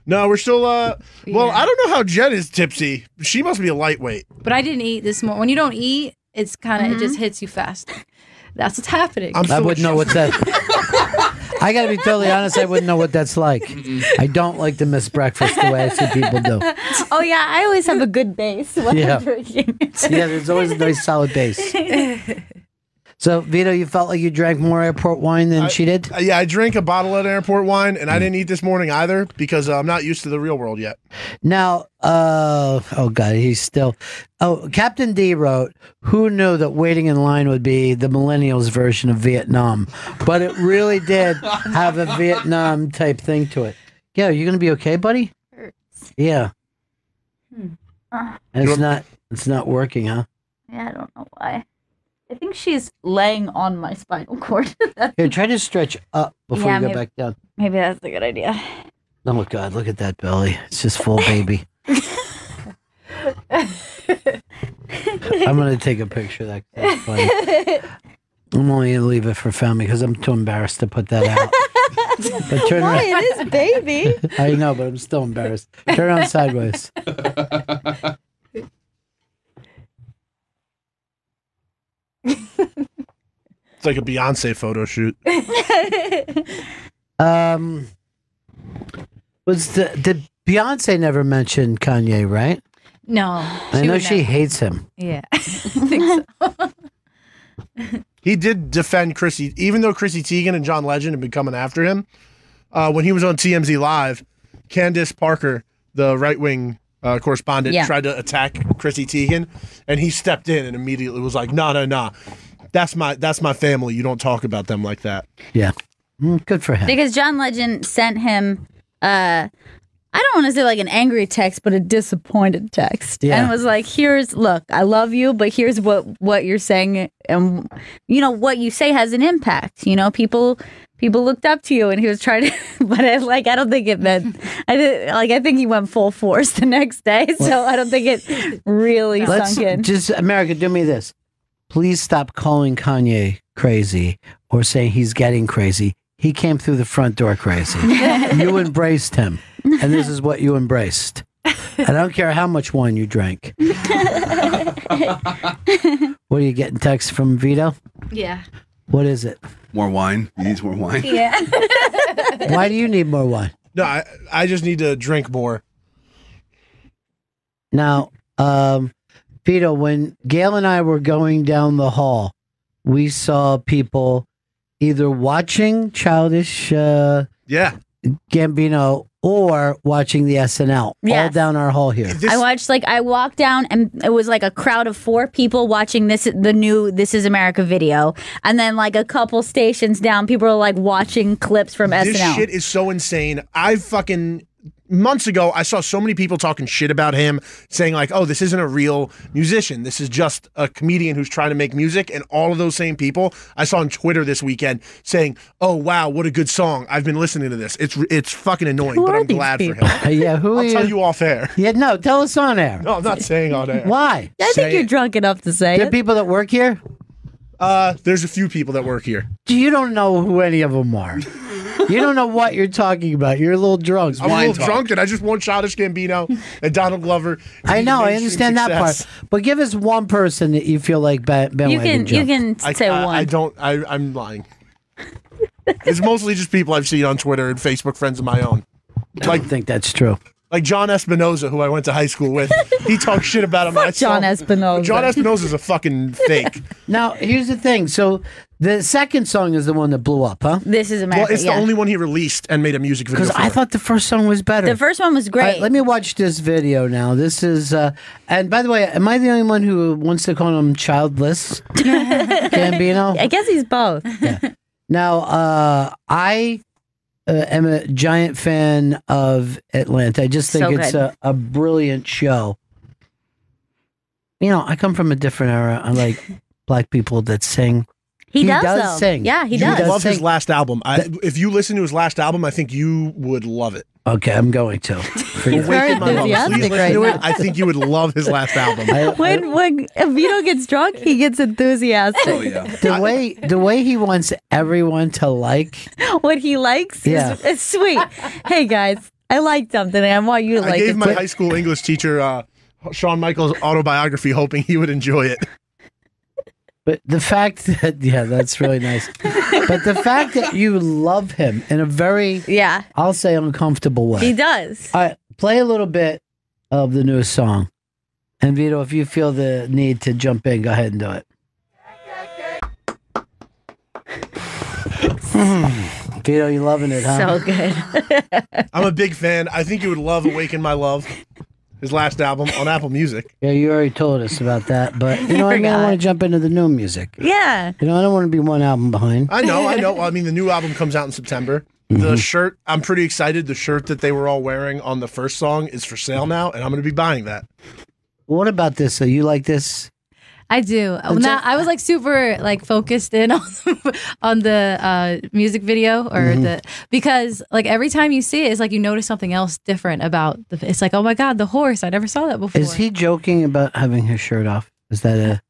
No, we're still. Well, I don't know how Jen is tipsy. She must be a lightweight. But I didn't eat this morning. When you don't eat, it's kind of it just hits you fast. That's what's happening. I wouldn't know what that. I got to be totally honest. I wouldn't know what that's like. I don't like to miss breakfast the way I see people do. Oh yeah, I always have a good base when I'm drinking. Yeah, there's always a nice solid base. So, Vito, you felt like you drank more airport wine than she did? Yeah, I drank a bottle of airport wine, and I didn't eat this morning either because I'm not used to the real world yet. Now, oh God, he's still. Oh, Captain D wrote, "Who knew that waiting in line would be the millennials' version of Vietnam?" But it really did have a Vietnam type thing to it. Yeah, you gonna be okay, buddy? Hurts. Yeah. And it's not working, huh? Yeah, I don't know why. I think she's laying on my spinal cord. Here, try to stretch up before you go back down. Maybe that's a good idea. Oh God, look at that belly. It's just full baby. I'm going to take a picture of that. That's funny. I'm only going to leave it for family because I'm too embarrassed to put that out. But turn around. It is baby. I know, but I'm still embarrassed. Turn around sideways. It's like a Beyonce photo shoot. Did Beyonce never mention Kanye, right? No. I know she hates him. Yeah. I think so. He did defend Chrissy, even though Chrissy Teigen and John Legend had been coming after him. When he was on TMZ Live, Candace Parker, the right-wing correspondent, tried to attack Chrissy Teigen, and he stepped in and immediately was like, "No. That's my family. You don't talk about them like that." Yeah. Good for him. Because John Legend sent him, I don't want to say like an angry text, but a disappointed text. Yeah. And it was like, look, I love you, but here's what you're saying. And, what you say has an impact. People looked up to you, and he was trying to, but I don't think it meant, I think he went full force the next day. So I don't think it really sunk in. Just, America, do me this. Please stop calling Kanye crazy or saying he's getting crazy. He came through the front door crazy. You embraced him, and this is what you embraced. I don't care how much wine you drank. What are you getting? Text from Vito? Yeah. What is it? More wine. He needs more wine. Yeah. Why do you need more wine? No, I just need to drink more. Now, Vito, when Gail and I were going down the hall, we saw people either watching Childish Gambino or watching the SNL all Yes. down our hall here. I walked down and it was like a crowd of 4 people watching the new This Is America video. And then like a couple stations down, people are like watching clips from SNL. This shit is so insane. months ago, I saw so many people talking shit about him, saying like, oh, this isn't a real musician. This is just a comedian who's trying to make music. And all of those same people I saw on Twitter this weekend saying, oh, wow, what a good song. I've been listening to this. It's fucking annoying, but I'm glad for him. I'll tell you off air. Yeah, no, tell us on air. No, I'm not saying on air. Why? I think you're drunk enough to say There are it. people that work here? There's a few people that work here. You don't know who any of them are. You don't know what you're talking about. You're a little drunk. I'm a little drunk, and I just want Childish Gambino and Donald Glover. I know, I understand that part. But give us one person that you feel like bandwagon You can say one. I'm lying. It's mostly just people I've seen on Twitter and Facebook, friends of my own. I don't think that's true. Like John Espinoza, who I went to high school with. He talks shit about him. Fuck John Espinoza. John Espinoza's a fucking fake. Now, here's the thing. So the second song is the one that blew up, huh? This is America. Well, it's the only one he released and made a music video Because for. I thought the first song was better. The first one was great. All right, let me watch this video now. This is, and by the way, am I the only one who wants to call him childless? Gambino? I guess he's both. Now, I am a giant fan of Atlanta. I just think So it's good. a brilliant show. You know, I come from a different era. I like black people that sing. He does, though. sing. Yeah, he You does. would love his sing. last album. If you listen to his last album, I think you would love it. Okay, I'm going to. He's very Awaken My Love. enthusiastic Please listen right to now. it. I think you would love his last album. When Vito gets drunk, he gets enthusiastic. Oh yeah. The way he wants everyone to like. What he likes Yeah. is sweet. Hey guys, I like something. And I want you to I like gave it. my too. high school English teacher Shawn Michaels' autobiography, hoping he would enjoy it. But the fact that that's really nice. But the fact that you love him in a very I'll say uncomfortable way. He does. All right, play a little bit of the newest song. And Vito, if you feel the need to jump in, go ahead and do it. Vito, you loving it, huh? So good. I'm a big fan. I think you would love Awaken My Love, his last album on Apple Music. Yeah, you already told us about that, but you know what I mean? I want to jump into the new music. Yeah. You know, I don't want to be one album behind. I know. I mean, the new album comes out in September. The shirt, I'm pretty excited. The shirt that they were all wearing on the first song is for sale now, and I'm going to be buying that. What about this? So you like this? I do. Now, I was like super like focused in on the music video or because like every time you see it, it's like you notice something else different about it's like, oh my God, the horse. I never saw that before. Is he joking about having his shirt off? Is that a...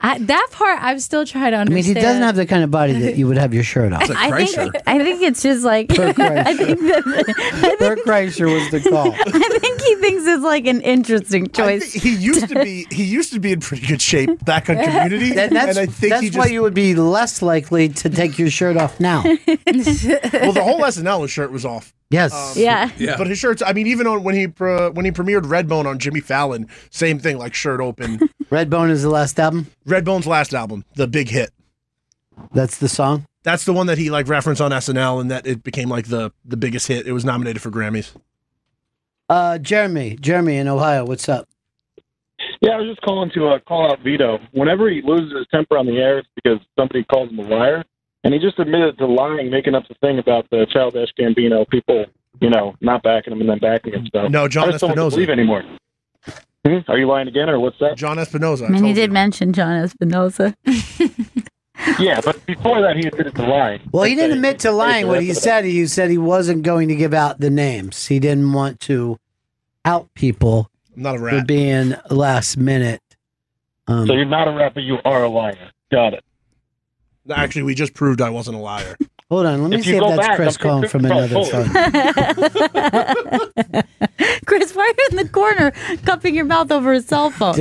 that part I'm still trying to I understand. mean, he doesn't have the kind of body that you would have your shirt off. I think it's just like Bert Kreischer. I think that Bert Kreischer was the call. I think he thinks it's like an interesting choice. He used to be in pretty good shape back on Community, And that's, I think that's why you would be less likely to take your shirt off now. Well, the whole SNL shirt was off. Yes. Yeah. But his shirts, I mean, even on when he premiered Redbone on Jimmy Fallon, same thing, like shirt open. Redbone is the last album? Redbone's last album, the big hit. That's the song? That's the one that he like referenced on SNL, and that it became like the biggest hit. It was nominated for Grammys. Jeremy in Ohio, what's up? Yeah, I was just calling to call out Vito. Whenever he loses his temper on the air, it's because somebody calls him a liar. And he just admitted to lying, making up the thing about the Childish Gambino people, not backing him and then backing him. So No, John I just don't Espinoza. believe anymore. Are you lying again, or what's that? John Espinoza. And he did mention John Espinoza. Yeah, but before that, he admitted to lying. Well, he didn't admit to lying. What he said he wasn't going to give out the names. He didn't want to out people I'm not a for rat. being last minute. So you're not a rat, but you are a liar. Got it. Actually, we just proved I wasn't a liar. Hold on, let me If see you if go that's back, Chris I'm calling from another phone. Chris, why are you in the corner cupping your mouth over a cell phone?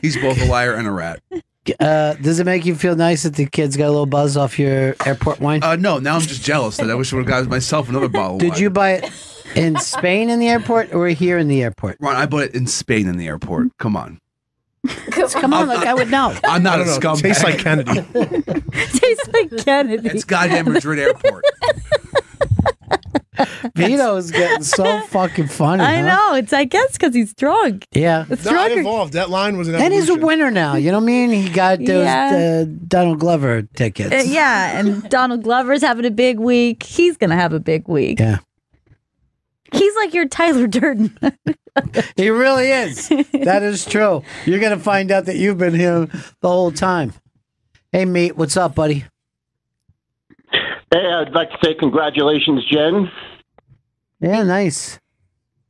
He's both a liar and a rat. Does it make you feel nice that the kids got a little buzz off your airport wine? No, now I'm just jealous that I wish I would have got myself another bottle of wine. Did you buy it in Spain in the airport or here in the airport? Ron, I bought it in Spain in the airport. Come on. Come on, look, I would know. I'm not I a don't know. scumbag. Tastes like Kennedy. Tastes like Kennedy. It's goddamn Madrid airport. Vito's getting so fucking funny. I know. It's I guess because he's drunk. Yeah. It's No, I drunk. evolved. That line was an And he's a evolution. winner now. You know what I mean? He got those Yeah. Donald Glover tickets. Yeah, and Donald Glover's having a big week. He's gonna have a big week. Yeah. He's like your Tyler Durden. He really is. That is true. You're going to find out that you've been here the whole time. Hey, Meat, what's up, buddy? Hey, I'd like to say congratulations, Jen. Yeah, nice.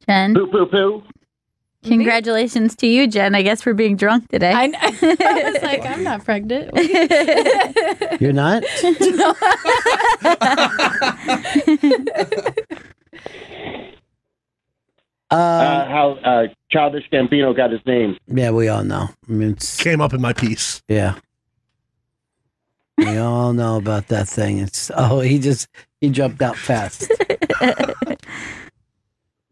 Jen. Poo, poo, poo. Congratulations to you, Jen, I guess, for being drunk today. I was like, I'm not pregnant. You're not? How Childish Gambino got his name. Yeah, we all know. I mean, Came up in my piece. Yeah. We all know about that thing. He jumped out fast.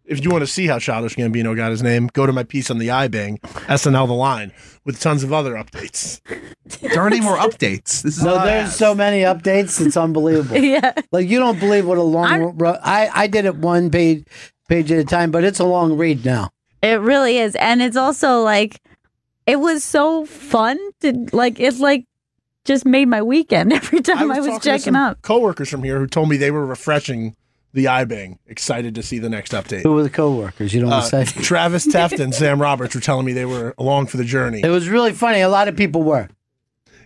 If you want to see how Childish Gambino got his name, go to my piece on the iBang, SNL The Line, with tons of other updates. There aren't any more updates. There's so many updates, it's unbelievable. Yeah. Like, you don't believe what a long... I did it one page at a time, but it's a long read now. It really is. And it's also like, it was so fun to, like, it's like, just made my weekend every time I was talking to checking some up. coworkers from here who told me they were refreshing the iBang, excited to see the next update. Who were the coworkers? You don't want to say? Travis Teft and Sam Roberts were telling me they were along for the journey. It was really funny. A lot of people were.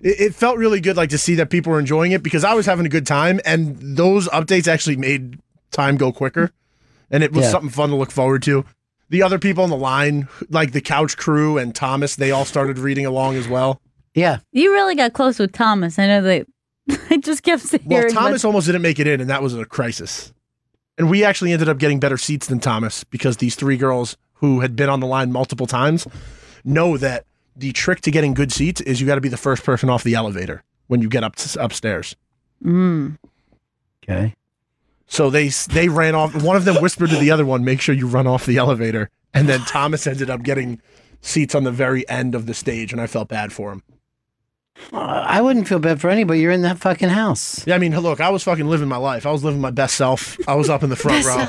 It felt really good, like, to see that people were enjoying it, because I was having a good time, and those updates actually made time go quicker, and it was something fun to look forward to. The other people on the line, like the Couch Crew and Thomas, they all started reading along as well. Yeah. You really got close with Thomas. I know that I just kept hearing. Well, Thomas almost didn't make it in, and that was a crisis. And we actually ended up getting better seats than Thomas, because these three girls who had been on the line multiple times know that the trick to getting good seats is you got to be the first person off the elevator when you get upstairs. Okay. So they ran off. One of them whispered to the other one, make sure you run off the elevator. And then Thomas ended up getting seats on the very end of the stage, and I felt bad for him. I wouldn't feel bad for anybody. You're in that fucking house. Yeah, I mean, look, I was fucking living my life. I was living my best self. I was up in the front row.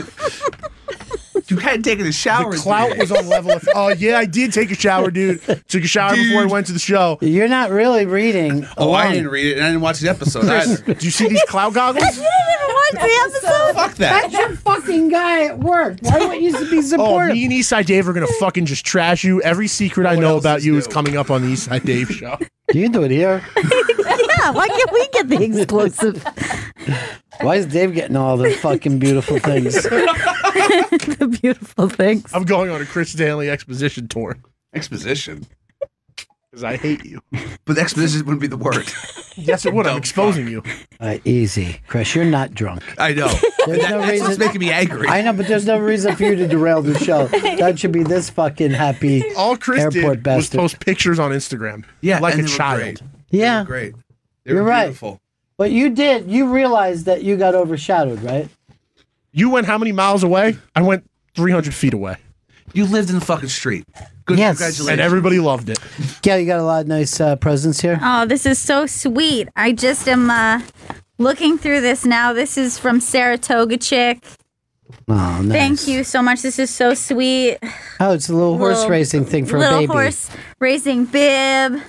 You hadn't taken a shower. The clout was on level of... Oh, yeah, I did take a shower, dude. Took a shower before I went to the show. You're not really reading Oh, I didn't read it, and I didn't watch the episode either. Did you see these clout goggles? You didn't even watch the episode. Fuck that. That's your fucking guy at work. Why wouldn't you be Oh, supportive? me and Eastside Dave are going to fucking just trash you. Every secret I know about you is coming up on the Eastside Dave show. You can do it here. Yeah, why can't we get the exclusive? Why is Dave getting all the fucking beautiful things? The beautiful things. I'm going on a Chris Stanley exposition tour. Exposition? Because I hate you. But exposition wouldn't be the word. Yes, it would. I'm exposing you. Easy. Chris, you're not drunk. I know. There's no That's reason. what's making me angry. I know, but there's no reason for you to derail the show. That should be this fucking happy All Chris airport did bastard. was post pictures on Instagram. Yeah, like and a they were child. great. Yeah. Great. They You're were right. beautiful. But you did. You realized that you got overshadowed, right? You went how many miles away? I went 300 feet away. You lived in the fucking street. Good. Yes. Congratulations. And everybody loved it. Yeah, you got a lot of nice presents here. Oh, this is so sweet. I just am looking through this now. This is from Saratoga Chick. Oh, nice. Thank you so much. This is so sweet. Oh, it's a little horse racing thing for a little baby. horse racing bib.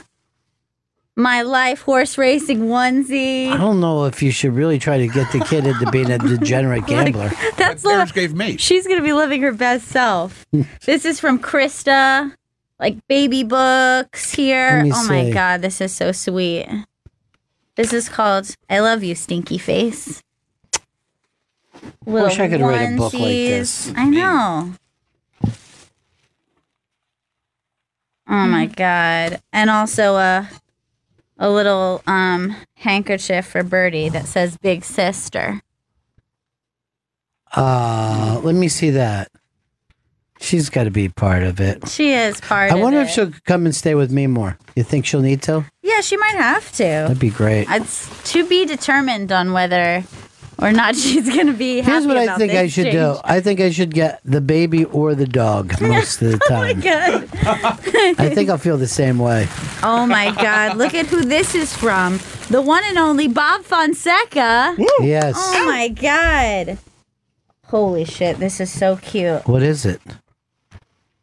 My life horse racing onesie. I don't know if you should really try to get the kid into being a degenerate gambler. That's My parents gave me. She's gonna be living her best self. This is from Krista. Like baby books here. Let me Oh my see. god, this is so sweet. This is called "I Love You, Stinky Face." Wish I could Little read a book like onesies. this. I know. Oh my god! And also a little handkerchief for Birdie that says "Big Sister." Let me see that. She's got to be part of it. She is part. I wonder of if it. she'll come and stay with me more. You think she'll need to? Yeah, she might have to. That'd be great. It's to be determined on whether or not she's going to be happy Here's what I about think this I should change. do. I think I should get the baby or the dog most of the Oh my time. god. I think I'll feel the same way. Oh my god. Look at who this is from. The one and only Bob Fonseca. Yes. Oh my god. Holy shit, this is so cute. What is it?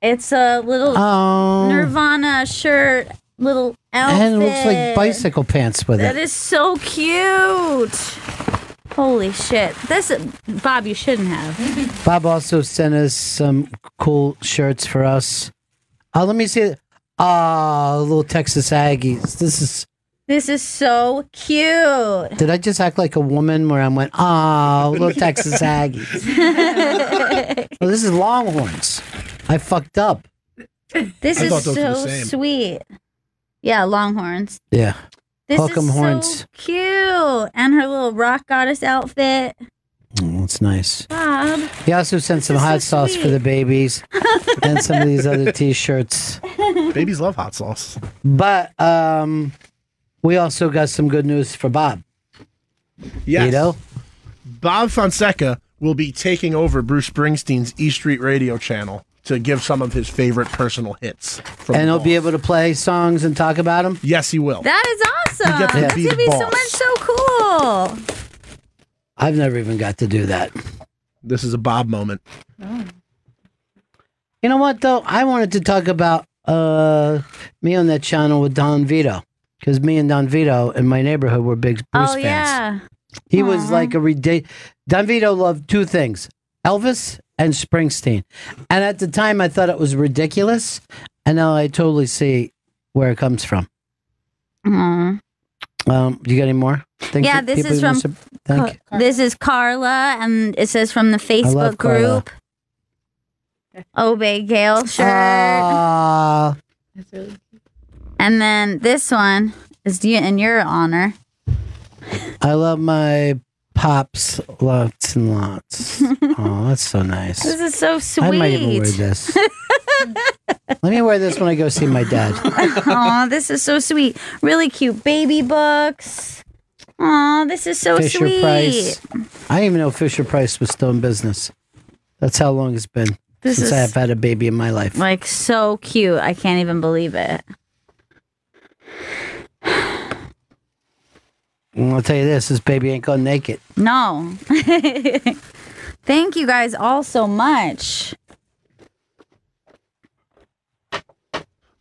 It's a little Oh. Nirvana shirt, little outfit. And it looks like bicycle pants with That it. is so cute. Holy shit. This, Bob, you shouldn't have. Bob also sent us some cool shirts for us. Let me see. Little Texas Aggies. This is so cute. Did I just act like a woman where I went, little Texas Aggies? Well, this is Longhorns. I fucked up. This is so sweet. Yeah, Longhorns. Yeah. This Hook 'em is horns. so cute. And her little rock goddess outfit. Oh, that's nice. Bob. He also sent some hot sauce for the babies and some of these other T-shirts. Babies love hot sauce. But we also got some good news for Bob. Yes. Vito? Bob Fonseca will be taking over Bruce Springsteen's E Street Radio channel to give some of his favorite personal hits. And he'll be able to play songs and talk about them? Yes, he will. That is awesome. You get to That's be going to the be so boss. much so cool. I've never even got to do that. This is a Bob moment. You know what, though? I wanted to talk about me on that channel with Don Vito. Because me and Don Vito in my neighborhood were big Bruce fans. Yeah. He was like a ridiculous... Don Vito loved two things. Elvis and Springsteen. And at the time, I thought it was ridiculous. And now I totally see where it comes from. Aww. You got any more? Things Yeah, that this people is you from... want to thank? This is Carla, and it says from the Facebook love Carla. group. Obey Gail shirt. Ah. And then this one is in your honor. I love my pops lots and lots. Oh, that's so nice. This is so sweet. I might even wear this. Let me wear this when I go see my dad. Aw, this is so sweet. Really cute baby books. Aw, this is so Fisher sweet. Price. I didn't even know Fisher Price was still in business. That's how long it's been This since is- I've had a baby in my life. Like, so cute. I can't even believe it. And I'll tell you this baby ain't gonna make it. No. Thank you guys all so much.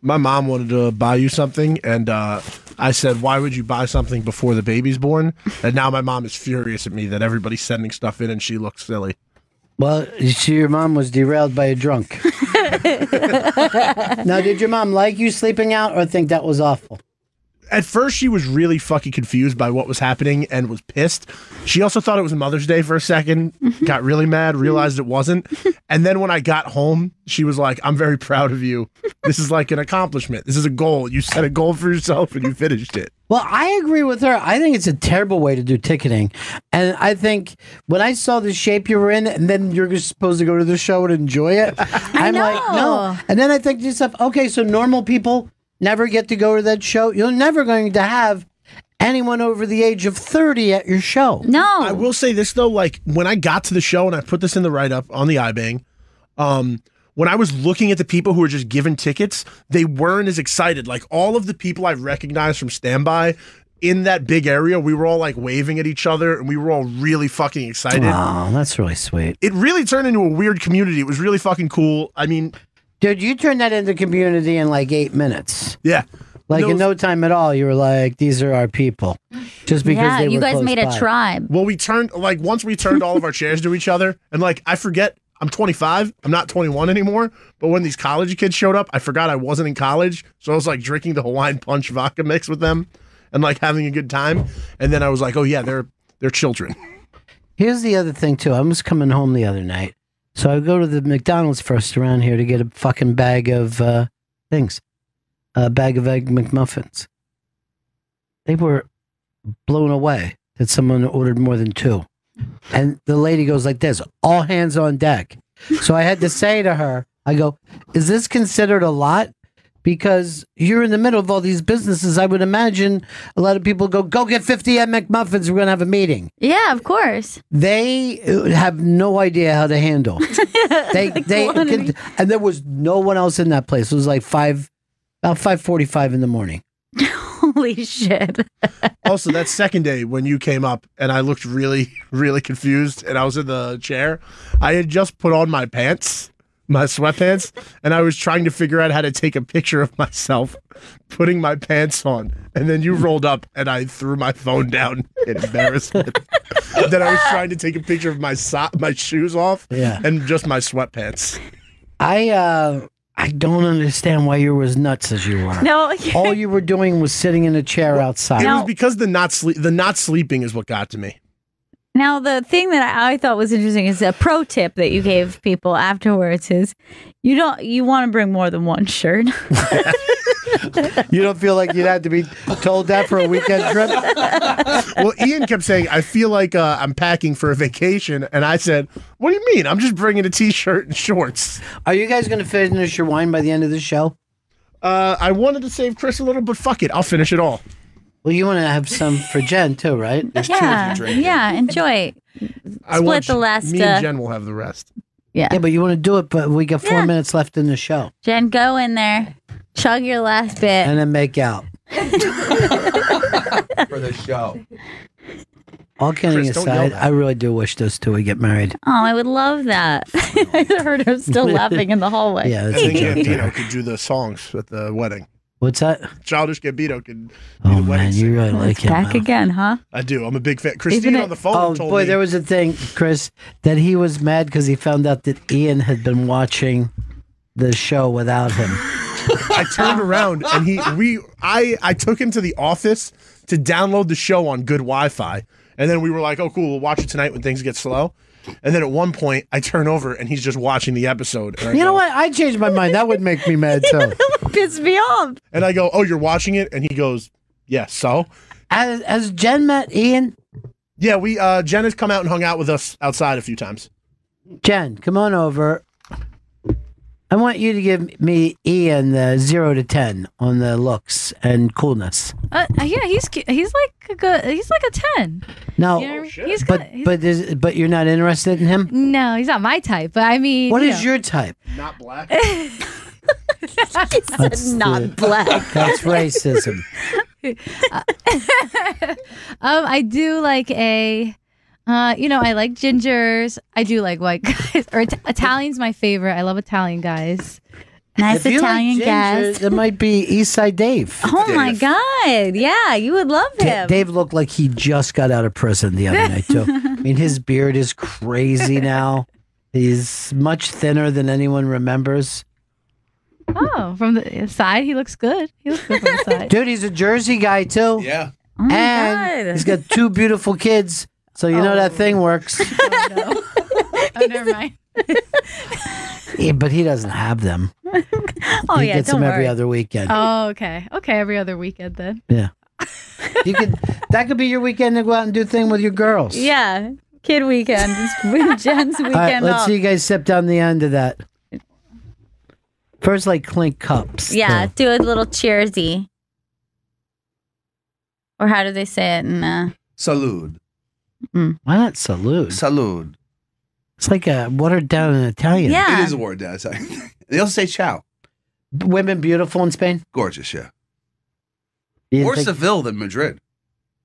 My mom wanted to buy you something, and I said, why would you buy something before the baby's born? And now my mom is furious at me that everybody's sending stuff in and she looks silly. Well, your mom was derailed by a drunk. Now, did your mom like you sleeping out or think that was awful? At first, she was really fucking confused by what was happening and was pissed. She also thought it was Mother's Day for a second, got really mad, realized it wasn't. And then when I got home, she was like, I'm very proud of you. This is like an accomplishment. This is a goal. You set a goal for yourself and you finished it. Well, I agree with her. I think it's a terrible way to do ticketing. And I think when I saw the shape you were in, and then you're just supposed to go to the show and enjoy it, I'm like, no. And then I think to yourself, okay, so normal people never get to go to that show. You're never going to have anyone over the age of 30 at your show. No. I will say this, though. Like, when I got to the show, and I put this in the write-up on the iBang, when I was looking at the people who were just given tickets, they weren't as excited. Like, all of the people I recognized from Standby in that big area, we were all, like, waving at each other, and we were all really fucking excited. Oh, that's really sweet. It really turned into a weird community. It was really fucking cool. I mean... Dude, you turned that into community in like 8 minutes. Yeah. Like in no time at all, you were like, these are our people. Just because they were you guys close made a by. tribe. Well, we turned, like, once we turned all of our chairs to each other, and, like, I forget, I'm 25, I'm not 21 anymore, but when these college kids showed up, I forgot I wasn't in college, so I was, like, drinking the Hawaiian Punch vodka mix with them, and, like, having a good time, and then I was like, oh, yeah, they're children. Here's the other thing, too. I was coming home the other night. So I go to the McDonald's first around here to get a fucking bag of things. A bag of Egg McMuffins. They were blown away that someone ordered more than 2. And the lady goes like this, all hands on deck. So I had to say to her, I go, is this considered a lot? Because you're in the middle of all these businesses. I would imagine a lot of people go get 50 McMuffins. We're going to have a meeting. Yeah, of course. They have no idea how to handle. And there was no one else in that place. It was like about 5:45 in the morning. Holy shit. Also, that second day when you came up and I looked really, really confused and I was in the chair, I had just put on my pants my sweatpants, and I was trying to figure out how to take a picture of myself putting my pants on, and then you rolled up, and I threw my phone down in embarrassment. Then I was trying to take a picture of my shoes off, and just my sweatpants. I don't understand why you were as nuts as you were. No, all you were doing was sitting in a chair outside. It was because the not sleeping is what got to me. Now, the thing that I thought was interesting is a pro tip that you gave people afterwards is you want to bring more than one shirt. You don't feel like you'd have to be told that for a weekend trip? Well, Ian kept saying, I feel like I'm packing for a vacation. And I said, what do you mean? I'm just bringing a T-shirt and shorts. Are you guys going to finish your wine by the end of the show? I wanted to save Chris a little, but fuck it. I'll finish it all. Well, you want to have some for Jen, too, right? Yeah, enjoy. Split the last... Me and Jen will have the rest. Yeah. Yeah, but you want to do it, but we got 4 minutes left in the show. Jen, go in there. Chug your last bit. And then make out. For the show. All kidding Chris, don't yell aside, that. I really do wish those two would get married. Oh, I would love that. I heard her still laughing in the hallway. Yeah, I that's a think joke. Gambino could do the songs at the wedding. What's that? Childish Gambino could do Oh, the wedding. man, you really like him. Back huh? again, huh? I do. I'm a big fan. Christine on the phone Oh, told boy, me. there was a thing, Chris, that he was mad because he found out that Ian had been watching the show without him. I turned around and I took him to the office to download the show on good Wi-Fi. And then we were like, oh, cool, we'll watch it tonight when things get slow. And then at one point, I turn over and he's just watching the episode. And You know what? I changed my mind. That would make me mad, too. That would piss me off. And I go, oh, you're watching it? And he goes, yes, so? Has Jen met Ian? Yeah, Jen has come out and hung out with us outside a few times. Jen, come on over. I want you to give me Ian the 0 to 10 on the looks and coolness. Yeah, he's like a good. He's like a 10. No, You know what I mean? He's but good. but you're not interested in him. No, he's not my type. But I mean, What you is know. your type? Not black. He said not black. That's racism. I do like I like gingers. I do like white guys. Or Italian's my favorite. I love Italian guys. Nice If you like Italian ginger, guys. It might be Eastside Dave. Oh my God. Yeah, you would love him. Dave looked like he just got out of prison the other night, too. I mean, his beard is crazy now. He's much thinner than anyone remembers. Oh, from the side, he looks good. He looks good from the side. Dude, he's a Jersey guy, too. Yeah. Oh my And God. he's got 2 beautiful kids. So you know that thing works. Oh, never mind. Yeah, but he doesn't have them. Oh, He yeah, gets don't them every worry. other weekend. Oh, okay. Okay, every other weekend then. Yeah. That could be your weekend to go out and do a thing with your girls. Yeah, kid weekend. It's Jen's weekend All right, let's off. see you guys step down the end of that. First, like clink cups. Yeah, do a little cheersy. Or how do they say it? Salud. Why not salute? Salud. It's like a watered down in Italian. Yeah. It is a word, Dad. They also say ciao. Women beautiful in Spain? Gorgeous, yeah. You More think- Seville than Madrid.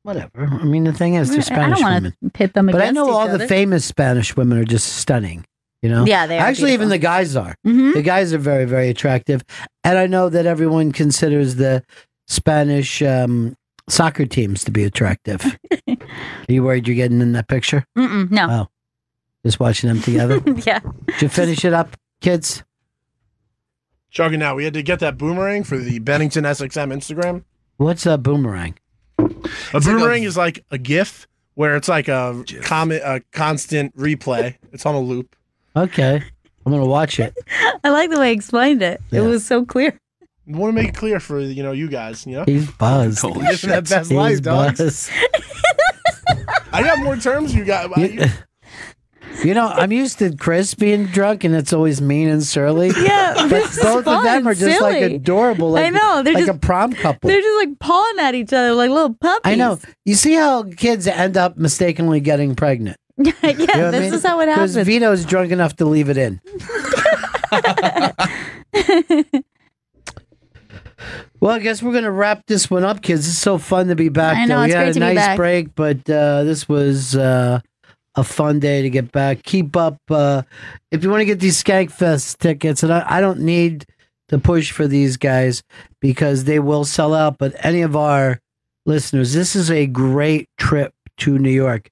Whatever. I mean, the thing is, they're I Spanish don't want women. to pit them But against I know each all other. the famous Spanish women are just stunning. You know? Yeah, they are Actually, even beautiful. the guys are. Mhm. The guys are very, very attractive. And I know that everyone considers the Spanish soccer teams to be attractive. Are you worried you're getting in that picture? Mm-mm, no. Oh. Just watching them together? Yeah. Did you finish it up, kids? Chugging out. We had to get that boomerang for the Bennington SXM Instagram. What's a boomerang? A boomerang is like a GIF where it's like a constant replay. It's on a loop. Okay. I'm going to watch it. I like the way he explained it. Yeah. It was so clear. I want to make it clear for you guys. He's buzzed. Living that best He's life, dogs. buzzed. I got more terms. You got. You know, I'm used to Chris being drunk, and it's always mean and surly. Yeah, but this is both of them fun, are just like silly. adorable. Like, I know, they're like just- a prom couple. They're just like pawing at each other like little puppies. I know. You see how kids end up mistakenly getting pregnant? Yeah, You know what I this mean? is how it Because happens. Vito's drunk enough to leave it in. Well, I guess we're going to wrap this one up, kids. It's so fun to be back. I know, though. We it's had great a to be nice back. break, but this was a a fun day to get back. Keep up. If you want to get these Skank Fest tickets, and I don't need to push for these guys because they will sell out, but any of our listeners, this is a great trip to New York.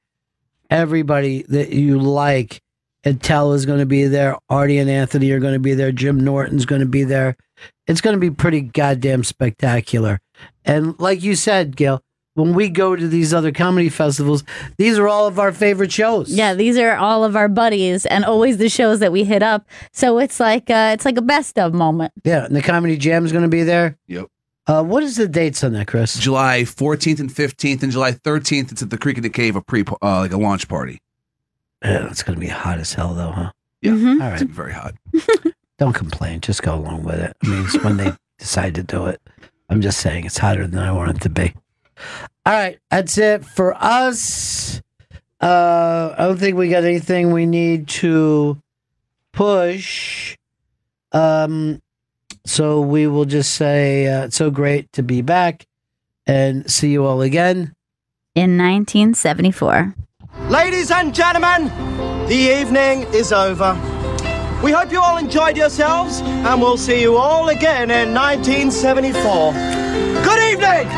Everybody that you like, Attell is going to be there. Artie and Anthony are going to be there. Jim Norton's going to be there. It's going to be pretty goddamn spectacular. And like you said, Gail, when we go to these other comedy festivals, these are all of our favorite shows. Yeah, these are all of our buddies and always the shows that we hit up. So it's like a best of moment. Yeah, and the Comedy Jam is going to be there. Yep. What is the dates on that, Chris? July 14th and 15th, and July 13th. It's at the Creek of the Cave, like a launch party. Yeah, it's going to be hot as hell, though, huh? Yeah, All right. It's gonna be very hot. Don't complain. Just go along with it. I mean, it's when they decide to do it. I'm just saying it's hotter than I want it to be. All right, that's it for us. I don't think we got anything we need to push. So we will just say it's so great to be back and see you all again in 1974. Ladies and gentlemen, the evening is over. We hope you all enjoyed yourselves, and we'll see you all again in 1974. Good evening!